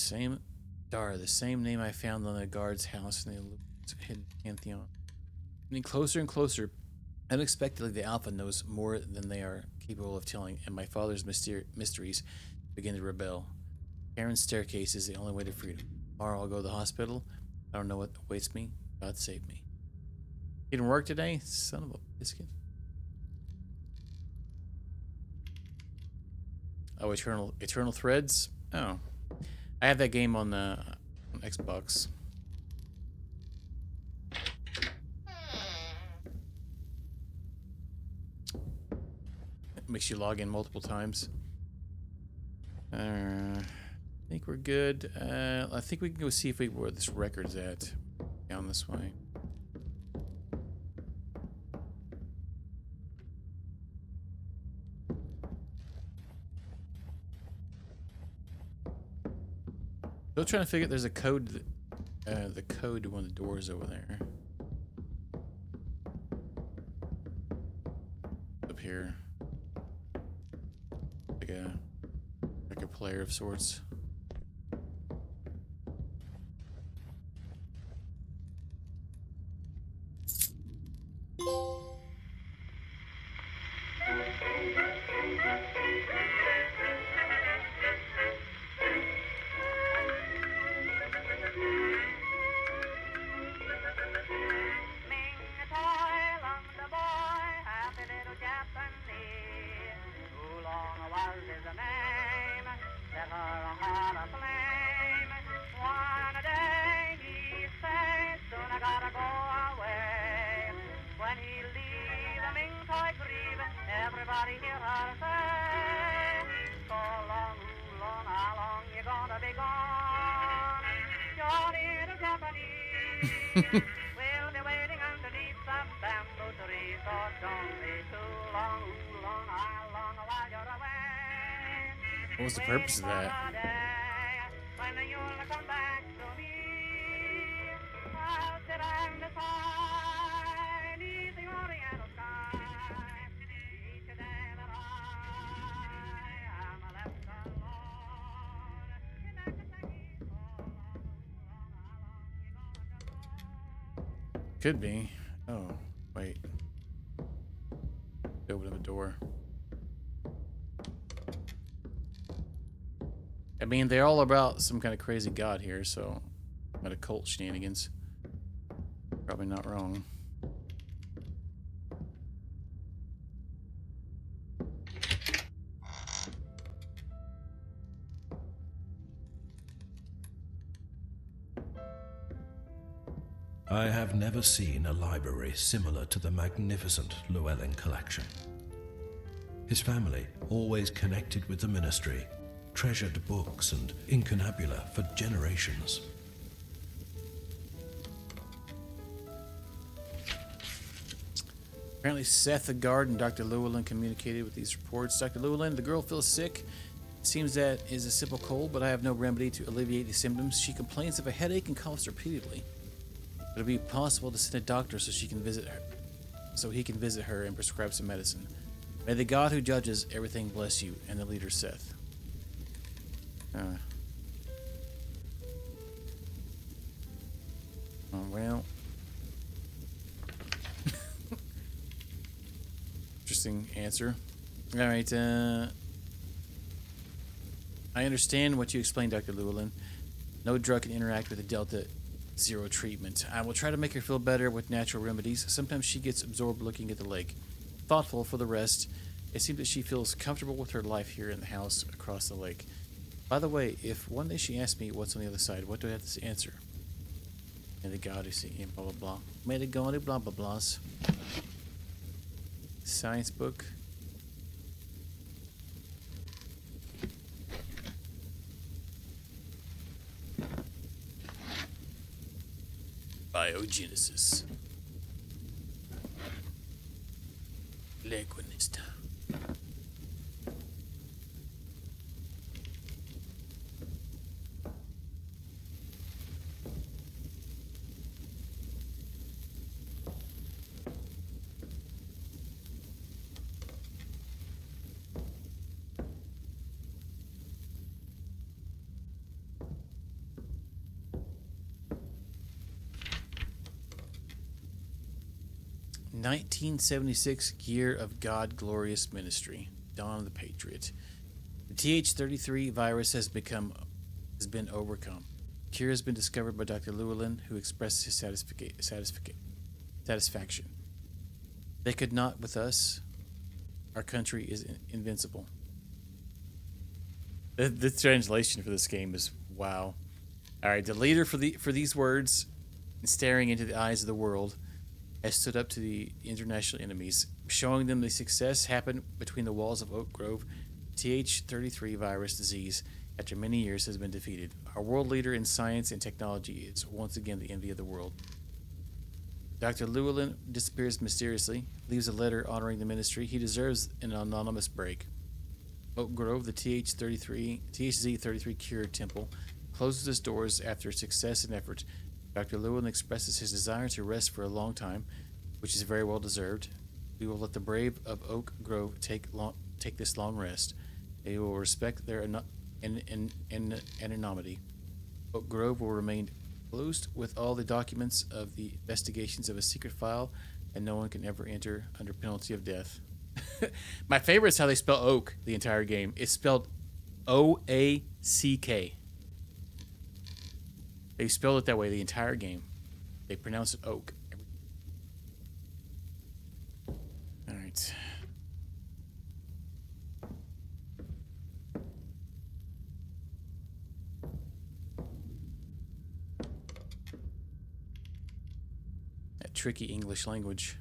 same the same name I found on the guard's house in the hidden pantheon. Getting closer and closer, unexpectedly the Alpha knows more than they are capable of telling, and my father's mysteries begin to rebel. Charon's staircase is the only way to freedom. Tomorrow I'll go to the hospital. I don't know what awaits me. God save me. Didn't work today? Son of a biscuit. Oh, Eternal Threads? Oh. I have that game on Xbox. It makes you log in multiple times. I think we're good. I think we can go see where this record's at. Down this way. Still trying to figure out there's a code. The code to one of the doors over there. Up here. Like a player of sorts. We'll be waiting underneath some bamboo trees, so don't be too long, how long while you're away. What was the purpose of that? When you'll come back to me, I'll sit and decide the oriental sky. Each day that I am left alone, in that Kentucky, so long, how long you gonna go? Could be. Oh, wait. Open the door. I mean, they're all about some kind of crazy god here, so about occult shenanigans. Probably not wrong. I have never seen a library similar to the magnificent Llewellyn collection. His family, always connected with the ministry, treasured books and incunabula for generations. Apparently Seth the guard and Dr. Llewellyn communicated with these reports. Dr. Llewellyn, the girl feels sick. It seems that is a simple cold, but I have no remedy to alleviate the symptoms. She complains of a headache and coughs repeatedly. Would it be possible to send a doctor so he can visit her and prescribe some medicine? May the God who judges everything bless you, and the leader Seth. Oh, well. Interesting answer. Alright, I understand what you explained, Dr. Llewellyn. No drug can interact with the Delta Zero treatment. I will try to make her feel better with natural remedies. Sometimes she gets absorbed looking at the lake. Thoughtful for the rest. It seems that she feels comfortable with her life here in the house across the lake. By the way, if one day she asks me what's on the other side, what do I have to answer? May the God who see blah blah blah. May the God who blah blah blahs. Science book. Biogenesis. Leguinista. 1976 Year of God Glorious Ministry. Dawn of the Patriot. The TH33 virus has been overcome. Cure has been discovered by Dr. Llewellyn, who expressed his satisfaction. They could not with us. Our country is invincible. The translation for this game is wow. All right, the leader for these words, and staring into the eyes of the world, has stood up to the international enemies, showing them the success happened between the walls of Oak Grove. TH33 virus disease, after many years, has been defeated. Our world leader in science and technology is once again the envy of the world. Dr. Llewellyn disappears mysteriously, leaves a letter honoring the ministry. He deserves an anonymous break. Oak Grove, the THZ33 Cure Temple, closes its doors after success and effort. Dr. Llewellyn expresses his desire to rest for a long time, which is very well deserved. We will let the brave of Oak Grove take this long rest. They will respect their anonymity. Oak Grove will remain closed with all the documents of the investigations of a secret file, and no one can ever enter under penalty of death. My favorite is how they spell oak the entire game. It's spelled O-A-C-K. They spelled it that way the entire game. They pronounce it oak. All right. That tricky English language.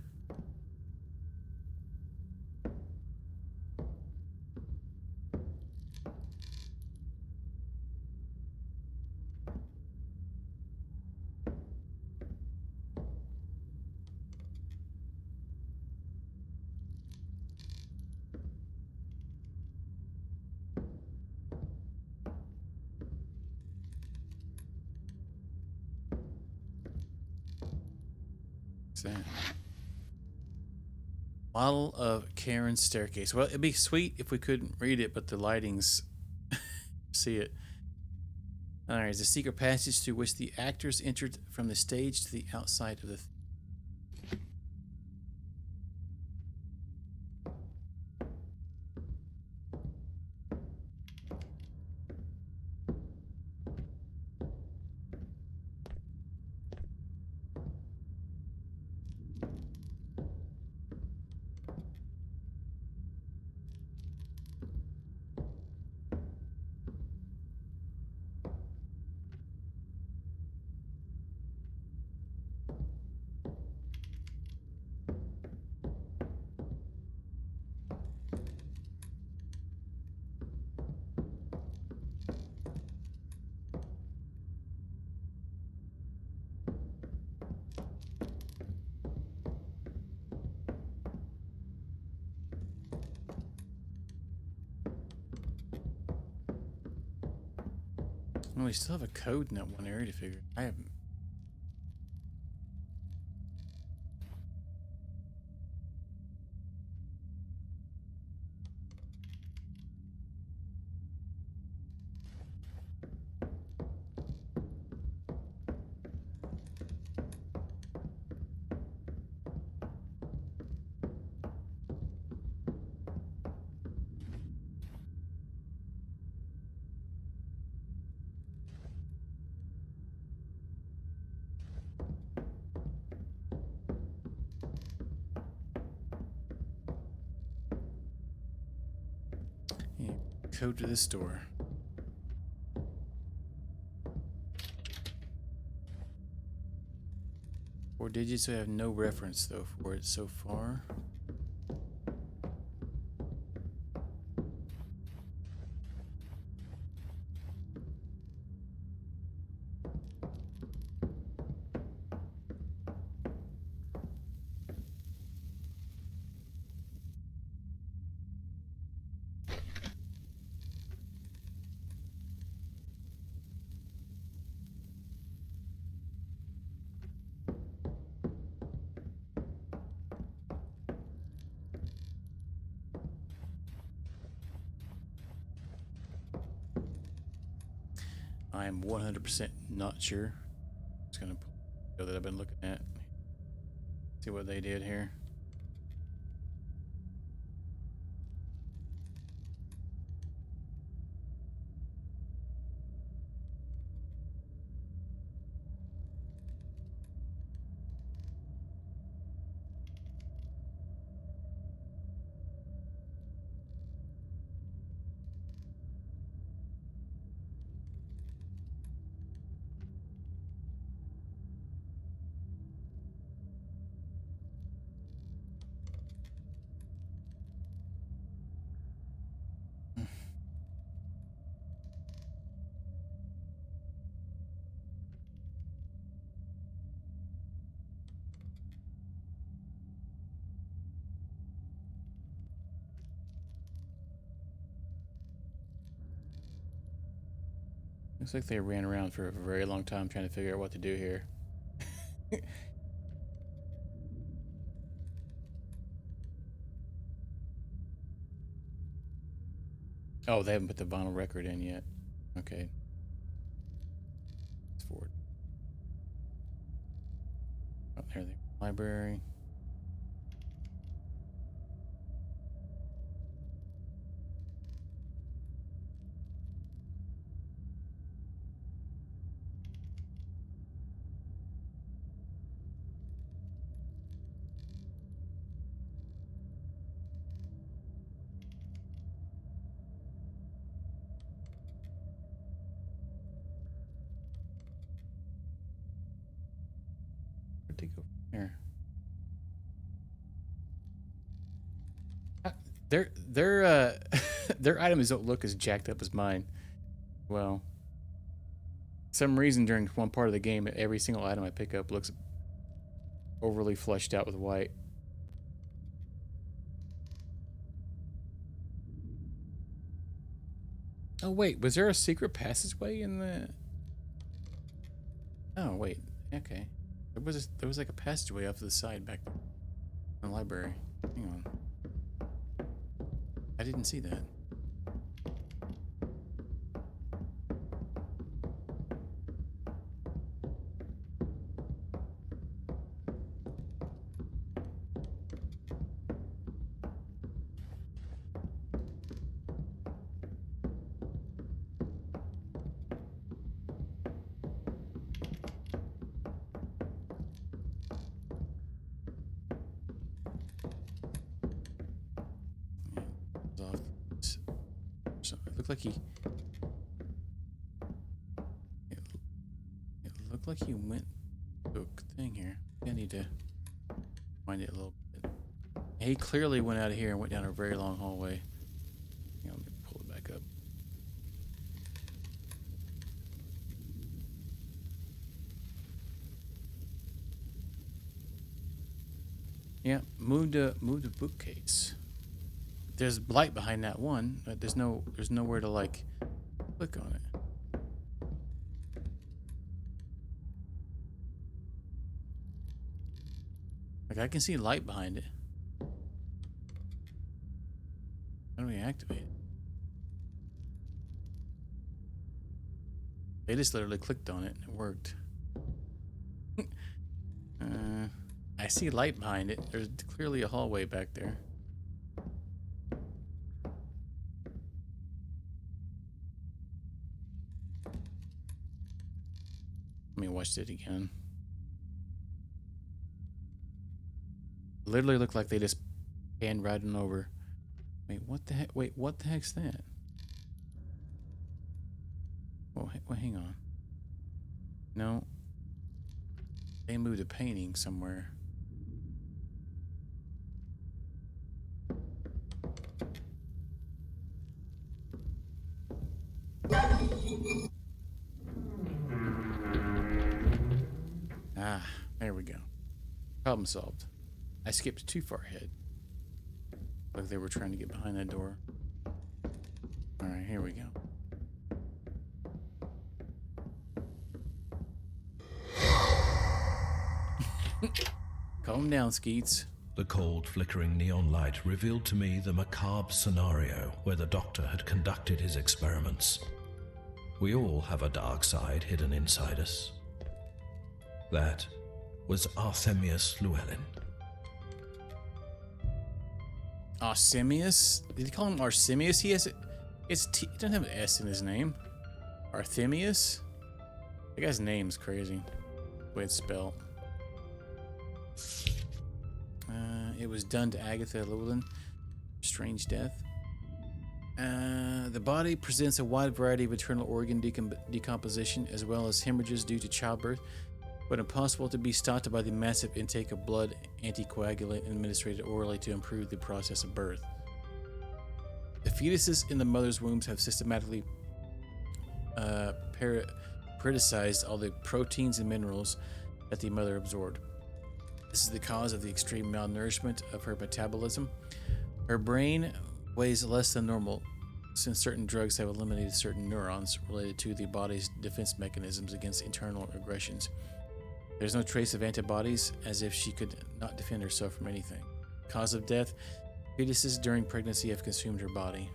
That? Model of Charon's staircase. Well, it'd be sweet if we couldn't read it, but the lighting's see it. All right, it's a secret passage through which the actors entered from the stage to the outside of the. Oh, we still have a code in that one area to figure. I haven't. Yeah, code to this door. Four digits. I have no reference though for it so far. I am 100% not sure. Just gonna pull that I've been looking at. See what they did here. Looks like they ran around for a very long time trying to figure out what to do here. Oh, they haven't put the vinyl record in yet. Okay. Let's forward. Oh, there they go. Library. Where'd they go from here? Their their items don't look as jacked up as mine. Well, some reason during one part of the game, every single item I pick up looks overly fleshed out with white. Oh wait, was there a secret passageway in the? Oh wait, okay. There was like a passageway off to the side back in the library. Hang on. I didn't see that. So it looked like he. It looked like he went to a thing here. I need to find it a little bit. He clearly went out of here and went down a very long hallway. Hang on, let me pull it back up. Yeah, move the bookcase. There's light behind that one, but there's nowhere to like click on it. Like I can see light behind it. How do we activate it? They just literally clicked on it and it worked. I see light behind it. There's clearly a hallway back there. Let me watch it again. Literally looked like they just panned right on over. Wait, what the heck? Wait, what the heck's that? Oh, well, hang on. No. They moved a painting somewhere. Ah, there we go. Problem solved. I skipped too far ahead. Like they were trying to get behind that door. Alright, here we go. Calm down, Skeets. The cold, flickering neon light revealed to me the macabre scenario where the doctor had conducted his experiments. We all have a dark side hidden inside us. That was Artemius Llewellyn. Artemius? Did he call him Artemius? He doesn't have an S in his name. Artemius? The guy's name's crazy. The way it's spelled. It was done to Agatha Llewellyn. Strange death. The body presents a wide variety of internal organ decomposition as well as hemorrhages due to childbirth, but impossible to be stopped by the massive intake of blood anticoagulant administered orally to improve the process of birth. The fetuses in the mother's wombs have systematically parasitized all the proteins and minerals that the mother absorbed. This is the cause of the extreme malnourishment of her metabolism. Her brain weighs less than normal, since certain drugs have eliminated certain neurons related to the body's defense mechanisms against internal aggressions. There's no trace of antibodies, as if she could not defend herself from anything. Cause of death: fetuses during pregnancy have consumed her body.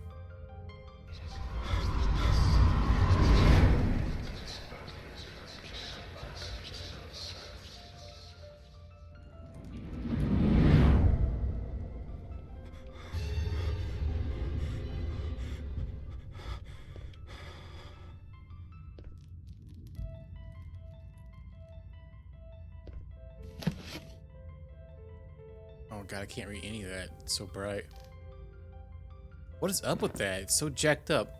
Oh god, I can't read any of that. It's so bright. What is up with that? It's so jacked up.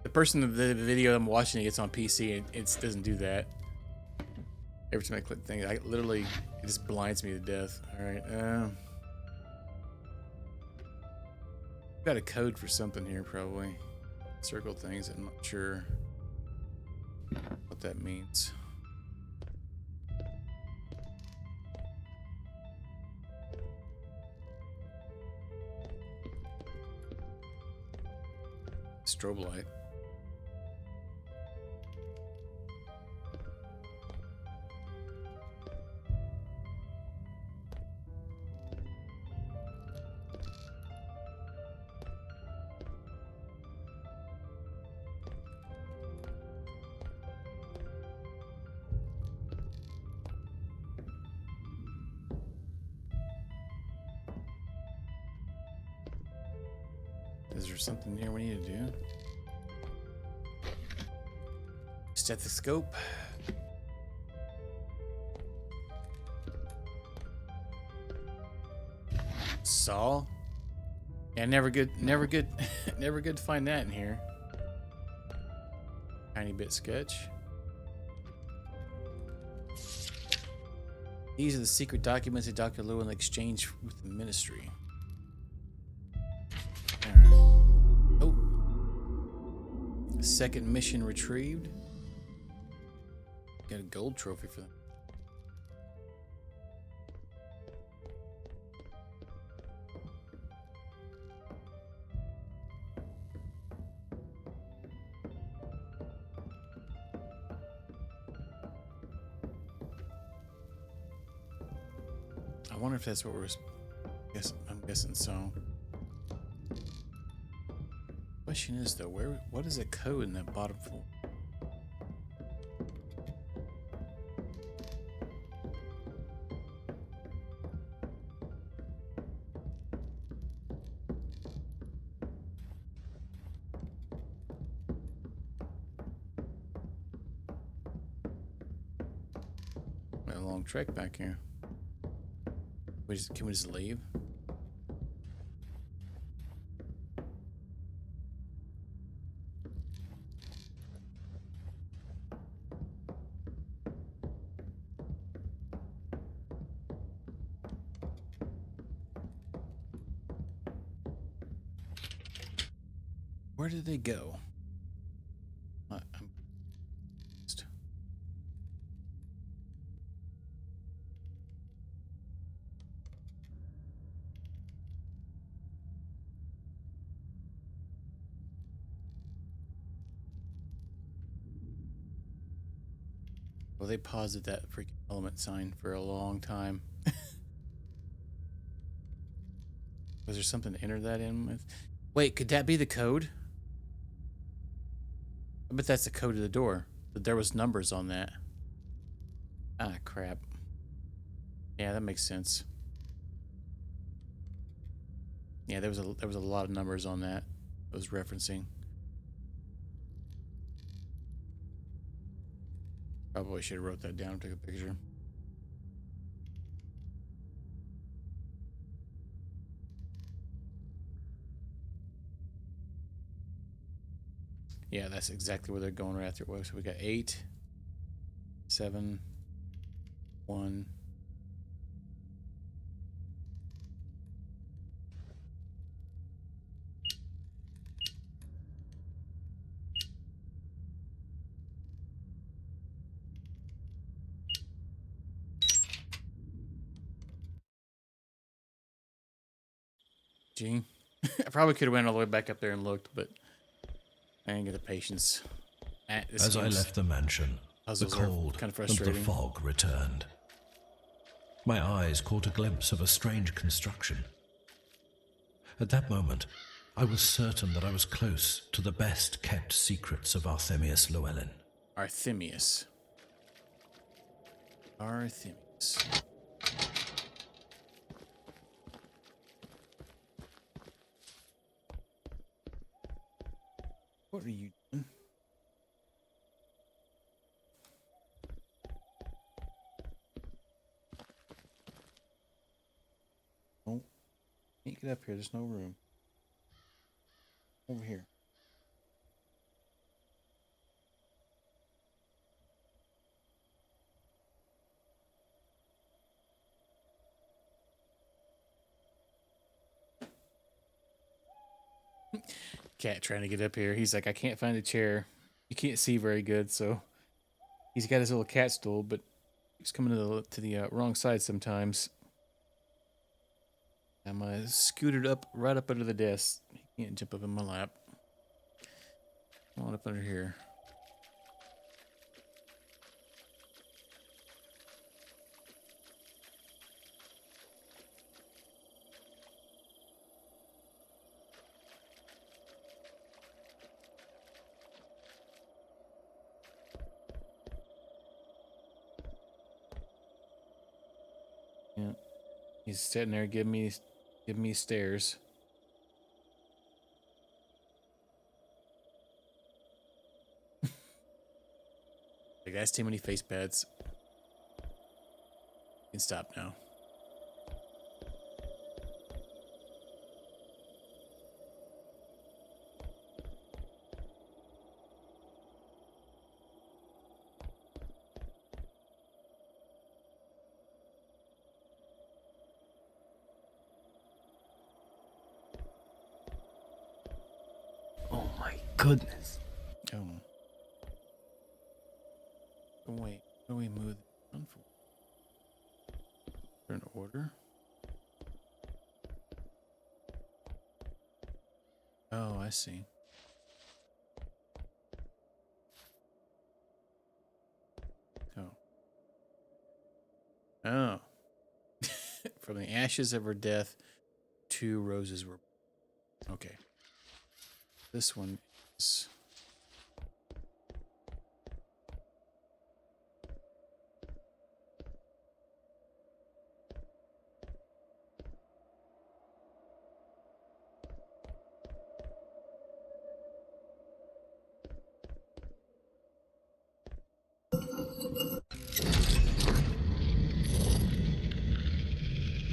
The person in the video I'm watching, it's on PC, and it doesn't do that. Every time I click things, it just blinds me to death. Alright, got a code for something here, probably. Circle things, I'm not sure what that means. Strobe light. Is there something here we need to do? Stethoscope. Saw. Yeah, never good to find that in here. Tiny bit sketch. These are the secret documents that Dr. Lewin exchanged with the ministry. Alright. Oh. Second mission retrieved. Got a gold trophy for them. I wonder if that's what we're. I'm guessing so. Question is though, what is the code in that bottom floor? Got a long trek back here. Can we just leave? Where did they go? I'm confused. Well, they paused at that freaking element sign for a long time. Was there something to enter that in with? Wait, could that be the code? I bet that's the code to the door. But there was numbers on that. Ah, crap. Yeah, that makes sense. Yeah, there was a lot of numbers on that I was referencing. Probably should have wrote that down and took a picture. Yeah, that's exactly where they're going right after it was. So we got 8, 7, 1. G. I probably could have went all the way back up there and looked, but I didn't get the patience. As I left the mansion, the puzzles are cold kind of and the frustrating. fog returned. My eyes caught a glimpse of a strange construction. At that moment, I was certain that I was close to the best-kept secrets of Arthemius Llewellyn. Arthemius. Arthemius. What are you doing? Oh, can't get up here. There's no room. Over here. Cat trying to get up here. He's like, I can't find a chair. You can't see very good, so he's got his little cat stool, but he's coming to the wrong side sometimes. I'm scooted up right up under the desk. He can't jump up in my lap. Come on up under here. Yeah, he's sitting there giving me stares. Like, that's too many face pads. You can stop now. Oh my goodness. Oh. Oh, wait. What do we move this on for? Is there an order? Oh, I see. Oh. Oh. From the ashes of her death, 2 roses were. Okay. This one is.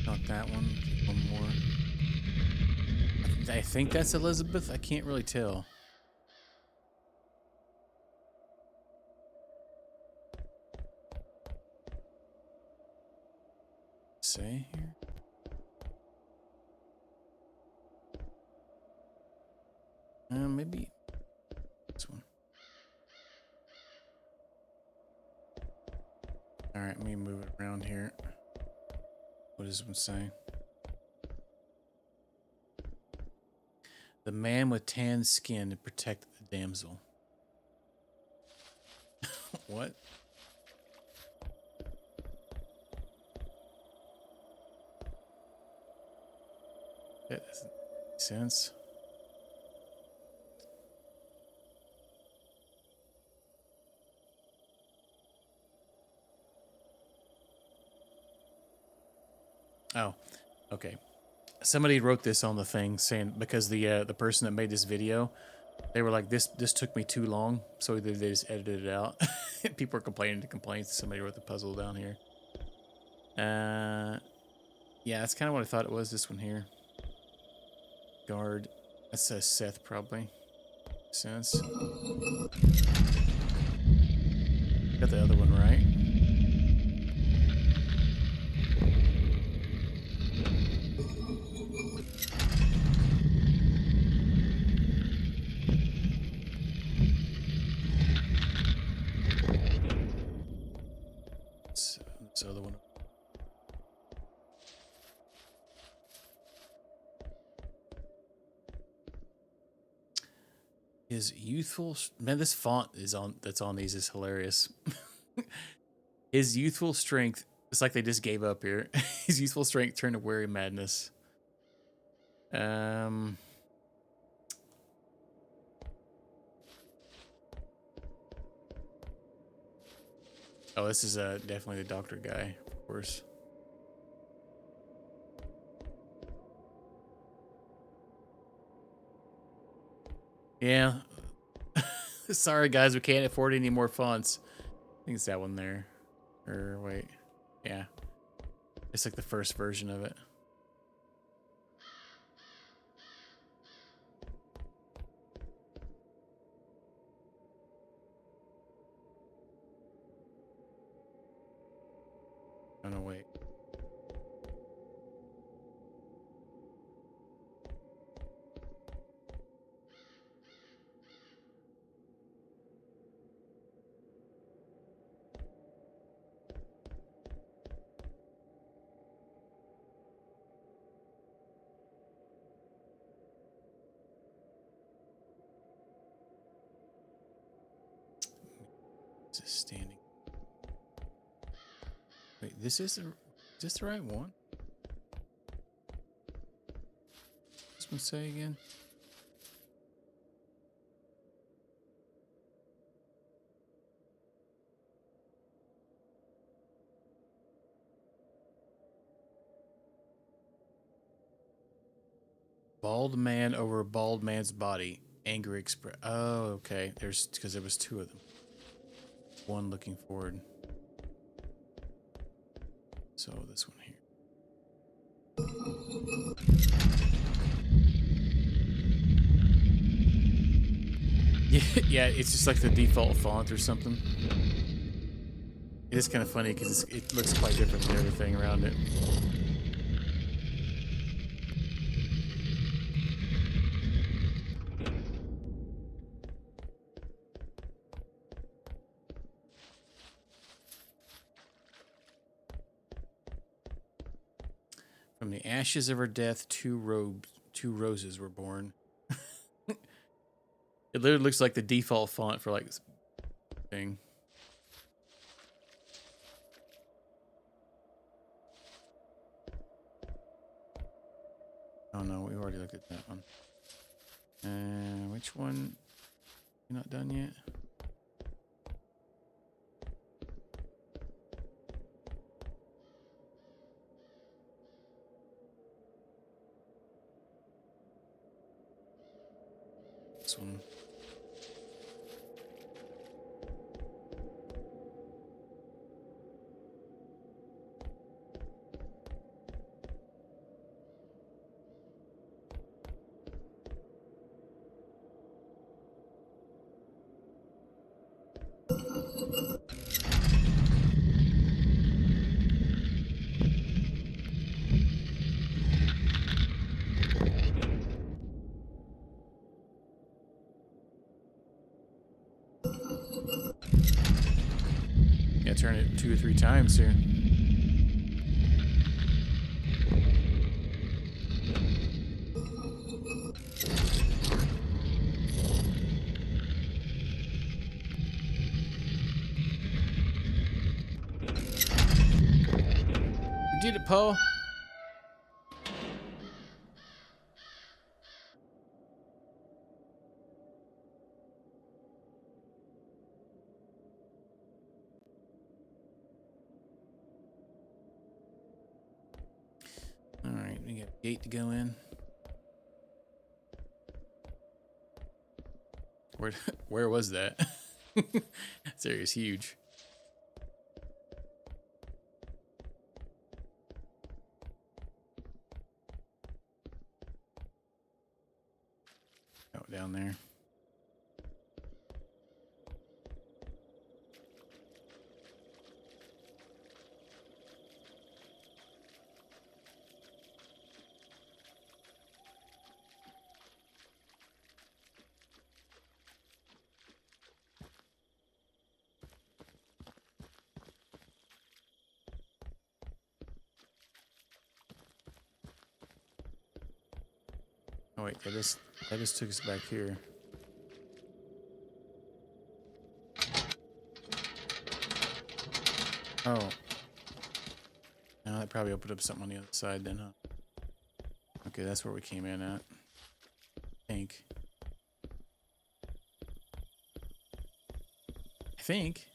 Not that one. One more. I think that's Elizabeth. I can't really tell. Say here. Maybe this one. All right, let me move it around here. What does this one say? The man with tan skin to protect the damsel. What? That doesn't make sense. Oh, okay. Somebody wrote this on the thing saying because the person that made this video, they were like, this took me too long, so they just edited it out. People are complaining to complaints. Somebody wrote the puzzle down here. Yeah, that's kind of what I thought it was. This one here. Guard. That says Seth probably. Makes sense. Got the other one right. This other one. His youthful man, this font is on that's on these is hilarious. His youthful strength. It's like they just gave up here. His youthful strength turned to weary madness. Oh, this is definitely the doctor guy, of course. Yeah. Sorry, guys, we can't afford any more fonts. I think it's that one there. Or wait. Yeah. It's like the first version of it. Oh, no, wait. Is this standing? Wait, is this the right one? What's this one say again? Bald man over a bald man's body. Angry express. Oh, okay. There's because there was two of them. One looking forward. So this one here. Yeah, it's just like the default font or something. It is kind of funny because it looks quite different than everything around it. From the ashes of her death, two roses were born. It literally looks like the default font for like this thing. Oh no, we already looked at that one. Which one? You're not done yet? This one. Yeah, turn it 2 or 3 times here. You did it, Poe. All right, we got a gate to go in. Where was that? This area's huge. Oh, down there. Oh wait, that just took us back here. Oh. No, that probably opened up something on the other side then, huh? Okay, that's where we came in at. I think.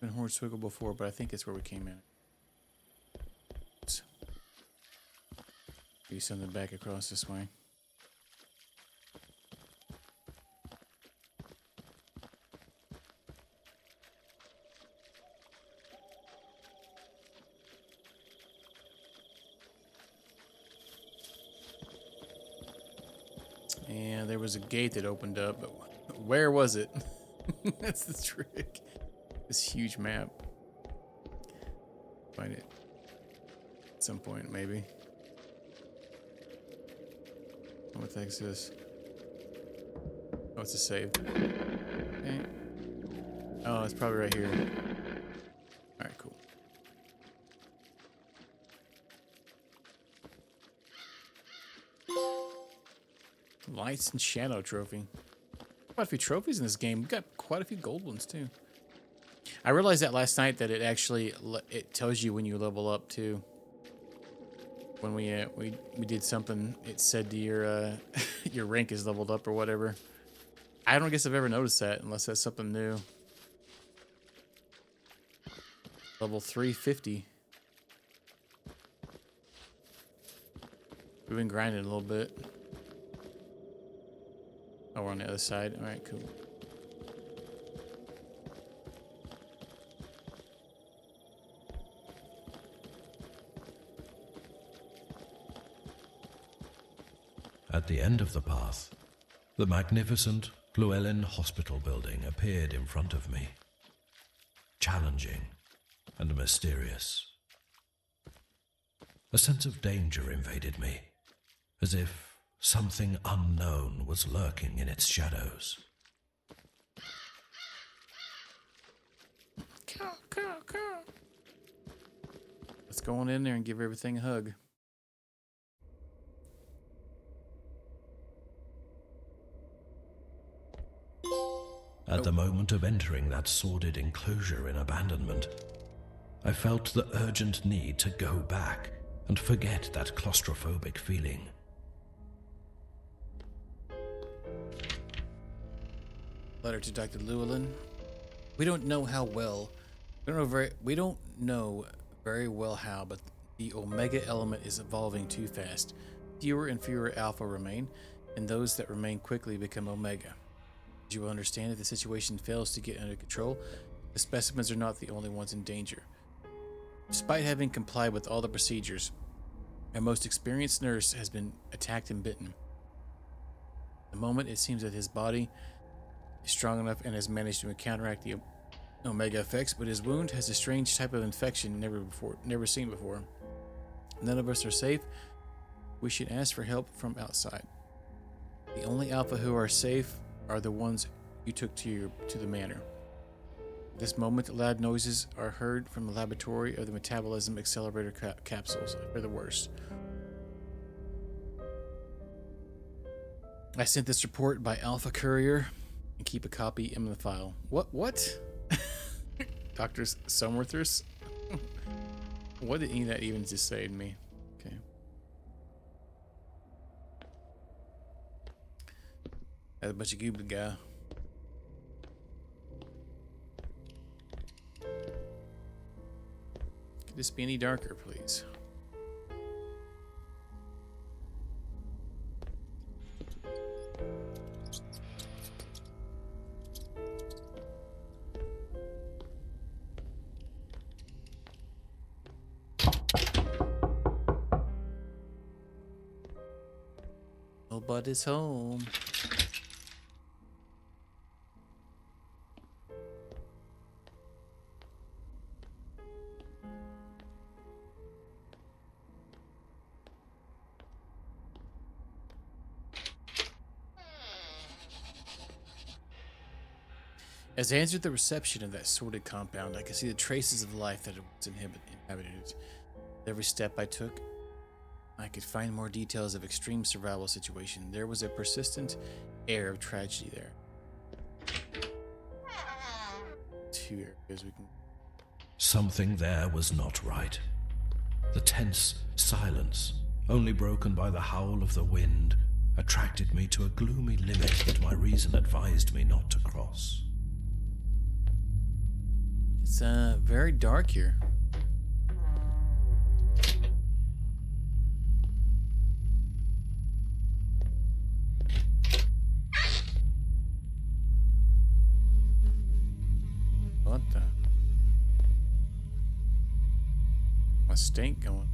Been Hornswiggle before, but I think it's where we came in. Do something back across this way. And there was a gate that opened up, but where was it? That's the trick. This huge map. Find it at some point, maybe. What the heck is this? Oh, it's a save. Okay. Oh, it's probably right here. Alright, cool. Lights and Shadow Trophy. Quite a few trophies in this game. We got quite a few gold ones too. I realized that last night that it actually it tells you when you level up too. When we did something, it said to your your rank is leveled up or whatever. I don't guess I've ever noticed that unless that's something new. Level 350. We've been grinding a little bit. Oh, we're on the other side. All right, cool. At the end of the path, the magnificent Llewellyn Hospital building appeared in front of me, challenging and mysterious. A sense of danger invaded me, as if something unknown was lurking in its shadows. Let's go on in there and give everything a hug. At the moment of entering that sordid enclosure in abandonment, I felt the urgent need to go back and forget that claustrophobic feeling. Letter to Dr. Llewellyn. We don't know very well how, but the Omega element is evolving too fast. Fewer and fewer Alpha remain, and those that remain quickly become Omega. As you will understand, if the situation fails to get under control, the specimens are not the only ones in danger. Despite having complied with all the procedures, our most experienced nurse has been attacked and bitten. At the moment, it seems that his body is strong enough and has managed to counteract the Omega effects, but his wound has a strange type of infection never seen before. None of us are safe. We should ask for help from outside. The only Alpha who are safe are the ones you took to the manor. At this moment, loud noises are heard from the laboratory of the metabolism accelerator capsules. I fear the worst. I sent this report by Alpha Courier and keep a copy in the file. What? Dr. Somworthers? What did any of that even just say to me? Okay. That's a bunch of goobly guy. Could this be any darker, please? Nobody's home. As I entered the reception of that sordid compound, I could see the traces of life that was inhabited it. With every step I took, I could find more details of extreme survival situation. There was a persistent air of tragedy there. few areas we can. Something there was not right. The tense silence, only broken by the howl of the wind, attracted me to a gloomy limit that my reason advised me not to cross. It's very dark here. What the? A stink going.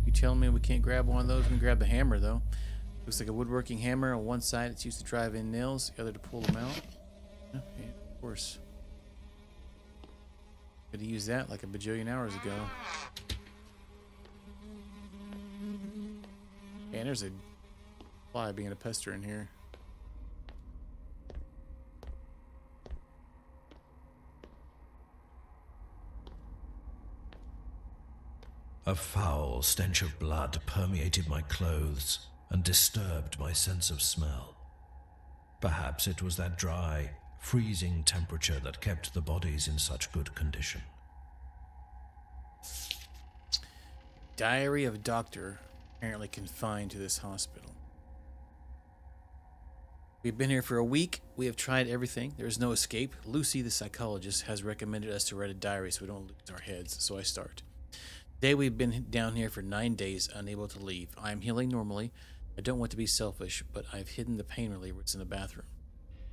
You telling me we can't grab one of those? We can grab the hammer though. Looks like a woodworking hammer. On one side it's used to drive in nails, the other to pull them out. Yeah, of course. Could have used that like a bajillion hours ago. And there's a fly being a pester in here. A foul stench of blood permeated my clothes and disturbed my sense of smell. Perhaps it was that dry, freezing temperature that kept the bodies in such good condition. Diary of doctor apparently confined to this hospital. We've been here for a week. We have tried everything. There is no escape. Lucy, the psychologist, has recommended us to write a diary so we don't lose our heads, so I start. Today we've been down here for 9 days, unable to leave. I am healing normally. I don't want to be selfish, but I've hidden the pain relievers in the bathroom.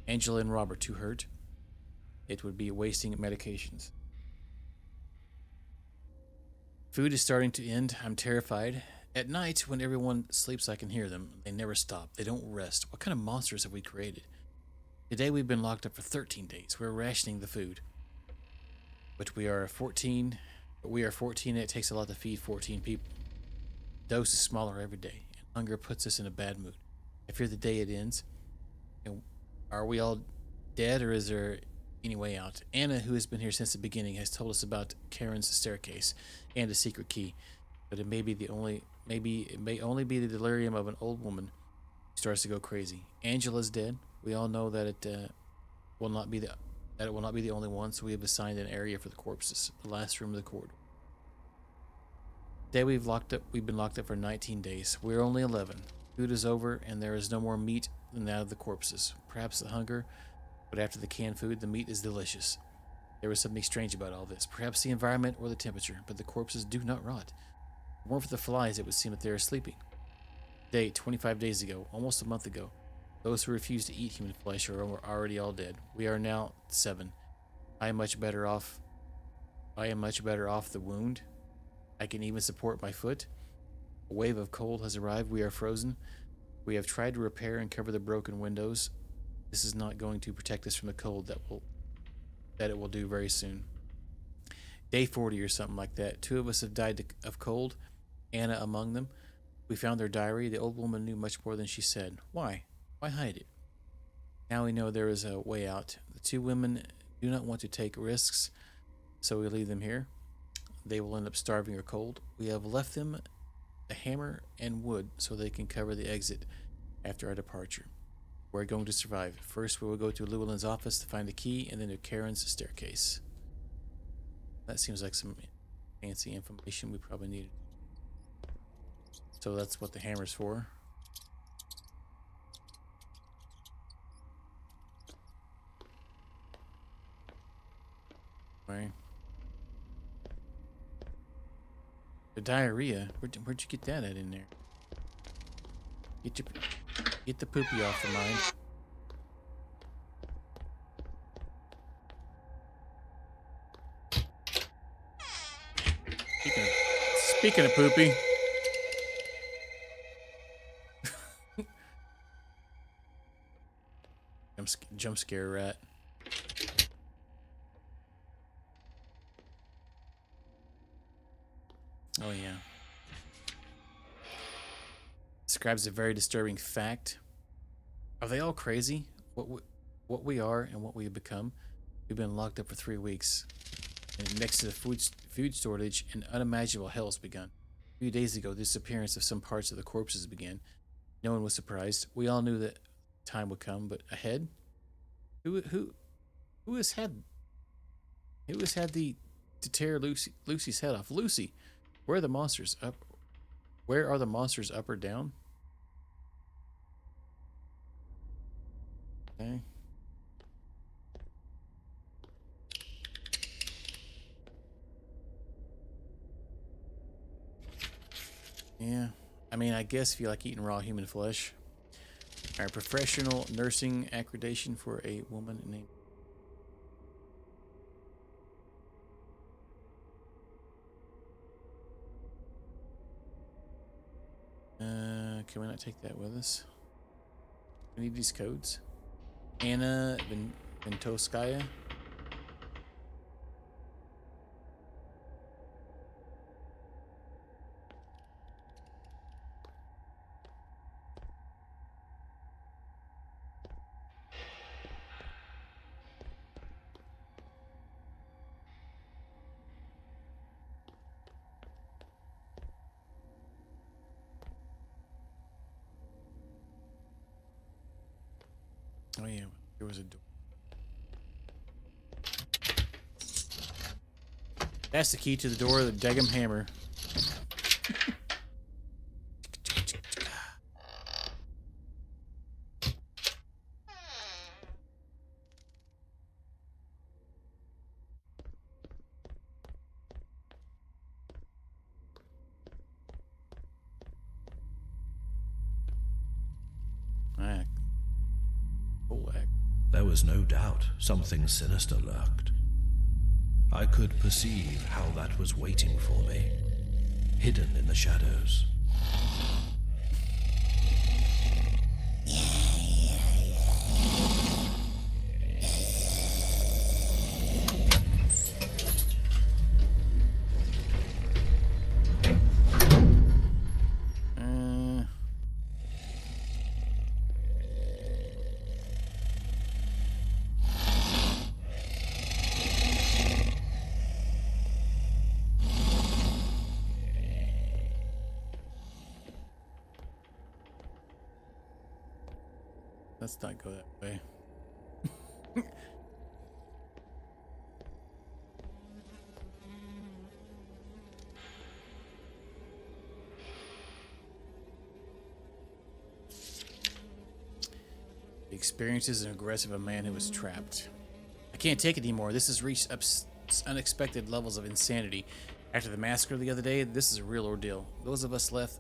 Angela and Rob are too hurt. It would be wasting medications. Food is starting to end. I'm terrified. At night, when everyone sleeps, I can hear them. They never stop. They don't rest. What kind of monsters have we created? Today we've been locked up for 13 days. We're rationing the food. But we are 14 and it takes a lot to feed 14 people. Dose is smaller every day, and hunger puts us in a bad mood. I fear the day it ends. And are we all dead, or is there any way out? Anna, who has been here since the beginning, has told us about Charon's staircase and a secret key, but it may only be the delirium of an old woman who starts to go crazy. Angela's dead. We all know that it will not be the only one, so we have assigned an area for the corpses, the last room of the corridor. Today we've been locked up for 19 days. We're only 11. Food is over, and there is no more meat than that of the corpses. Perhaps the hunger, but after the canned food, the meat is delicious. There was something strange about all this. Perhaps the environment or the temperature, but the corpses do not rot. If it weren't for the flies, it would seem that they are sleeping. Today, 25 days ago, almost a month ago, those who refused to eat human flesh are already all dead. We are now 7. I am much better off the wound. I can even support my foot. A wave of cold has arrived. We are frozen. We have tried to repair and cover the broken windows. This is not going to protect us from the cold that it will do very soon. Day 40 or something like that. 2 of us have died of cold, Anna among them. We found their diary. The old woman knew much more than she said. Why? Why hide it? Now we know there is a way out. The 2 women do not want to take risks, so we leave them here. They will end up starving or cold. We have left them a hammer and wood so they can cover the exit after our departure. We're going to survive. First, we will go to Llewellyn's office to find the key, and then to Charon's staircase. That seems like some fancy information we probably needed. So that's what the hammer's for. Right. The diarrhea. Where'd you get that at in there? Get the poopy off the mind. Speaking of poopy. Jump scare rat. Oh yeah. Describes a very disturbing fact. Are they all crazy? What we are and what we have become. We've been locked up for 3 weeks, and next to the food shortage, an unimaginable hell has begun. few days ago, the disappearance of some parts of the corpses began. No one was surprised. We all knew that time would come, but ahead? Who has had the to tear Lucy's head off? Lucy, where are the monsters up? Where are the monsters, up or down? Okay. Yeah. I mean, I guess if you like eating raw human flesh. Our professional nursing accreditation for a woman named. Can we not take that with us? We need these codes. Anna Ventoskaya. Oh yeah, there was a door. That's the key to the door, the Degum hammer. Ah, Kolak. There was no doubt something sinister lurked. I could perceive how that was waiting for me, hidden in the shadows. Let's not go that way. The experiences and aggressive a man who was trapped. I can't take it anymore. This has reached unexpected levels of insanity. After the massacre the other day, this is a real ordeal. Those of us left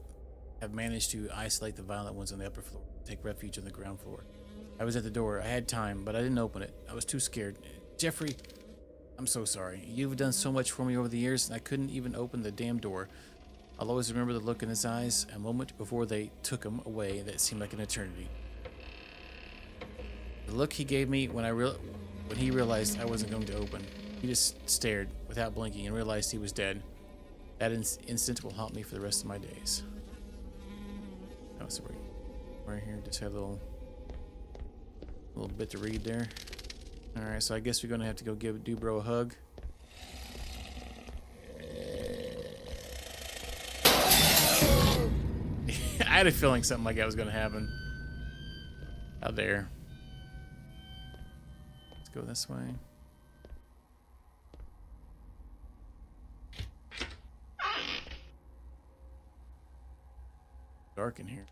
have managed to isolate the violent ones on the upper floor, take refuge on the ground floor. I was at the door. I had time, but I didn't open it. I was too scared. Jeffrey, I'm so sorry. You've done so much for me over the years, and I couldn't even open the damn door. I'll always remember the look in his eyes, a moment before they took him away that seemed like an eternity. The look he gave me when he realized I wasn't going to open. He just stared without blinking and realized he was dead. That instant will haunt me for the rest of my days. Oh, so we're here. Just had a little bit to read there. All right, so I guess we're gonna have to go give Dubro a hug. I had a feeling something like that was gonna happen. Out there. Let's go this way. Dark in here.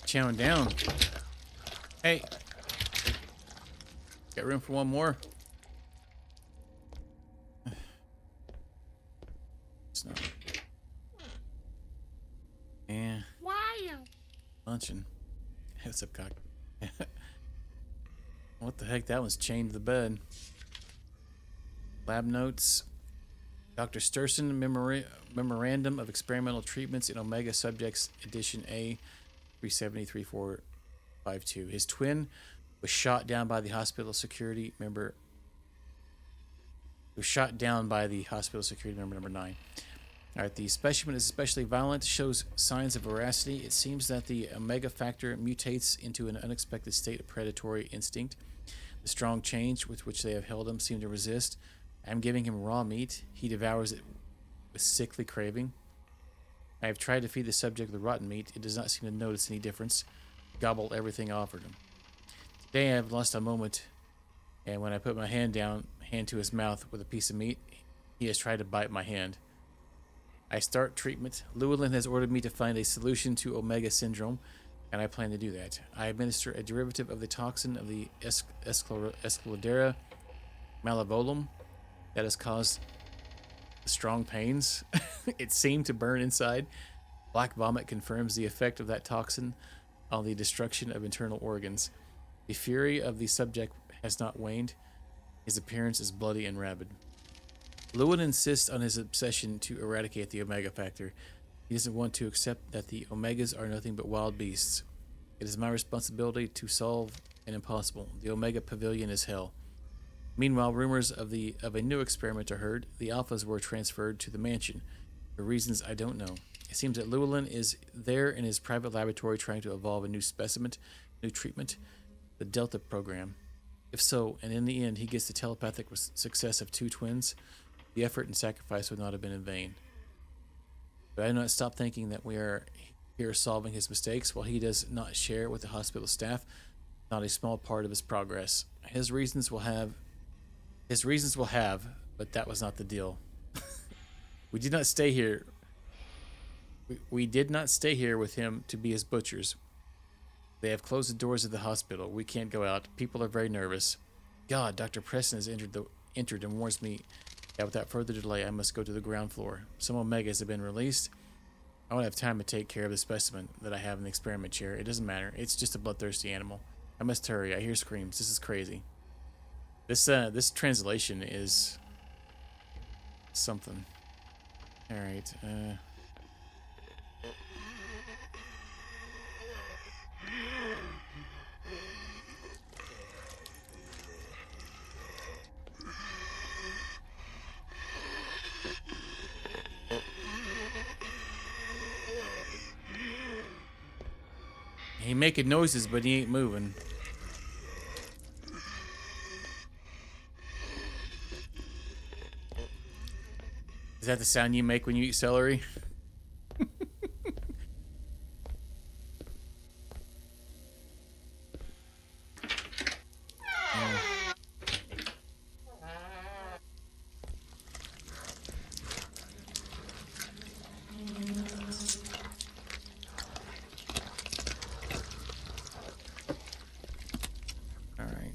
Chowing down. Hey. Got room for one more? It's not. Yeah. Luncheon. What's up, cock? What the heck? That one's chained to the bed. Lab notes. Dr. Sturson, Memorandum of Experimental Treatments in Omega Subjects, Edition A, 370-3452. His twin was shot down by the hospital security member. Was shot down by the hospital security member number 9. Alright, the specimen is especially violent, shows signs of voracity. It seems that the omega factor mutates into an unexpected state of predatory instinct. The strong change with which they have held him seem to resist. I'm giving him raw meat. He devours it with sickly craving. I have tried to feed the subject the rotten meat. It does not seem to notice any difference. Gobble everything offered him. Today I have lost a moment, and when I put my hand to his mouth with a piece of meat, he has tried to bite my hand. I start treatment. Llewellyn has ordered me to find a solution to Omega syndrome, and I plan to do that. I administer a derivative of the toxin of the Esclodera malavolum that has caused strong pains. It seemed to burn inside. Black vomit confirms the effect of that toxin on the destruction of internal organs. The fury of the subject has not waned. His appearance is bloody and rabid. Llewellyn insists on his obsession to eradicate the Omega factor. He doesn't want to accept that the Omegas are nothing but wild beasts. It is my responsibility to solve an impossible. The Omega Pavilion is hell. Meanwhile, rumors of a new experiment are heard. The Alphas were transferred to the mansion for reasons I don't know. It seems that Llewellyn is there in his private laboratory trying to evolve a new specimen, new treatment, the Delta program. If so, and in the end he gets the telepathic success of 2 twins, the effort and sacrifice would not have been in vain. But I do not stop thinking that we are here solving his mistakes, while he does not share with the hospital staff not a small part of his progress. His reasons will have, but that was not the deal. We did not stay here. We did not stay here with him to be his butchers. They have closed the doors of the hospital. We can't go out. People are very nervous. God, Dr. Preston has entered and warns me that without further delay, I must go to the ground floor. Some Omegas have been released. I won't have time to take care of the specimen that I have in the experiment chair. It doesn't matter. It's just a bloodthirsty animal. I must hurry. I hear screams. This is crazy. This translation is something. All right. He making noises, but he ain't moving. Is that the sound you make when you eat celery?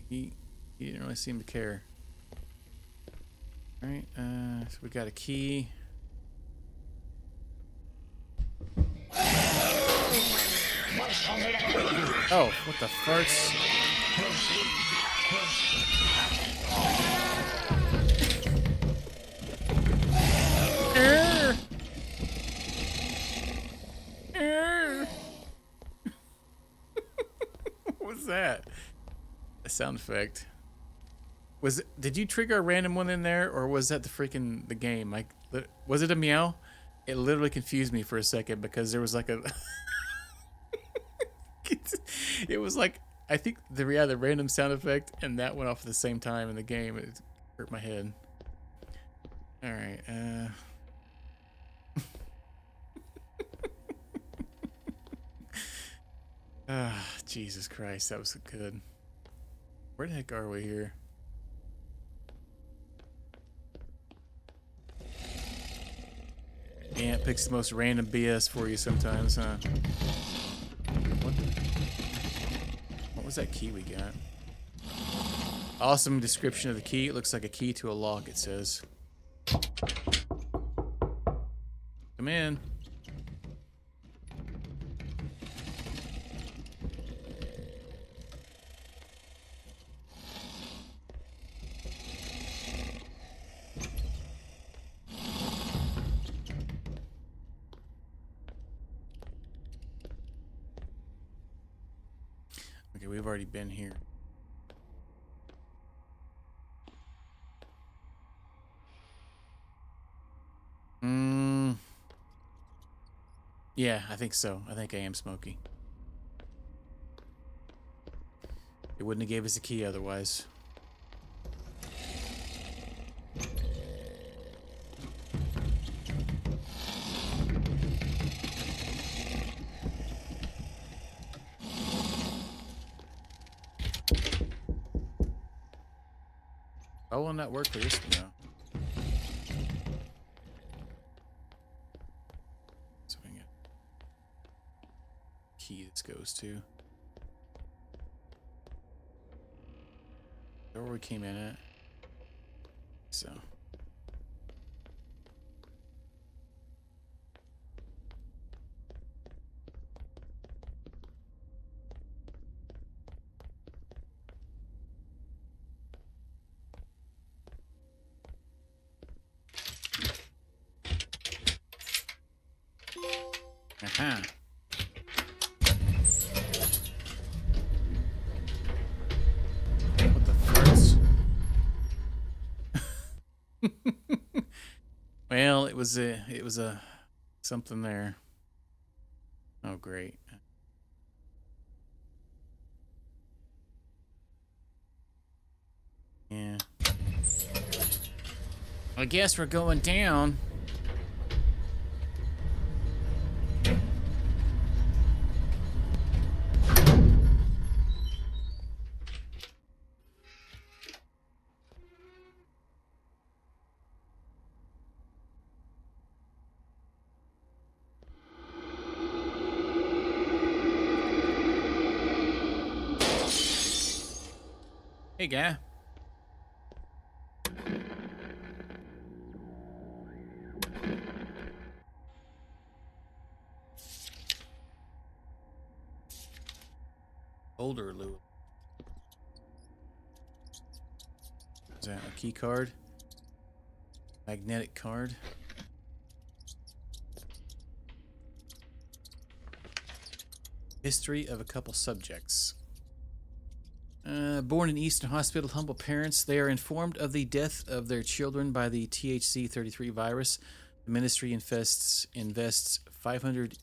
He didn't really seem to care. All right, so we got a key. Oh, what the farts? What was that? A sound effect. Did you trigger a random one in there, or was that the game? Like, was it a meow? It literally confused me for a second because there was like a it was like, I think the random sound effect and that went off at the same time in the game. It hurt my head. All right. Jesus Christ, that was good. Where the heck are we here? Yeah, it picks the most random BS for you sometimes, huh? What was that key we got? Awesome description of the key. It looks like a key to a lock, it says. Come in. Okay, we've already been here. Yeah, I think so. I think I am Smokey. It wouldn't have gave us a key otherwise. Oh, will not work for this one though. So we can get key this goes to. Where we came in at. So. Aha. What the farts? Well, it was a something there. Oh, great. Yeah. I guess we're going down. Hey, guy. Older Lou. Is that a key card? Magnetic card. History of a couple subjects. Born in Easton Hospital, humble parents. They are informed of the death of their children by the THC-33 virus. The ministry invests 500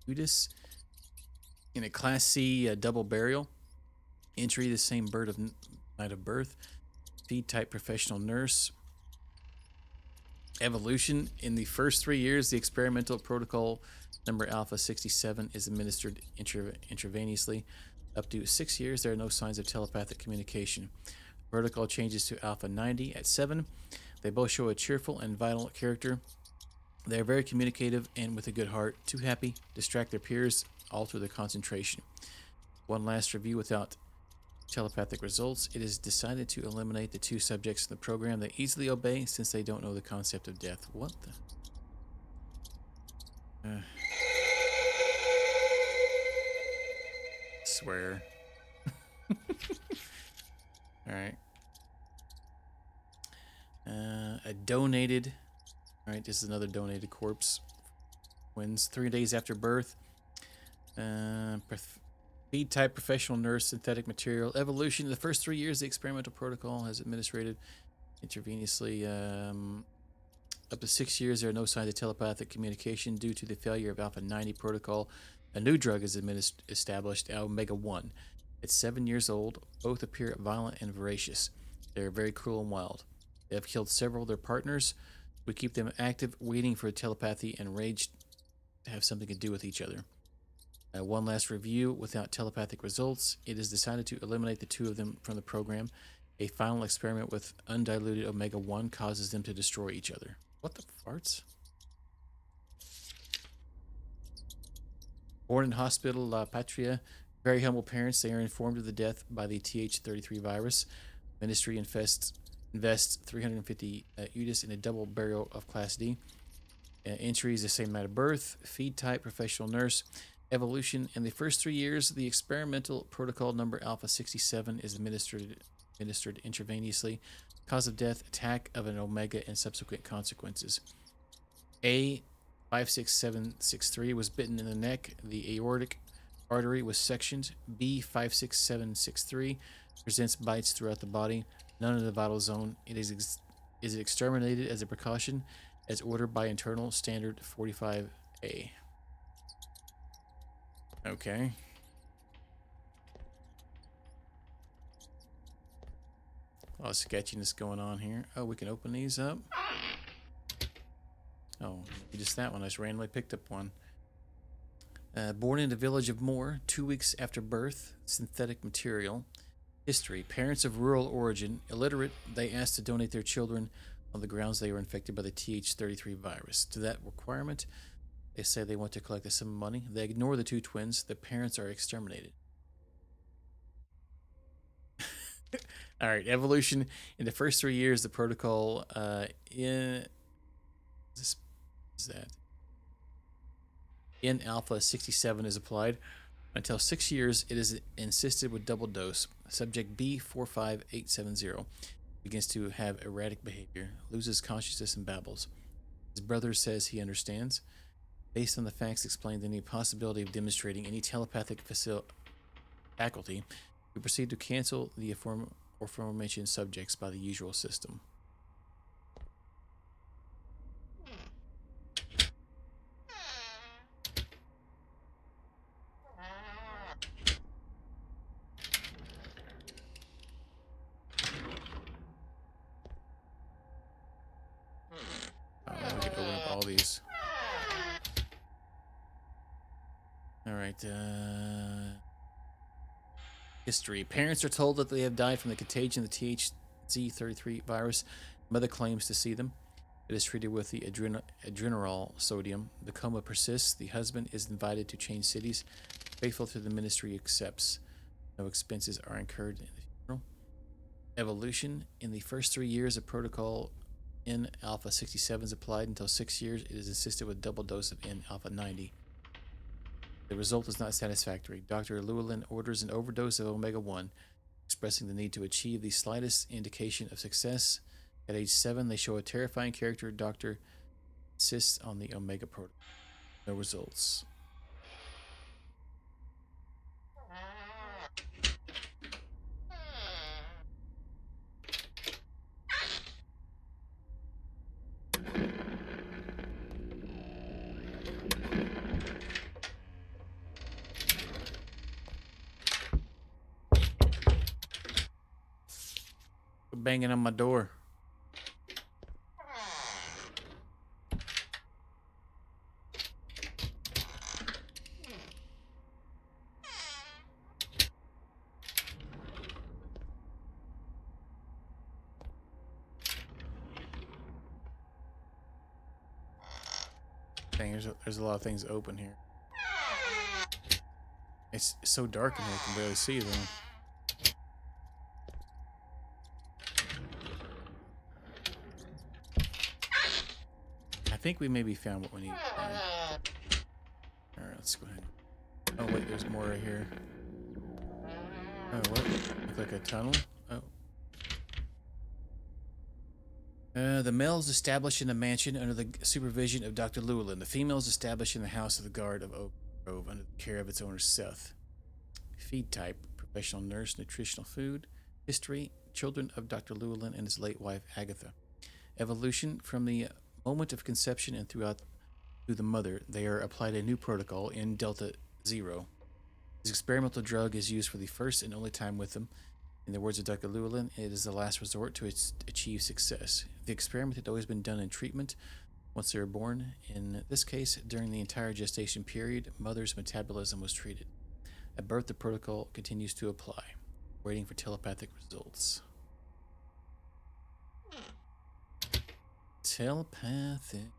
UDIS in a Class C double burial. Entry: the same bird of night of birth. Feed type: professional nurse. Evolution: in the first 3 years, the experimental protocol number Alpha 67 is administered intravenously. Up to 6 years, there are no signs of telepathic communication. Protocol changes to Alpha 90 at 7. They both show a cheerful and vital character. They are very communicative and with a good heart. Too happy, distract their peers, alter their concentration. One last review without telepathic results. It is decided to eliminate the 2 subjects in the program. They easily obey since they don't know the concept of death. What the? Swear. Alright. A donated. Alright, this is another donated corpse. Wins 3 days after birth. Feed type: professional nurse, synthetic material. Evolution: in the first 3 years, the experimental protocol has administered intravenously. Up to 6 years, there are no signs of telepathic communication due to the failure of Alpha 90 protocol. A new drug is established, Omega 1. At 7 years old, both appear violent and voracious. They are very cruel and wild. They have killed several of their partners. We keep them active, waiting for telepathy and rage to have something to do with each other. One last review without telepathic results. It is decided to eliminate the 2 of them from the program. A final experiment with undiluted Omega 1 causes them to destroy each other. What the farts? Born in hospital La Patria, very humble parents. They are informed of the death by the TH-33 virus. Ministry invests 350 UDIS in a double burial of Class D. Entry is the same night of birth. Feed type: professional nurse. Evolution: in the first 3 years, the experimental protocol number Alpha 67 is administered intravenously. Cause of death: attack of an Omega and subsequent consequences. A 56763 was bitten in the neck. The aortic artery was sectioned. B 56763 presents bites throughout the body. None in the vital zone. It is exterminated as a precaution. as ordered by Internal Standard 45A. Okay. A lot of sketchiness going on here. Oh, we can open these up. Oh, just that one. I just randomly picked up one. Born in the village of Moore, 2 weeks after birth, synthetic material. History. Parents of rural origin, illiterate, they asked to donate their children on the grounds they were infected by the Th33 virus. To that requirement, they say they want to collect a sum of money. They ignore the two twins. The parents are exterminated. All right, evolution. In the first 3 years, the protocol in this is that in alpha 67 is applied. Until 6 years, it is insisted with double dose. Subject B45870 begins to have erratic behavior, loses consciousness, and babbles. His brother says he understands. Based on the facts explained any possibility of demonstrating any telepathic faculty, we proceed to cancel the aforementioned subjects by the usual system. We can open up all these. All right. History. Parents are told that they have died from the contagion of the THZ33 virus. Mother claims to see them. It is treated with the adrenaline sodium. The coma persists. The husband is invited to change cities. Faithful to the ministry accepts. No expenses are incurred in the funeral. Evolution. In the first 3 years, a protocol N alpha 67 is applied. Until 6 years, it is assisted with double dose of N alpha 90. The result is not satisfactory. Dr. Llewellyn orders an overdose of Omega 1, expressing the need to achieve the slightest indication of success. At age 7, they show a terrifying character. Doctor insists on the Omega protocol. No results. Banging on my door. Dang, there's a lot of things open here. It's so dark in here, I can barely see them. I think we maybe found what we need. Alright, let's go ahead. Oh wait, there's more right here. Oh, what? Look like a tunnel? Oh. The male is established in a mansion under the supervision of Dr. Llewellyn. The female is established in the house of the guard of Oak Grove under the care of its owner, Seth. Feed type, professional nurse, nutritional food. History, children of Dr. Llewellyn and his late wife, Agatha. Evolution, from the moment of conception and through the mother, they are applied a new protocol in Delta Zero. This experimental drug is used for the first and only time with them. In the words of Dr. Llewellyn, it is the last resort to achieve success. The experiment had always been done in treatment once they were born. In this case, during the entire gestation period, mother's metabolism was treated. At birth, the protocol continues to apply, waiting for telepathic results. Telepathic.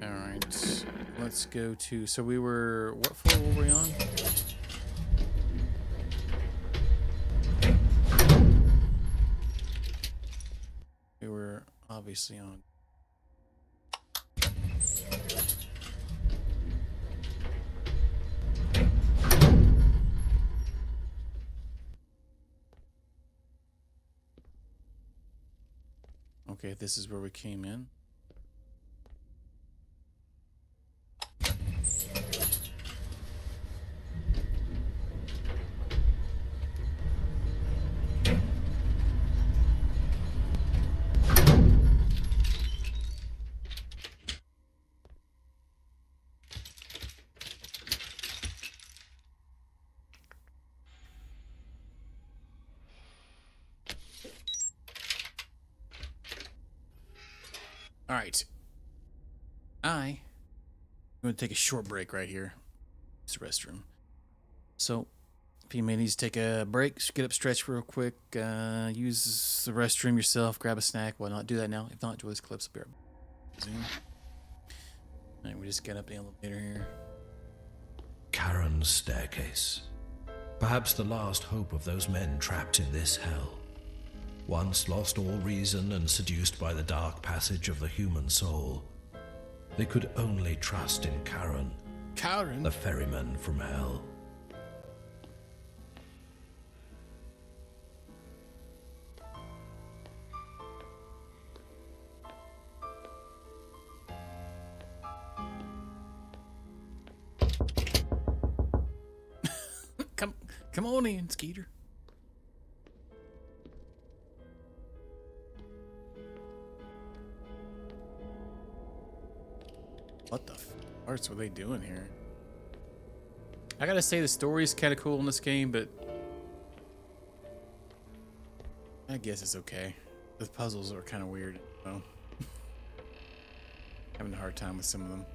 Alright, let's go to, so we were, what floor were we on? We were obviously on. Okay, this is where we came in. All right. I'm going to take a short break right here. It's the restroom. So, if you may need to take a break, just get up, stretch real quick, use the restroom yourself, grab a snack, whatnot. Do that now. If not, enjoy this clip. I'll be right back. Zoom. All right, we just get up the elevator here. Charon's staircase. Perhaps the last hope of those men trapped in this hell. Once lost all reason and seduced by the dark passage of the human soul, they could only trust in Charon, Charon? the ferryman from hell. Come on in, Skeeter. What the farts were they doing here? I gotta say the story's kind of cool in this game, but I guess it's okay. The puzzles are kind of weird, though. Having a hard time with some of them.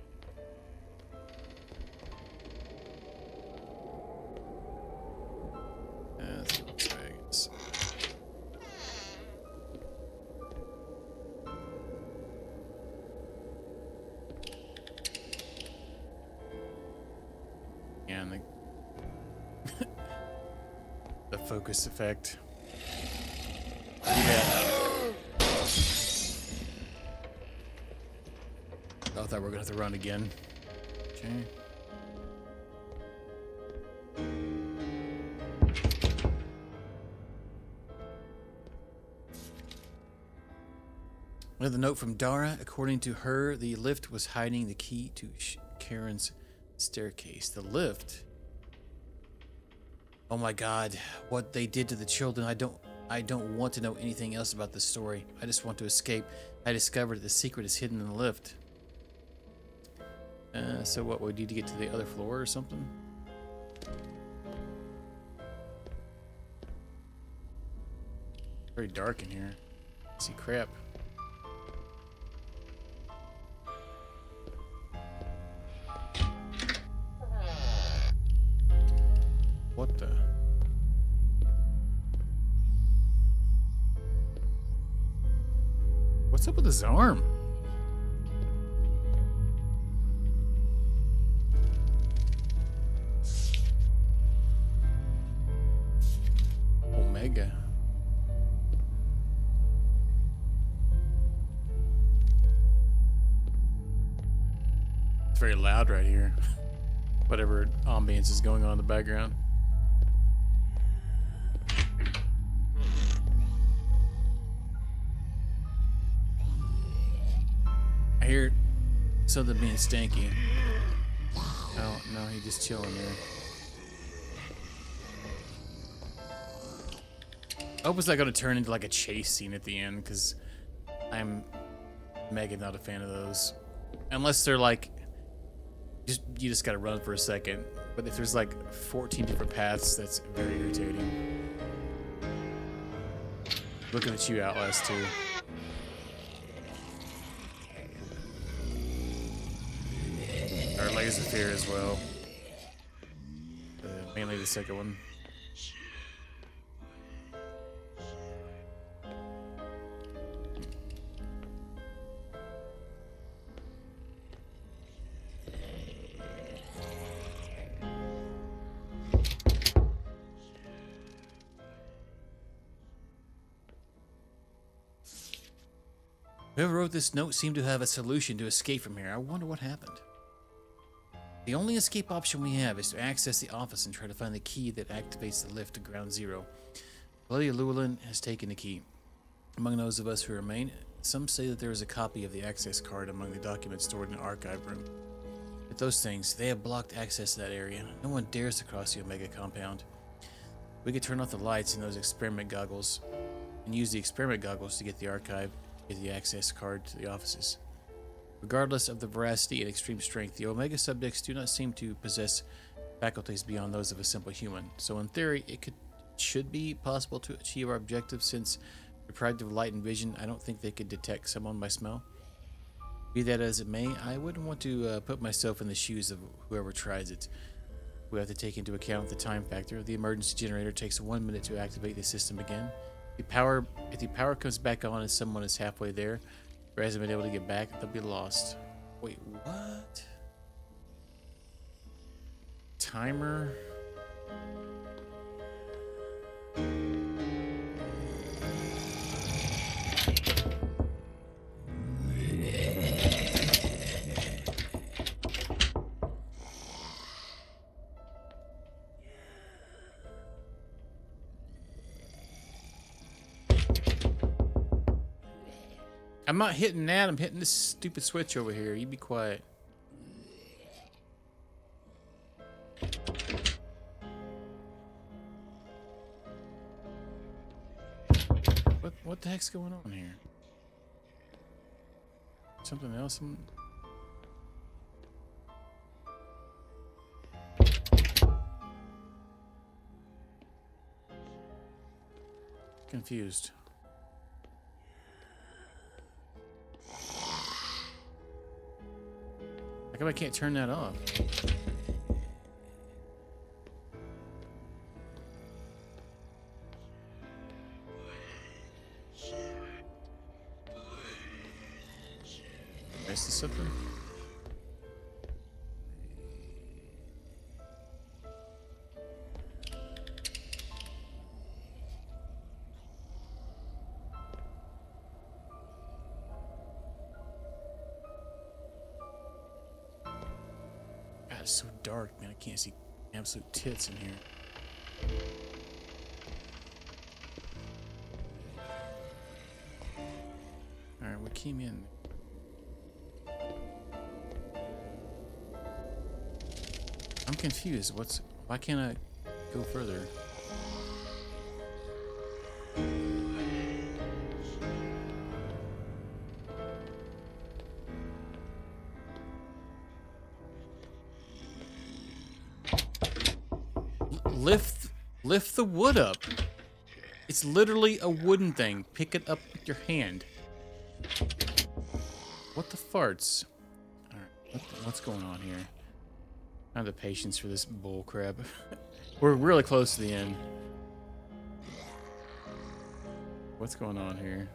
Let's go this way, I guess. Yeah, and the focus effect. Yeah. I thought we were gonna have to run again. Okay. Another note from Dara. According to her, the lift was hiding the key to Charon's staircase. The lift? Oh my god, what they did to the children. I don't want to know anything else about this story. I just want to escape. I discovered the secret is hidden in the lift. So what, we need to get to the other floor or something? Very dark in here. I see crap. What the? What's up with his arm? Omega. It's very loud right here. Whatever ambience is going on in the background. I hear something being stanky. Oh, no, he's just chilling there. I hope it's not going to turn into like a chase scene at the end, because I'm mega not a fan of those. Unless they're like, you just got to run for a second. But if there's like 14 different paths, that's very irritating. Looking at you, Outlast 2. Or Layers of Fear as well. Mainly the second one. Whoever wrote this note seemed to have a solution to escape from here. I wonder what happened. The only escape option we have is to access the office and try to find the key that activates the lift to ground zero. Bloody Llewellyn has taken the key. Among those of us who remain, some say that there is a copy of the access card among the documents stored in the archive room. But those things, they have blocked access to that area. No one dares to cross the Omega compound. We could turn off the lights in those experiment goggles and use the experiment goggles to get the archive, get the access card to the offices. Regardless of the veracity and extreme strength, the Omega subjects do not seem to possess faculties beyond those of a simple human. So in theory, it should be possible to achieve our objective. Since deprived of light and vision, I don't think they could detect someone by smell. Be that as it may, I wouldn't want to put myself in the shoes of whoever tries it. We have to take into account the time factor. The emergency generator takes 1 minute to activate the system again. If the power comes back on and someone is halfway there or hasn't been able to get back, they'll be lost. Wait, what? Timer? I'm not hitting that, I'm hitting this stupid switch over here. You be quiet. What the heck's going on here? Something else? Confused. How come I can't turn that off? Is this something? God, it's so dark, man. I can't see absolute tits in here. Alright, what came in? I'm confused. Why can't I go further? Lift the wood up. It's literally a wooden thing. Pick it up with your hand. What the farts? Alright, what's going on here? I don't have the patience for this bull crap. We're really close to the end. What's going on here?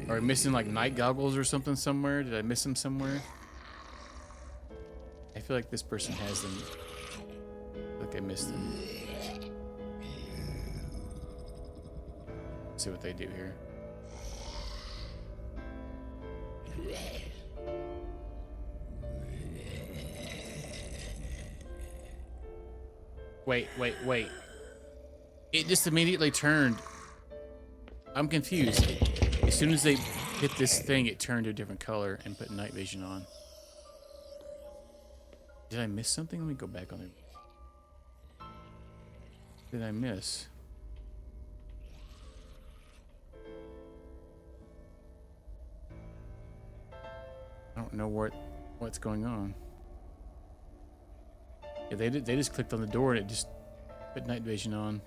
Are we missing like night goggles or something somewhere? Did I miss them somewhere? I feel like this person has them. I missed them. Let's see what they do here. Wait. It just immediately turned. I'm confused. As soon as they hit this thing, it turned to a different color and put night vision on. Did I miss something? Let me go back on it. Did I miss? I don't know what's going on. Yeah, they just clicked on the door and it just put night vision on.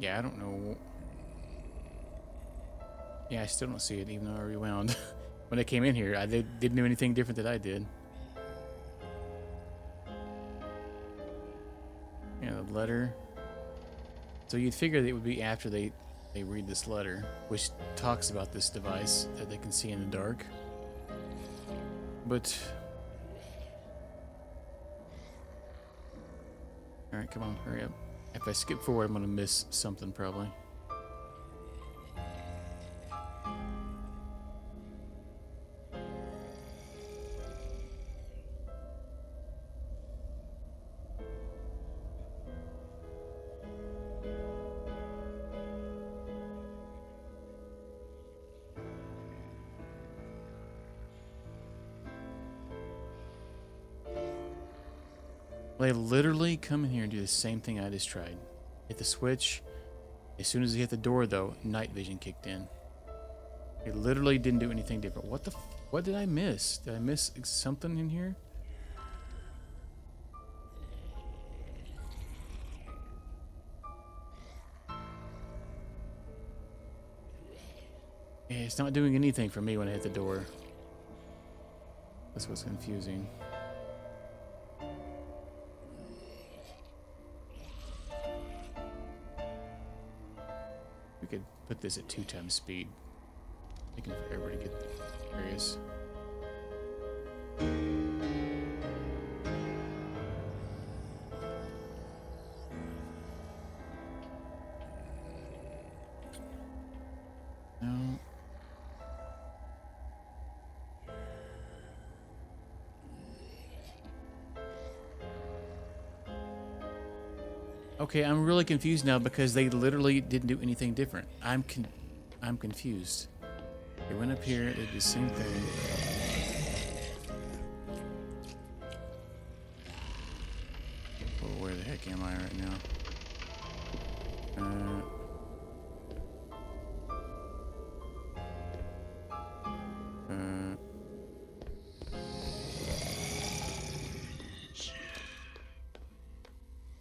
Yeah, I don't know. Yeah, I still don't see it, even though I rewound. When I came in here, they didn't do anything different that I did. Yeah, the letter. So you'd figure that it would be after they read this letter, which talks about this device that they can see in the dark. but... Alright, come on, hurry up. If I skip forward, I'm gonna miss something, probably. They literally come in here and do the same thing I just tried. Hit the switch. As soon as they hit the door, though, night vision kicked in. They literally didn't do anything different. What did I miss? Did I miss something in here? Yeah, it's not doing anything for me when I hit the door. That's what's confusing. We could put this at 2 times speed. Taking forever to get the areas. No. Okay, I'm really confused now because they literally didn't do anything different. I'm confused. They went up here, they did the same thing. Oh, where the heck am I right now?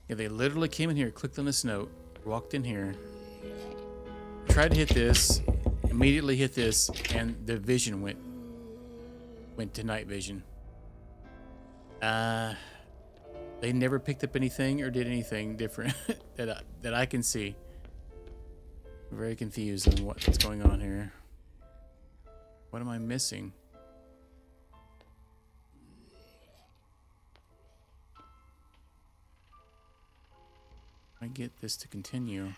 Yeah, they literally came in here, clicked on this note, walked in here, tried to hit this, immediately hit this, and the vision went to night vision. They never picked up anything or did anything different that I can see. I'm very confused on what's going on here. What am I missing? I get this to continue.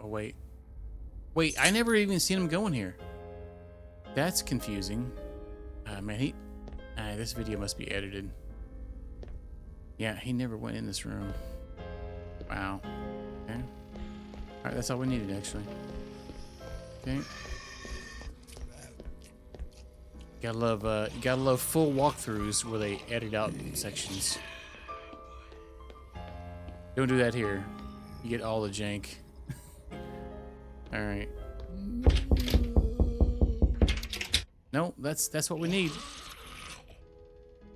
Oh, wait. Wait, I never even seen him going here. That's confusing. Man, this video must be edited. Yeah, he never went in this room. Wow. Okay. Alright, that's all we needed, actually. Okay. You gotta love full walkthroughs where they edit out sections. Don't do that here. You get all the jank. Alright. No, that's what we need.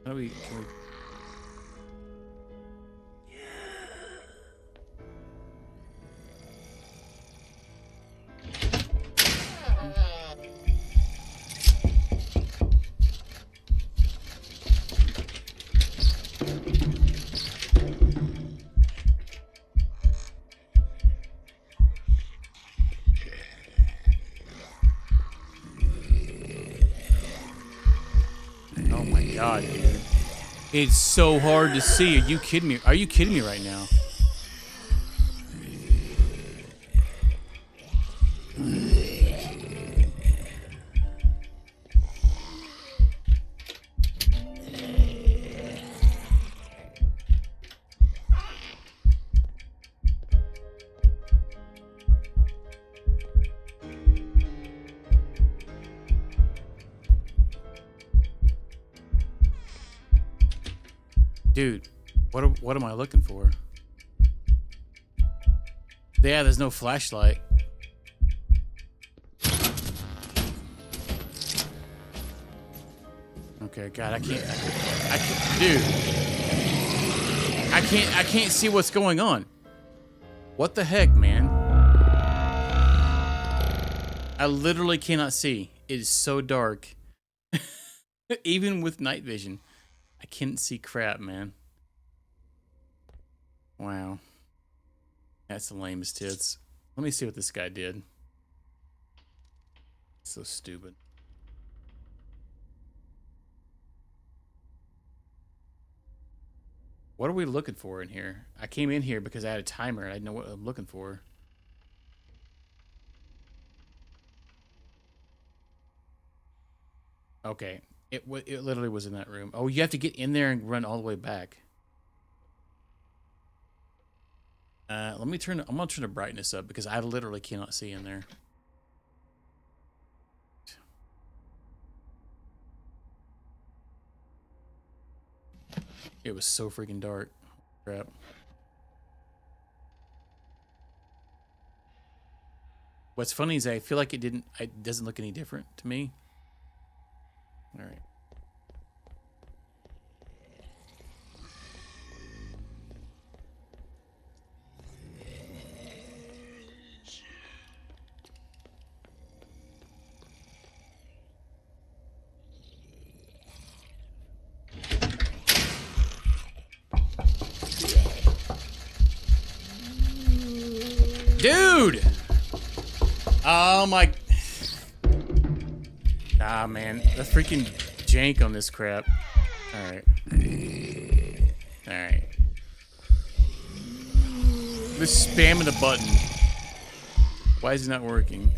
How do we... Oh my god, dude. It's so hard to see. Are you kidding me? Are you kidding me right now? Dude, what am I looking for? Yeah, there's no flashlight. Okay, God, I can't, dude. I can't see what's going on. What the heck, man? I literally cannot see. It is so dark. Even with night vision, I can't see crap, man. Wow. That's the lamest tits. Let me see what this guy did. So stupid. What are we looking for in here? I came in here because I had a timer and I didn't know what I'm looking for. Okay. It literally was in that room. Oh, you have to get in there and run all the way back. Let me turn. I'm gonna turn the brightness up because I literally cannot see in there. It was so freaking dark. Crap. What's funny is I feel like it doesn't look any different to me. All right. Dude! Oh my. Ah, man. The freaking jank on this crap. Alright. Alright. Just spamming the button. Why is it not working?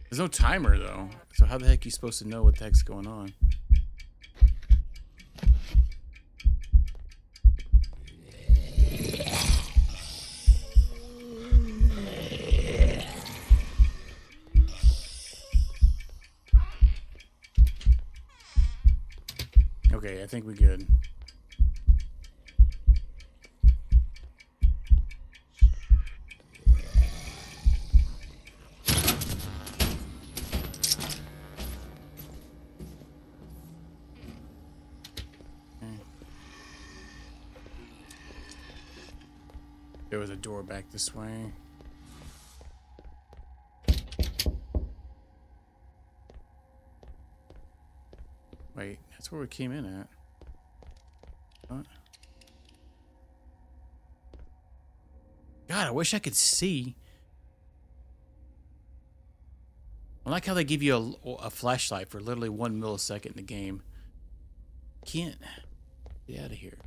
There's no timer, though. So how the heck are you supposed to know what the heck's going on? Okay, I think we're good. There was a door back this way. Wait, that's where we came in at. What? God, I wish I could see. I like how they give you a flashlight for literally 1 millisecond in the game. Can't get out of here.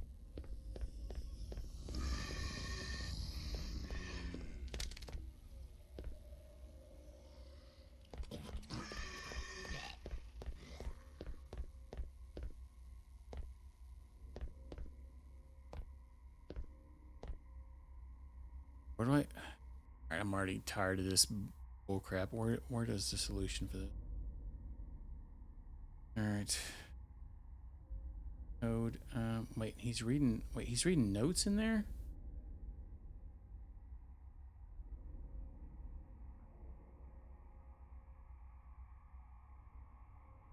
Where do I? All right, I'm already tired of this bullcrap. Where does the solution for this? All right. Code. Wait, he's reading. Wait, he's reading notes in there.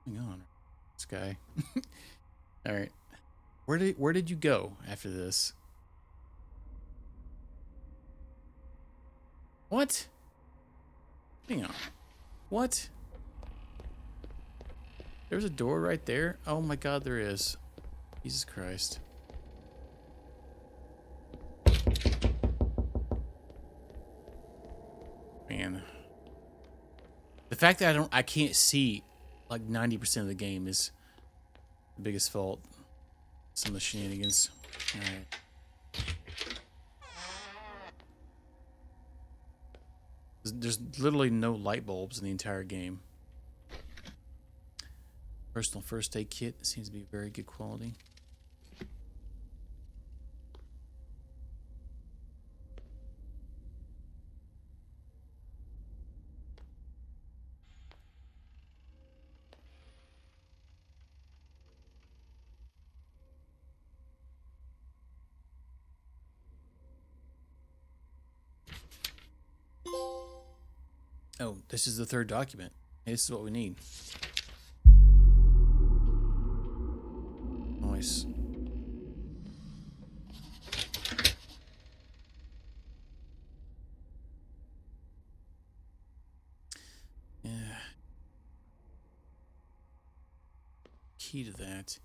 Hang on, this guy. All right. Where did you go after this? What? Hang on. What? There's a door right there? Oh my God, there is. Jesus Christ. Man. The fact that I can't see like 90% of the game is the biggest fault. Some of the shenanigans. Alright. There's literally no light bulbs in the entire game. Personal first aid kit seems to be very good quality. Oh, this is the third document. Hey, this is what we need. Nice. Yeah. Key to that.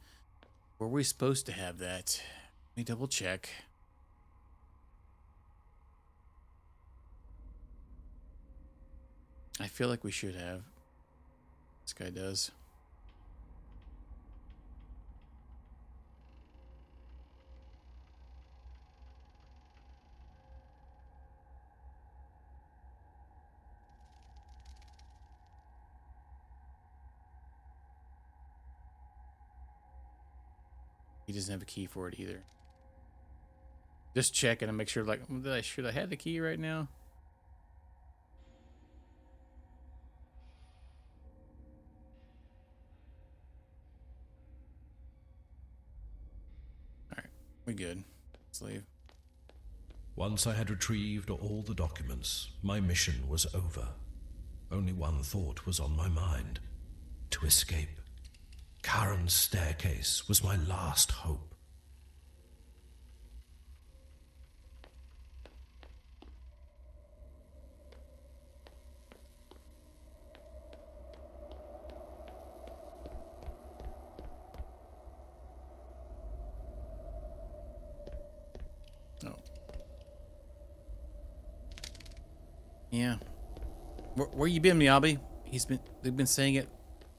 Were we supposed to have that? Let me double check. I feel like we should have. This guy does. He doesn't have a key for it either. Just checking to make sure, like, should I have the key right now? Alright, we good. Let's leave. Once I had retrieved all the documents, my mission was over. Only one thought was on my mind: to escape. Charon's staircase was my last hope. Oh. Yeah. Where you been, Miyabi? They've been saying it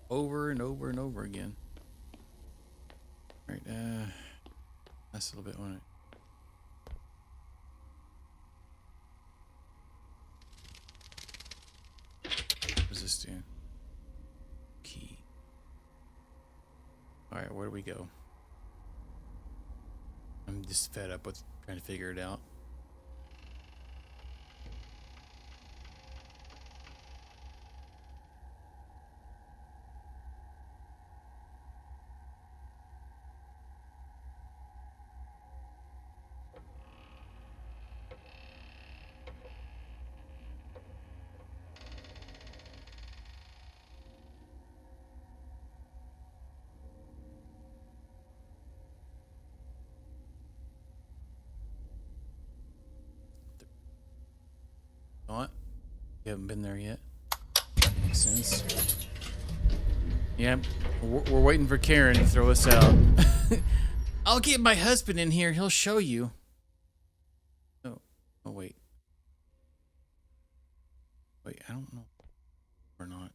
over and over and over again. Alright, that's a little bit on it. What does this do? Key. Alright, where do we go? I'm just fed up with trying to figure it out. What? You haven't been there yet? Makes sense. Yeah, we're waiting for Charon to throw us out. I'll get my husband in here. He'll show you. Oh, oh wait. Wait, I don't know. Or not.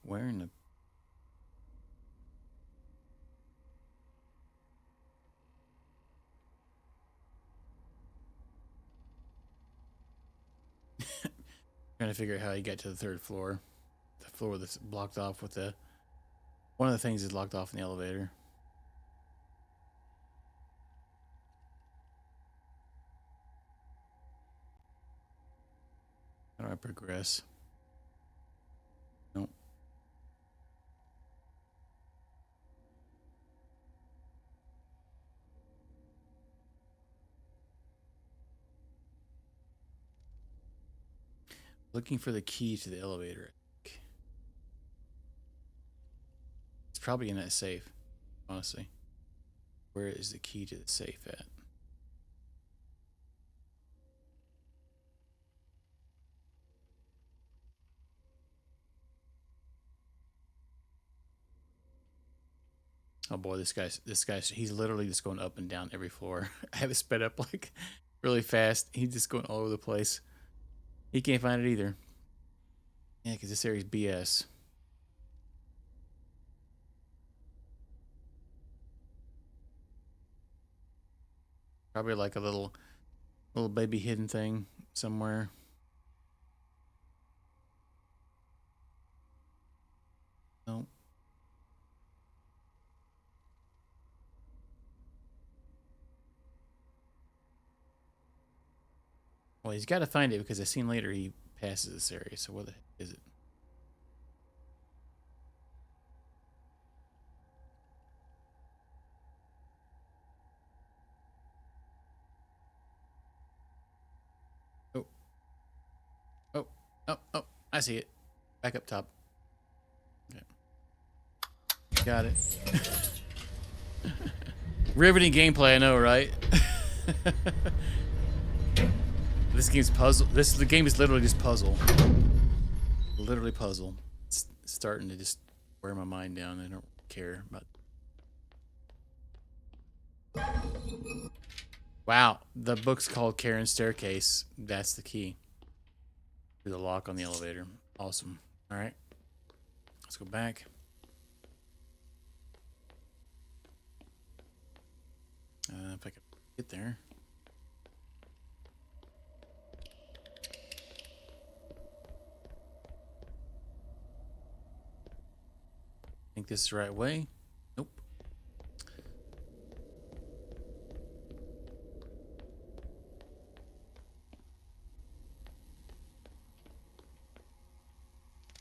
Where in the... Trying to figure out how you got to the third floor. The floor that's blocked off with the... One of the things is locked off in the elevator. How do I progress? Nope. Looking for the key to the elevator. It's probably in that safe, honestly. Where is the key to the safe at? Oh boy, this guy's he's literally just going up and down every floor. I have it sped up like really fast. He's just going all over the place. He can't find it either. Yeah, because this area's BS. Probably like a little baby hidden thing somewhere. No. Well, he's got to find it because I seen later he passes this area. So what the heck is it? Oh. Oh. Oh. Oh. I see it. Back up top. Okay. Got it. Riveting gameplay, I know, right? This game's puzzle. The game is literally just puzzle. Literally puzzle. It's starting to just wear my mind down. I don't care about. Wow, the book's called Charon's Staircase. That's the key to the lock on the elevator. Awesome. All right, let's go back. If I can get there. Think this is the right way? Nope.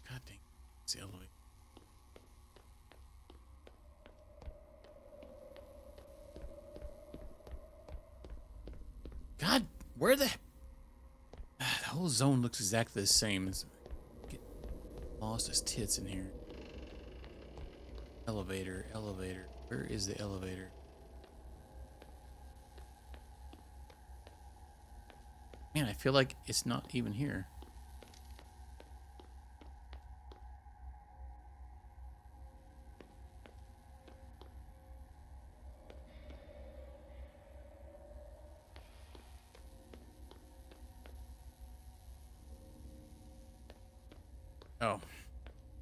God dang. It's the elevator. God, where the whole zone looks exactly the same. It's get lost as tits in here. Elevator, elevator. Where is the elevator? Man, I feel like it's not even here. Oh,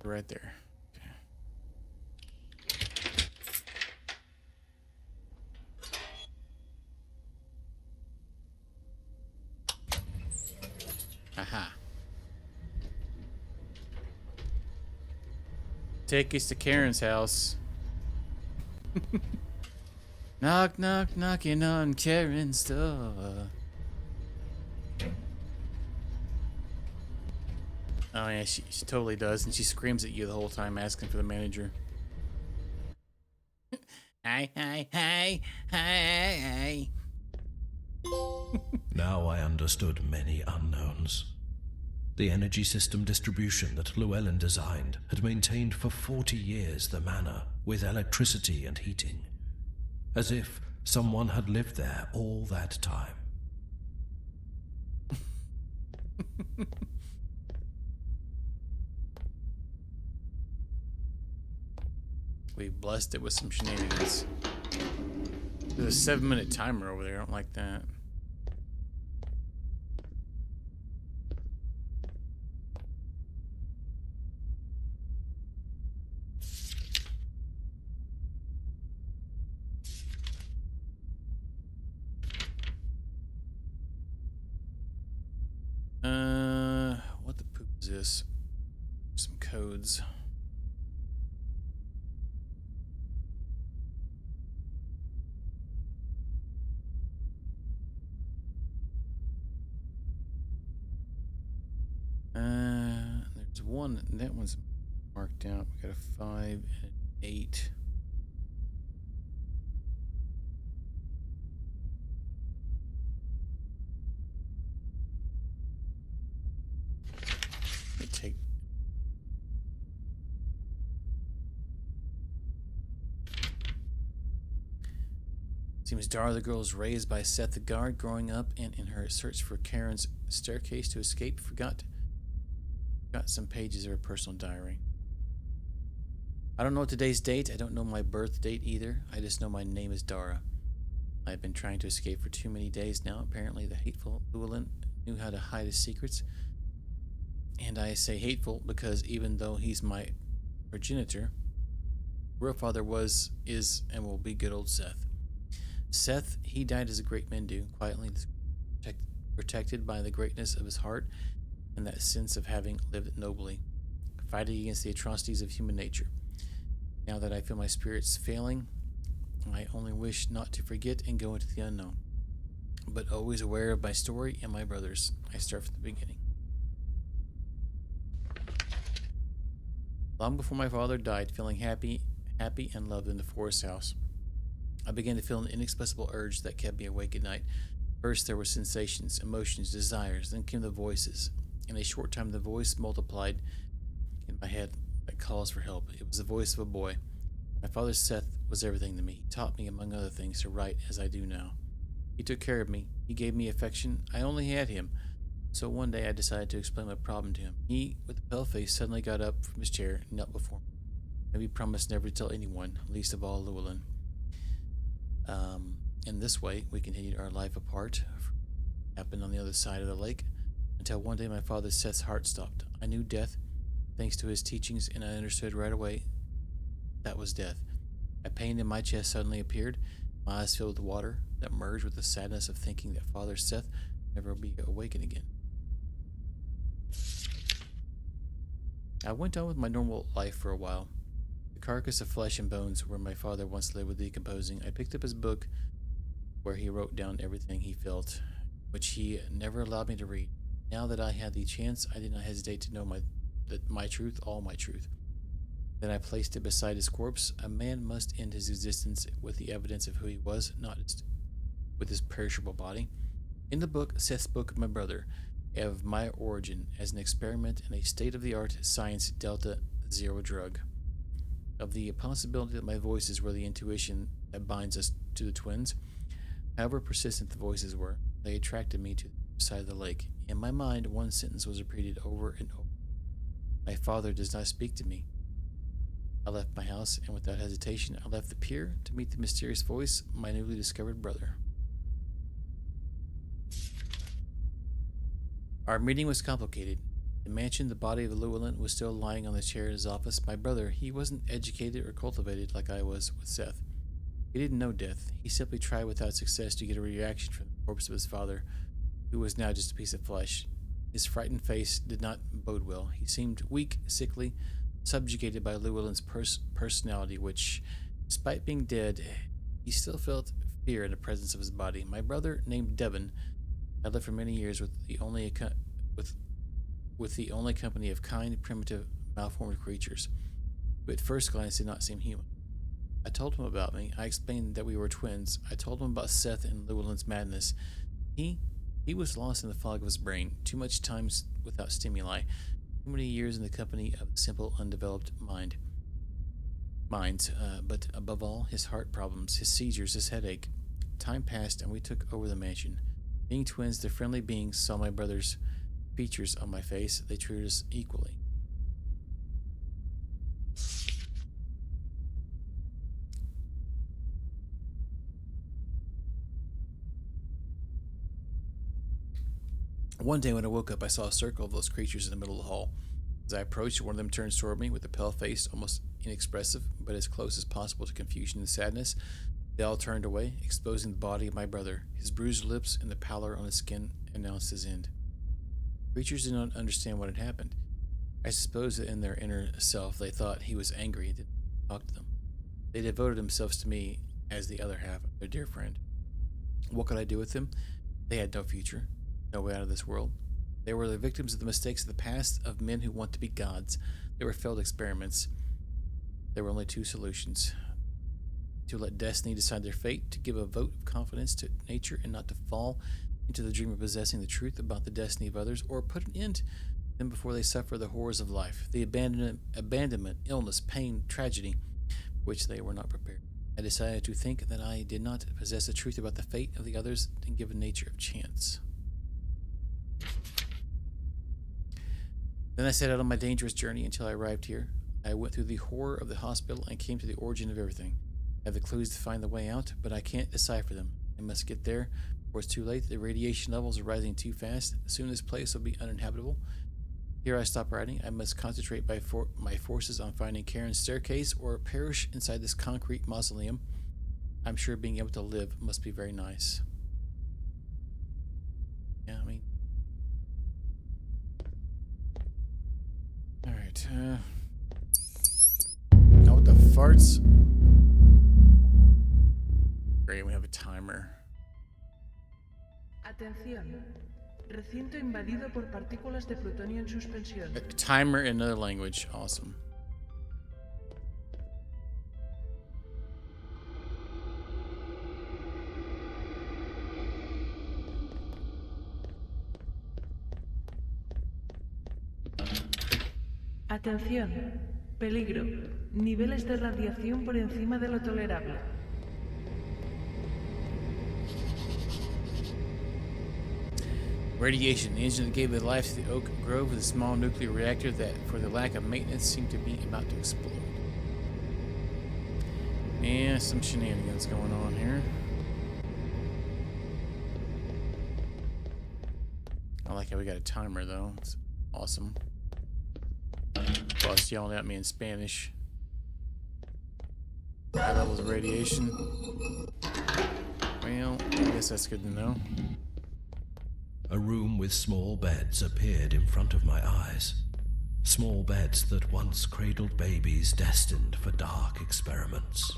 right there. Okay. Aha. Take us to Karen's house. Knock, knock, knocking on Karen's door. Oh yeah, she totally does, and she screams at you the whole time asking for the manager. Hi, hi, hi, hi, hi. Now I understood many unknowns. The energy system distribution that Llewellyn designed had maintained for 40 years the manor with electricity and heating, as if someone had lived there all that time. We blessed it with some shenanigans. There's a 7-minute timer over there. I don't like that. What the poop is this? Some codes. There's one. That one's marked out. We got a 5 and an 8. Let me take. Seems Dara the girl was raised by Seth the guard growing up, and in her search for Karen's staircase to escape, forgot some pages of her personal diary. I don't know today's date. I don't know my birth date either. I just know my name is Dara. I've been trying to escape for too many days now. Apparently the hateful Llewellyn knew how to hide his secrets. And I say hateful because even though he's my progenitor, real father was, is, and will be good old Seth. Seth, he died as a great men do, quietly protected by the greatness of his heart and that sense of having lived nobly. fighting against the atrocities of human nature. Now that I feel my spirits failing, I only wish not to forget and go into the unknown. But always aware of my story and my brothers, I start from the beginning. Long before my father died, feeling happy and loved in the forest house, I began to feel an inexplicable urge that kept me awake at night. First there were sensations, emotions, desires, then came the voices. In a short time the voice multiplied in my head like calls for help. It was the voice of a boy. My father Seth was everything to me. He taught me, among other things, to write as I do now. He took care of me. He gave me affection. I only had him. So one day I decided to explain my problem to him. He, with a pale face, suddenly got up from his chair and knelt before me. And we promised never to tell anyone, least of all Llewellyn. In this way, we continued our life apart. Happened on the other side of the lake, until one day my father Seth's heart stopped. I knew death, thanks to his teachings, and I understood right away that was death. A pain in my chest suddenly appeared, my eyes filled with water that merged with the sadness of thinking that Father Seth would never be awakened again. I went on with my normal life for a while. The carcass of flesh and bones where my father once lived was decomposing. I picked up his book where he wrote down everything he felt, which he never allowed me to read. Now that I had the chance, I did not hesitate to know my truth, all my truth. Then I placed it beside his corpse. A man must end his existence with the evidence of who he was, not with his perishable body. In the book, Seth spoke of my brother, of my origin as an experiment in a state-of-the-art science Delta Zero drug, of the possibility that my voices were the intuition that binds us to the twins. However persistent the voices were, they attracted me to the other side of the lake. In my mind, one sentence was repeated over and over. My father does not speak to me. I left my house, and without hesitation, I left the pier to meet the mysterious voice, my newly discovered brother. Our meeting was complicated. In the mansion, the body of Llewellyn was still lying on the chair in his office. My brother, he wasn't educated or cultivated like I was with Seth. He didn't know death. He simply tried without success to get a reaction from the corpse of his father, who was now just a piece of flesh. His frightened face did not bode well. He seemed weak, sickly, subjugated by Llewellyn's personality, which, despite being dead, he still felt fear in the presence of his body. My brother, named Devon, had lived for many years with the only company of kind, primitive, malformed creatures, who at first glance did not seem human. I told him about me. I explained that we were twins. I told him about Seth and Llewellyn's madness. He was lost in the fog of his brain. Too much time without stimuli. Too many years in the company of a simple, undeveloped minds. But above all, his heart problems, his seizures, his headache. Time passed, and we took over the mansion. Being twins, the friendly beings saw my brother's features on my face. They treated us equally. One day when I woke up, I saw a circle of those creatures in the middle of the hall. As I approached, one of them turned toward me with a pale face, almost inexpressive, but as close as possible to confusion and sadness. They all turned away, exposing the body of my brother. His bruised lips and the pallor on his skin announced his end. Creatures did not understand what had happened. I suppose that in their inner self they thought he was angry and didn't talk to them. They devoted themselves to me as the other half of their dear friend. What could I do with them? They had no future, no way out of this world. They were the victims of the mistakes of the past, of men who want to be gods. They were failed experiments. There were only two solutions: to let destiny decide their fate, to give a vote of confidence to nature and not to fall into the dream of possessing the truth about the destiny of others, or put an end to them before they suffer the horrors of life, the abandonment, illness, pain, tragedy, for which they were not prepared. I decided to think that I did not possess the truth about the fate of the others and give nature a chance. Then I set out on my dangerous journey until I arrived here. I went through the horror of the hospital and came to the origin of everything. I have the clues to find the way out, but I can't decipher them. I must get there before it's too late. The radiation levels are rising too fast. Soon this place will be uninhabitable. Here I stop writing. I must concentrate my forces on finding Charon's staircase or perish inside this concrete mausoleum. I'm sure being able to live must be very nice. Yeah, I mean... Alright. Alright, now what the farts? Great, we have a timer. Atención. Recinto invadido por partículas de plutonio en suspensión. A timer in another language. Awesome. Atención. Peligro. Niveles de radiación por encima de lo tolerable. Radiation. The engine that gave the life to the Oak Grove is a small nuclear reactor that, for the lack of maintenance, seemed to be about to explode. Yeah, some shenanigans going on here. I like how we got a timer, though. It's awesome. Boss yelling at me in Spanish. High levels of radiation. Well, I guess that's good to know. A room with small beds appeared in front of my eyes. Small beds that once cradled babies destined for dark experiments.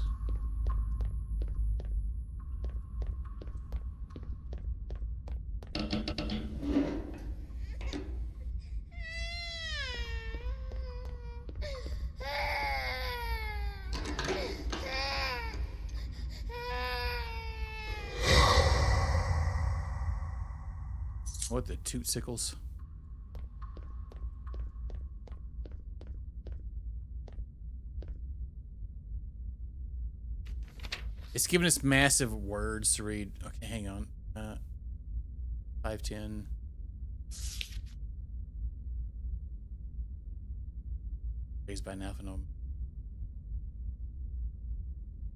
What the tootsickles? It's giving us massive words to read. Okay, hang on. 510. Raised by Naphanom.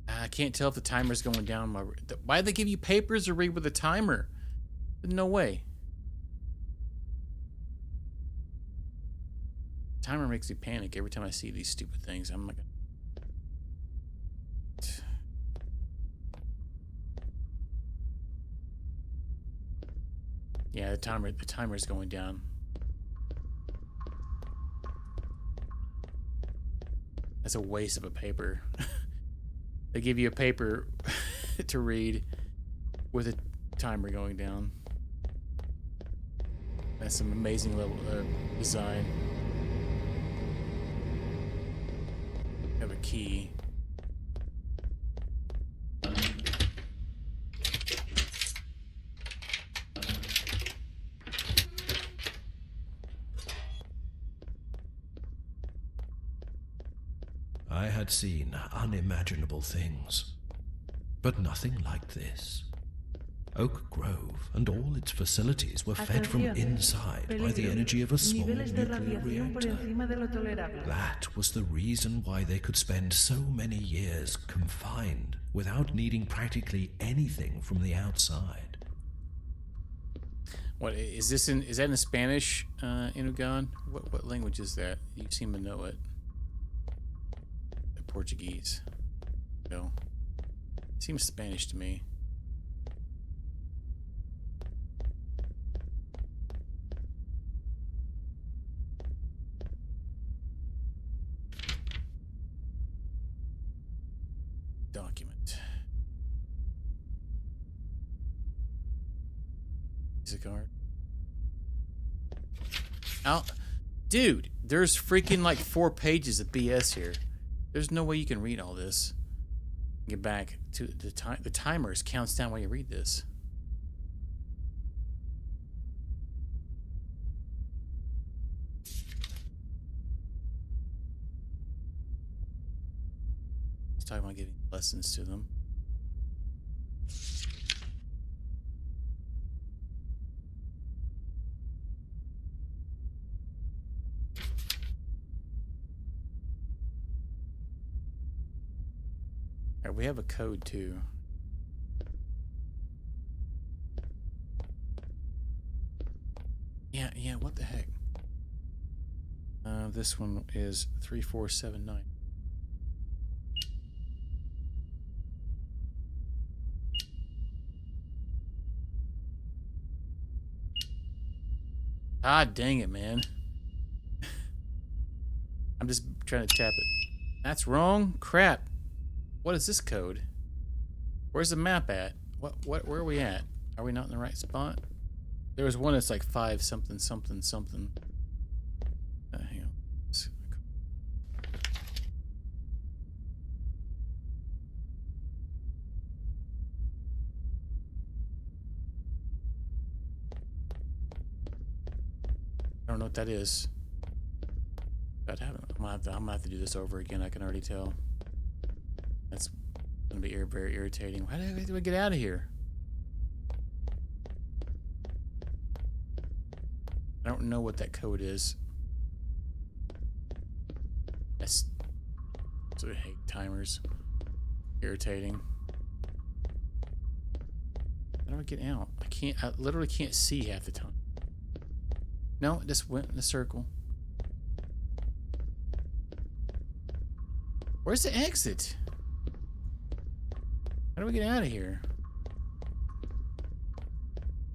I can't tell if the timer's going down. Why'd they give you papers to read with a timer? No way. Timer makes me panic every time I see these stupid things. I'm like, yeah, the timer's going down. That's a waste of a paper. They give you a paper to read with a timer going down. That's some amazing level design. Have a key. I had seen unimaginable things, but nothing like this. Oak Grove and all its facilities were fed from inside by the energy of a small nuclear reactor. That was the reason why they could spend so many years confined without needing practically anything from the outside. What is this in? Is that in Spanish, Inugan? What language is that? You seem to know it. Portuguese. No. Seems Spanish to me. Document. Music card. Out. Dude, there's freaking like 4 pages of BS here. There's no way you can read all this. Get back to the time. The timers counts down while you read this. He's talking about giving lessons to them. Alright, we have a code too. Yeah, what the heck? This one is 3479. Ah, dang it, man. I'm just trying to tap it. That's wrong. Crap. What is this code? Where's the map at? Where are we at? Are we not in the right spot? There was one that's like 5 something something something. Hang on. I don't know what that is. I'm gonna have to do this over again. I can already tell. That's gonna be very irritating. How do we get out of here? I don't know what that code is. That's so I hate timers. Irritating. How do I get out? I literally can't see half the time. No, it just went in a circle. Where's the exit? How do we get out of here?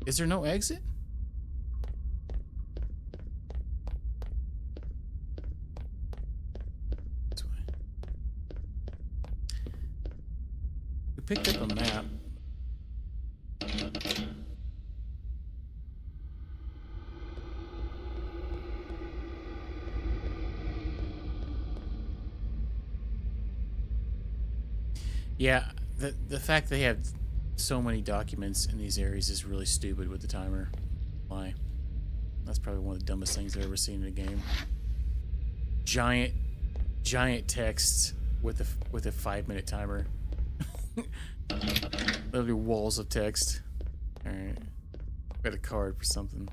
Is there no exit? This way. We picked up a map. Yeah, the fact they have so many documents in these areas is really stupid with the timer. Why? That's probably one of the dumbest things I've ever seen in a game. Giant texts with a 5-minute timer. Literally walls of text. All right, got a card for something.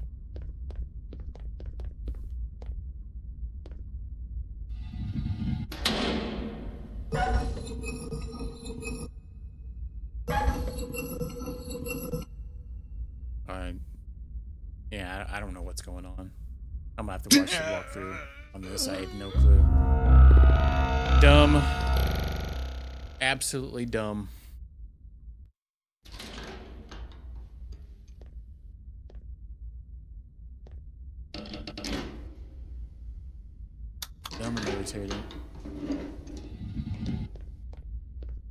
Yeah, I don't know what's going on. I'm gonna have to watch the walkthrough on this. I have no clue. Dumb. Absolutely dumb. Dumb and irritating.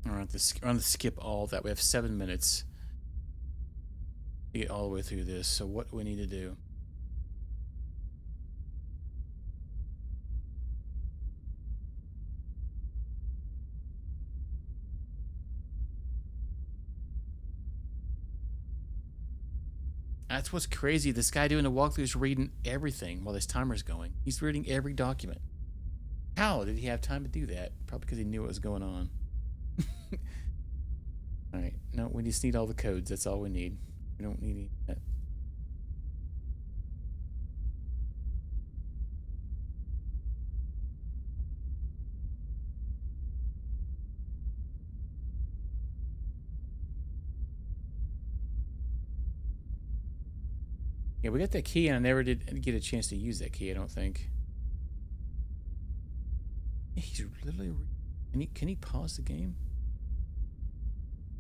I'm gonna skip all of that. We have 7 minutes to get all the way through this. So what do we need to do? That's what's crazy. This guy doing the walkthrough is reading everything while this timer's going. He's reading every document. How did he have time to do that? Probably because he knew what was going on. Alright, no, we just need all the codes. That's all we need. We don't need any of that. Yeah, we got that key and I never did get a chance to use that key, I don't think. He's literally... Can he pause the game?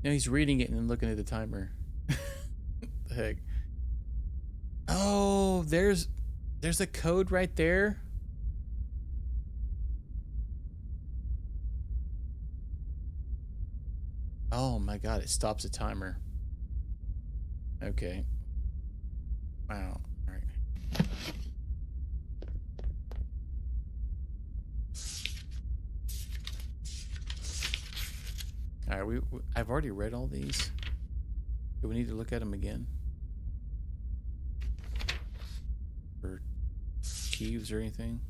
No, he's reading it and then looking at the timer. What the heck? Oh, there's a code right there. Oh my god, it stops the timer. Okay. Wow. All right. All right, I've already read all these. Do we need to look at them again? Or keys or anything?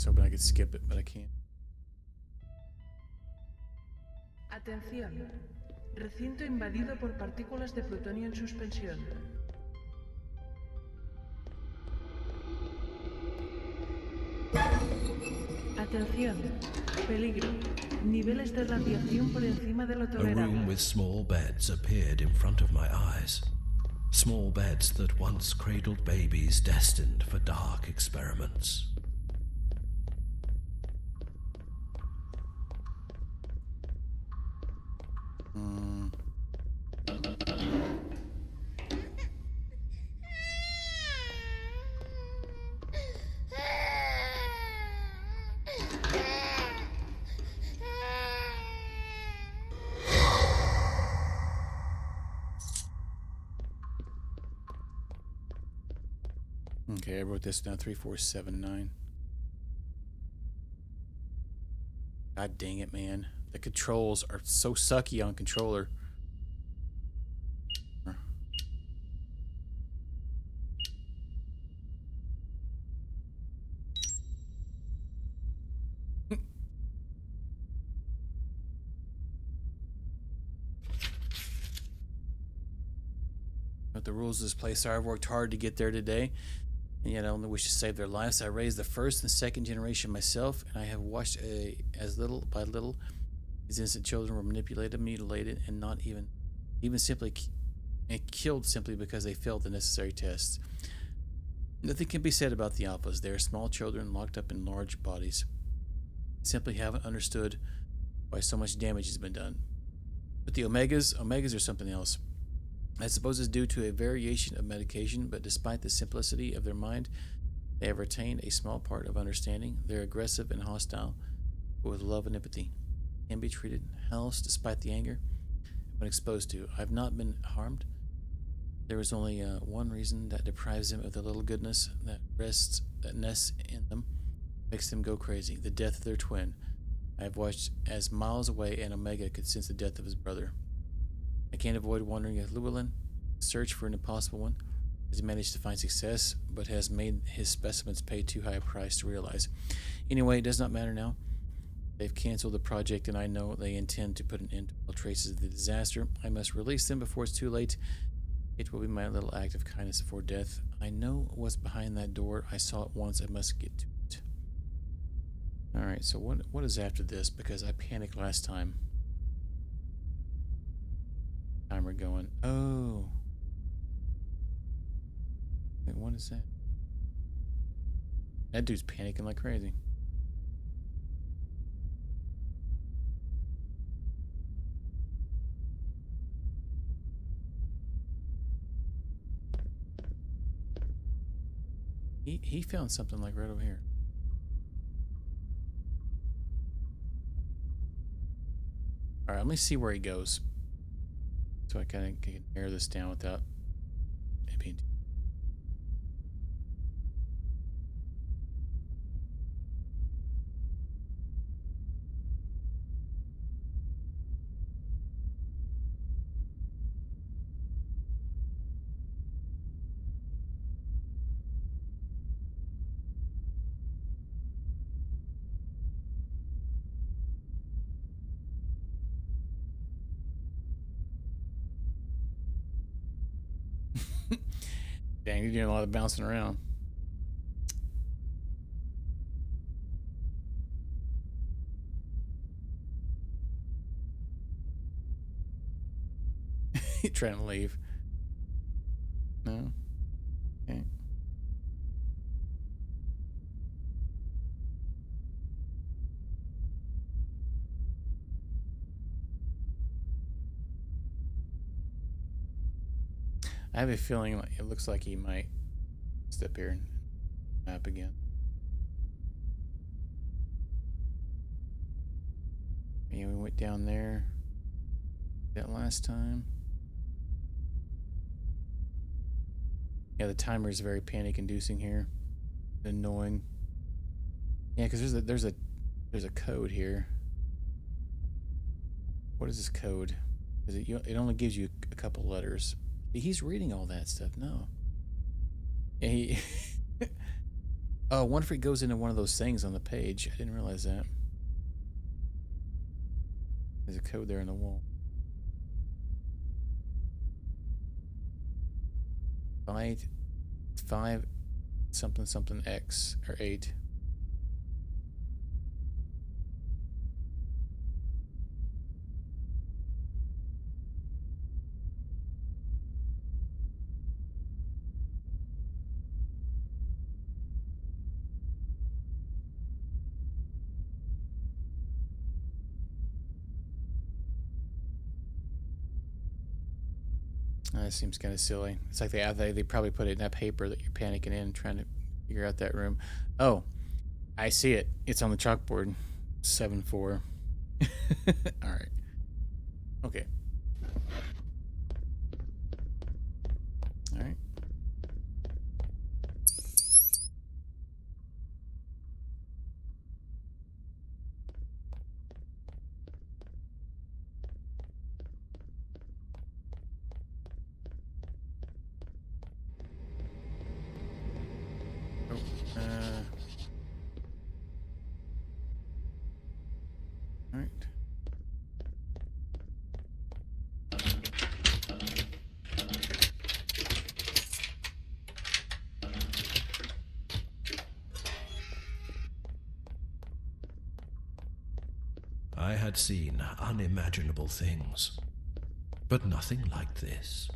Hoping I could skip it, but I can't. Atención. Recinto invadido por partículas de plutonio en suspensión. Atención. Peligro. Niveles de radiación por encima de lo A tolerable. room with small beds appeared in front of my eyes. Small beds that once cradled babies destined for dark experiments. Mm. Okay, I wrote this down 3479. God dang it, man. The controls are so sucky on controller. But the rules of this place are, I've worked hard to get there today, and yet I only wish to save their lives. I raised the first and second generation myself, and I have watched as little by little these innocent children were manipulated, mutilated, and not even simply killed simply because they failed the necessary tests. Nothing can be said about the alphas. They are small children locked up in large bodies. They simply haven't understood why so much damage has been done. But the omegas are something else. I suppose it's due to a variation of medication, but despite the simplicity of their mind, they have retained a small part of understanding. They're aggressive and hostile, but with love and empathy. Can be treated, housed despite the anger when exposed to. I've not been harmed. There is only one reason that deprives them of the little goodness that nests in them, makes them go crazy. The death of their twin. I have watched as miles away an Omega could sense the death of his brother. I can't avoid wondering if Llewellyn, search for an impossible one, has managed to find success, but has made his specimens pay too high a price to realize. Anyway, it does not matter now. They've canceled the project, and I know they intend to put an end to all traces of the disaster. I must release them before it's too late. It will be my little act of kindness before death. I know what's behind that door. I saw it once. I must get to it. Alright, so what is after this? Because I panicked last time. Timer going. Oh. Wait, what is that? That dude's panicking like crazy. He found something like right over here. Alright, let me see where he goes. So I kind of can narrow this down without it being... Dang, you're doing a lot of bouncing around. He's trying to leave. No? Okay. I have a feeling like it looks like he might step here and map again. Yeah, we went down there that last time. Yeah, the timer is very panic-inducing here. Annoying. Yeah, because there's a code here. What is this code? Because it only gives you a couple letters. He's reading all that stuff. No. Yeah, he. Oh, I wonder if it goes into one of those things on the page. I didn't realize that. There's a code there on the wall. 5 something something X or 8. That seems kind of silly. It's like they probably put it in that paper that you're panicking in, trying to figure out that room. Oh, I see it. It's on the chalkboard. 7-4. All right. Okay. All right. Oh, all right. I had seen unimaginable things, but nothing like this.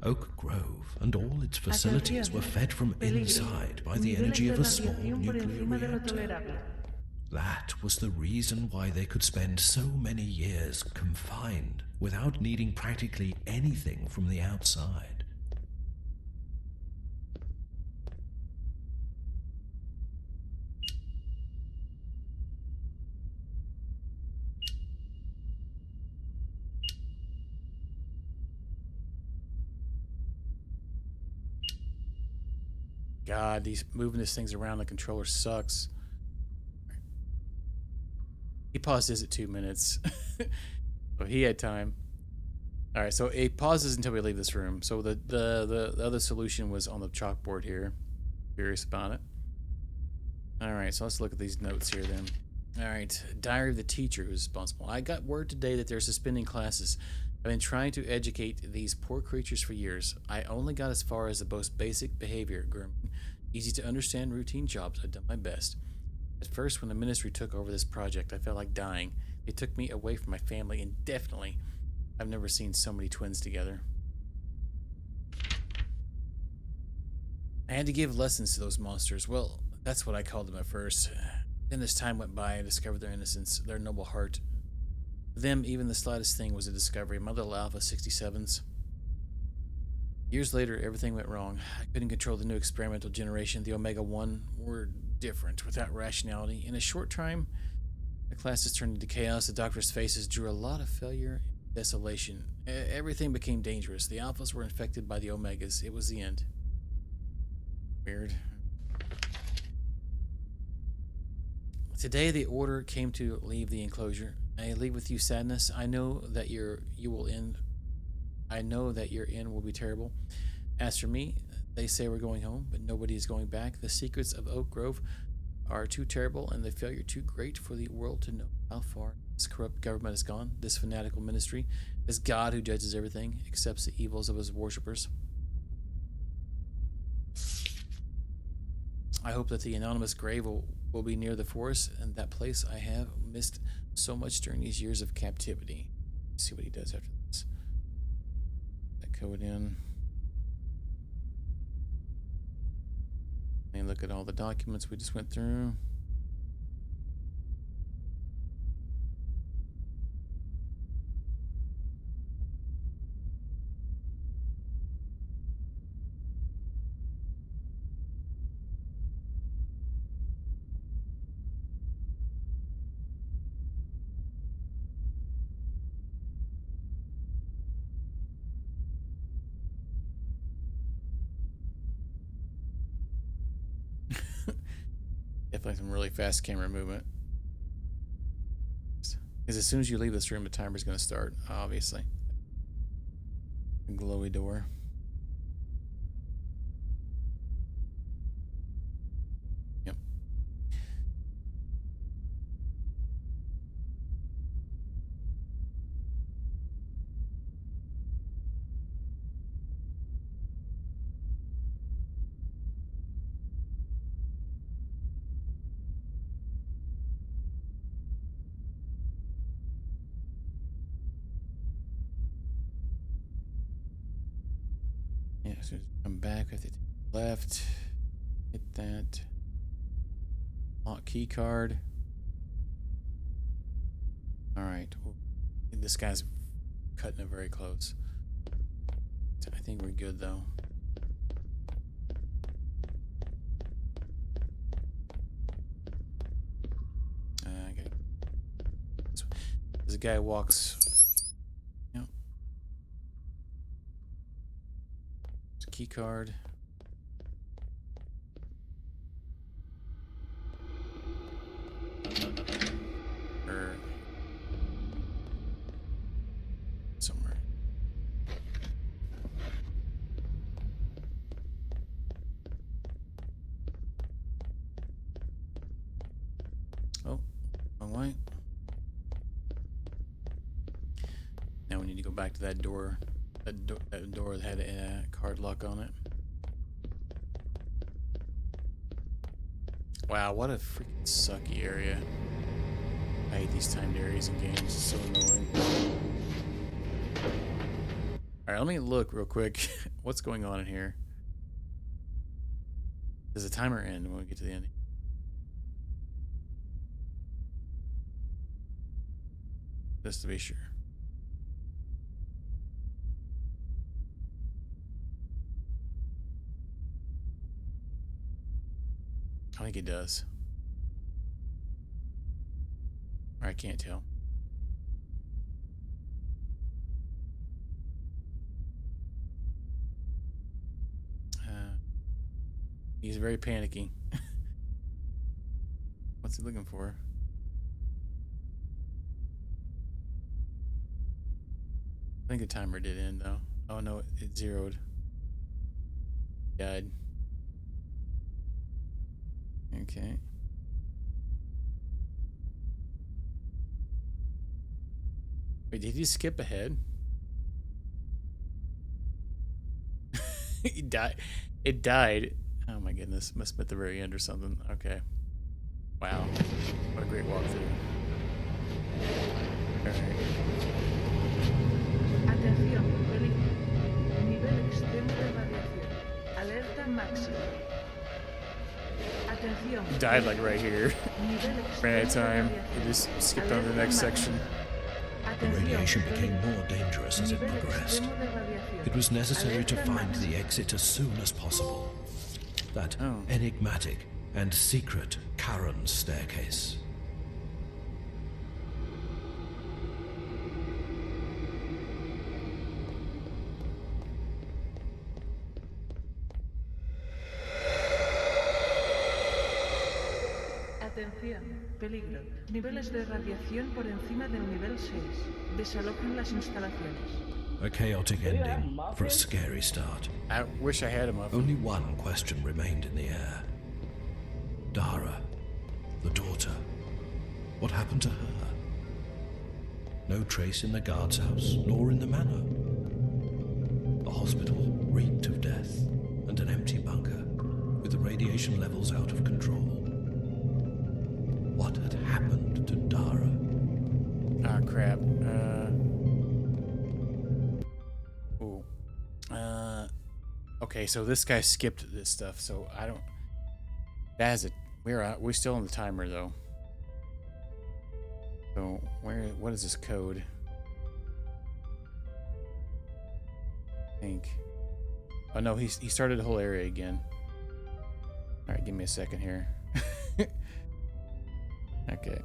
Oak Grove and all its facilities were fed from inside by the energy of a small nuclear reactor. That was the reason why they could spend so many years confined without needing practically anything from the outside. God, these moving these things around the controller sucks. He paused his at 2 minutes. But he had time. All right, so it pauses until we leave this room. So the other solution was on the chalkboard here. Curious about it. All right, so let's look at these notes here then. All right, diary of the teacher who's responsible. I got word today that they're suspending classes. I've been trying to educate these poor creatures for years. I only got as far as the most basic behavior, grooming, easy to understand routine jobs. I've done my best. At first, when the ministry took over this project, I felt like dying. They took me away from my family indefinitely. I've never seen so many twins together. I had to give lessons to those monsters. Well, that's what I called them at first. Then as time went by, I discovered their innocence, their noble heart. For them, even the slightest thing was a discovery. Mother Alpha 67s. Years later, everything went wrong. I couldn't control the new experimental generation. The Omega 1 were different, without rationality. In a short time, the classes turned into chaos. The doctor's faces drew a lot of failure and desolation. Everything became dangerous. The Alphas were infected by the Omegas. It was the end. Weird. Today, the order came to leave the enclosure. I leave with you sadness. I know that your end will be terrible. As for me, they say we're going home, but nobody is going back. The secrets of Oak Grove are too terrible, and the failure too great for the world to know how far this corrupt government has gone. This fanatical ministry, this God who judges everything, accepts the evils of his worshippers. I hope that the anonymous grave will be near the forest, and that place I have missed so much during these years of captivity. Let's see what he does after this. That code in. And look at all the documents we just went through. Definitely some really fast camera movement. Because as soon as you leave this room, the timer's going to start, obviously. A glowy door. Yep. Yeah, as soon as we come back, we have to take left. Hit that. Lock key card. All right. This guy's cutting it very close. I think we're good though. Okay. This guy walks. Yep. It's a key card. Or somewhere. Oh, wrong way. Now we need to go back to that door. That door that had a card lock on it. Wow, what a freaking sucky area. I hate these timed areas in games. It's so annoying. Alright, let me look real quick. What's going on in here? Does the timer end when we get to the end? Just to be sure. I think it does. Or I can't tell. He's very panicky. What's he looking for? I think the timer did end though. Oh no, it zeroed. Died. Okay. Wait, did he skip ahead? He died. It died. Oh my goodness. Must have been at the very end or something. Okay. Wow. What a great walkthrough. Alright. Atención, peligro. Nivel extremo de radiación. Alerta máxima. Atención. He died like right here. Nivel Ran out of extremo de time. radiación. He just skipped on to the next section. The radiation became more dangerous as it Nivel progressed. extremo de radiación. It was necessary to Alerta find máxima. the exit as soon as possible. That Oh. enigmatic and secret Charon staircase. Atención, peligro. Niveles de radiación por encima del nivel 6. Desalojen las instalaciones. A chaotic ending for a scary start. I wish I had him up. Only one question remained in the air. Dara, the daughter. What happened to her? No trace in the guard's house, nor in the manor. The hospital reeked of death, and an empty bunker, with the radiation levels out of control. What had happened to Dara? Ah, crap. Ooh. Okay, so this guy skipped this stuff, so I don't. That is it. We're still on the timer though. So what is this code? I think. Oh no, he started the whole area again. All right, give me a second here. Okay.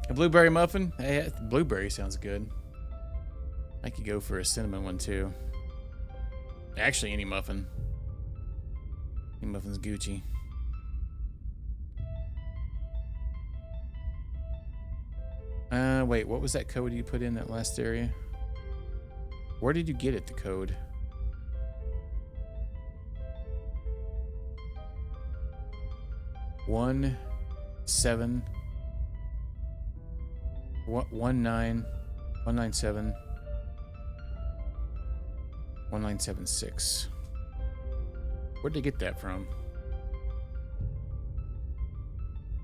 A blueberry muffin? Hey, blueberry sounds good. I could go for a cinnamon one too. Actually, any muffin. Any muffin's Gucci. Wait, what was that code you put in that last area? Where did you get it, the code? One 7 19 197 1976. Where'd they get that from?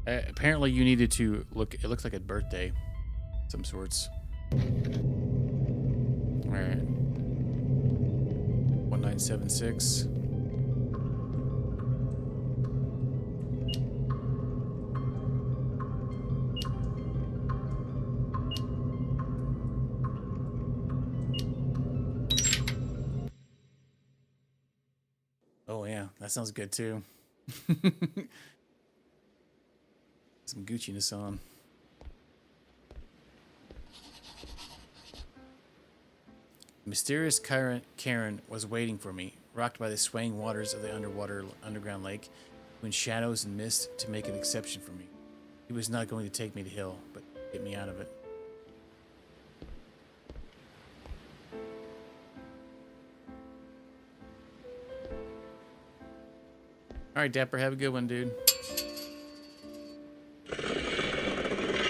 Apparently you needed to look. It looks like a birthday, some sorts. All right. 1976. yeah, that sounds good too. Some Gucci-ness on. Mysterious Charon was waiting for me, rocked by the swaying waters of the underground lake, when shadows and mist to make an exception for me. He was not going to take me to hill, but get me out of it. All right, Dapper, have a good one, dude.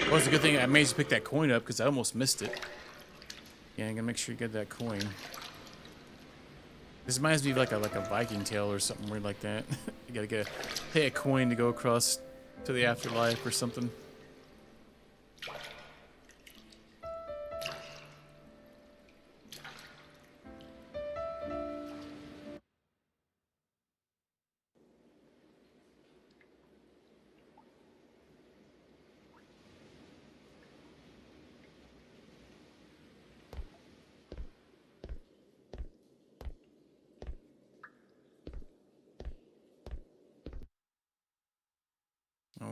Well, it's a good thing I managed to pick that coin up because I almost missed it. Yeah, I'm gonna make sure you get that coin. This reminds me of like a Viking tale or something weird like that. You gotta pay a coin to go across to the afterlife or something.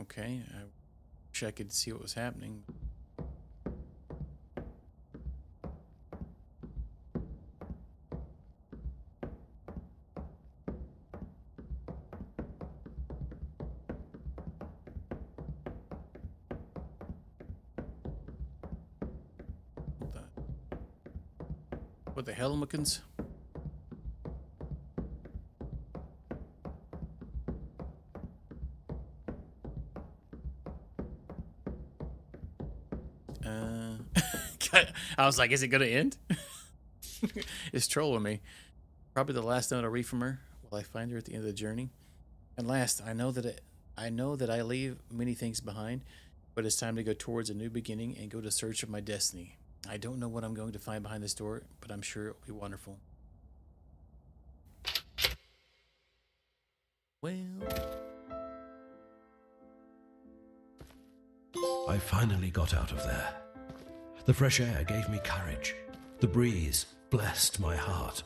Okay, I wish I could see what was happening. What the hell, Muckins? I was like, is it gonna end? It's trolling me. Probably the last note I'll read from her while I find her at the end of the journey. And last, I know that I leave many things behind, but it's time to go towards a new beginning and go to search of my destiny. I don't know what I'm going to find behind this door, but I'm sure it'll be wonderful. Well, I finally got out of there. The fresh air gave me courage. The breeze blessed my heart.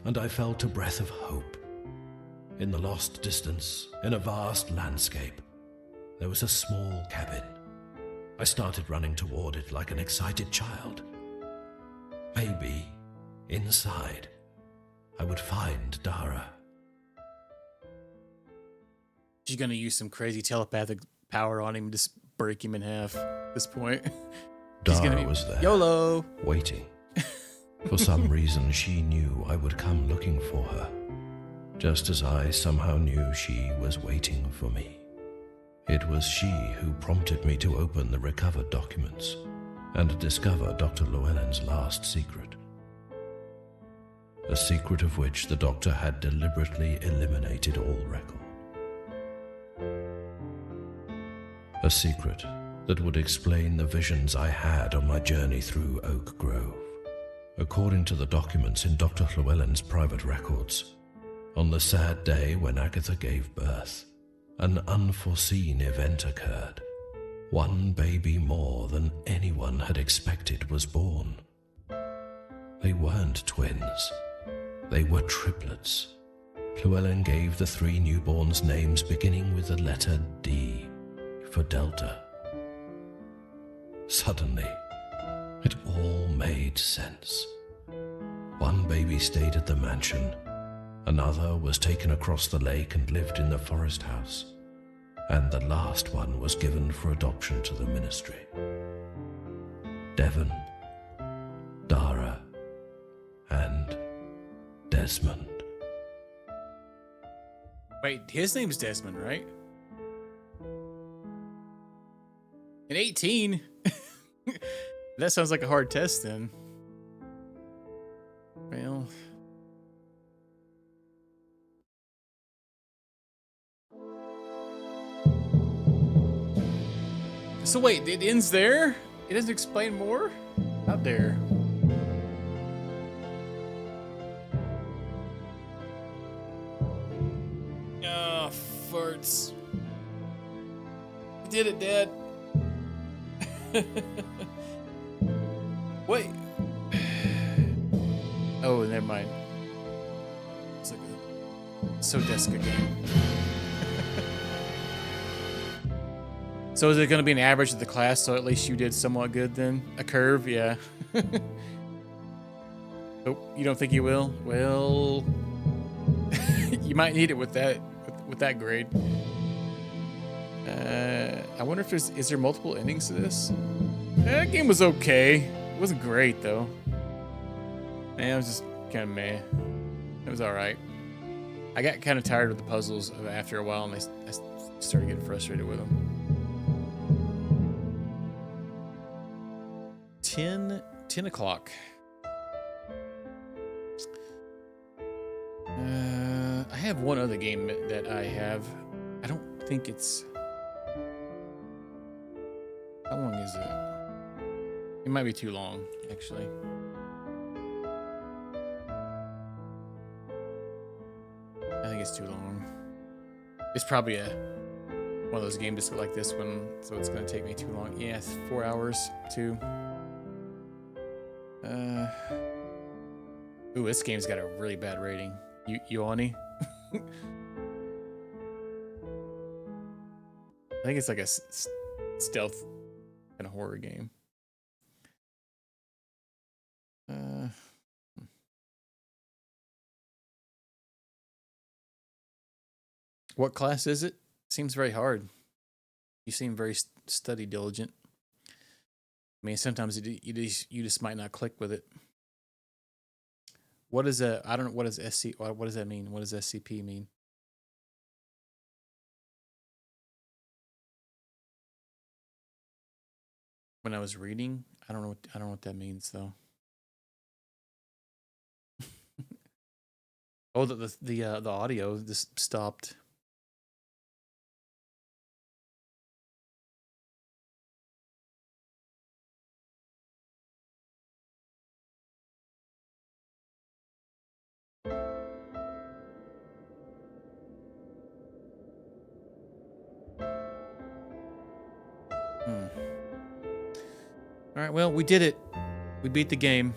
And I felt a breath of hope. In the lost distance, in a vast landscape, there was a small cabin. I started running toward it like an excited child. Maybe, inside, I would find Dara. she's gonna use some crazy telepathic power on him, just break him in half at this point. She's Dara gonna be, was there, YOLO! waiting. For some reason, she knew I would come looking for her, just as I somehow knew she was waiting for me. It was she who prompted me to open the recovered documents and discover Dr. Llewellyn's last secret. A secret of which the doctor had deliberately eliminated all record. A secret that would explain the visions I had on my journey through Oak Grove. According to the documents in Dr. Llewellyn's private records, on the sad day when Agatha gave birth, an unforeseen event occurred. One baby more than anyone had expected was born. They weren't twins. They were triplets. Llewellyn gave the three newborns names beginning with the letter D for Delta. Suddenly, it all made sense. One baby stayed at the mansion, another was taken across the lake and lived in the forest house, and the last one was given for adoption to the ministry. Devon, Dara, and Desmond. Wait, his name's Desmond, right? In 18? That sounds like a hard test then. Well... So wait, it ends there? It doesn't explain more? How dare. Oh, farts. You did it, Dad. Wait. Oh, never mind. So Deska game. So is it going to be an average of the class? So at least you did somewhat good then? A curve, yeah. Oh, you don't think you will? Well, you might need it with that grade. I wonder if is there multiple endings to this? That game was okay. It wasn't great though. Man, it was just kind of meh. It was all right. I got kind of tired of the puzzles after a while, and I started getting frustrated with them. 10 o'clock. I have one other game that I have. I don't think it's... How long is it? It might be too long, actually. I think it's too long. It's probably one of those games just like this one, so it's going to take me too long. Yeah, it's 4 hours, too. Ooh, this game's got a really bad rating. Yuani? I think it's like a stealth kind of horror game. What class is it? Seems very hard. You seem very study diligent. I mean, sometimes you just might not click with it. What is I don't know, what is SC, what does that mean? What does SCP mean? When I was reading, I don't know what that means though. Oh, the audio just stopped. All right, well, we did it. We beat the game.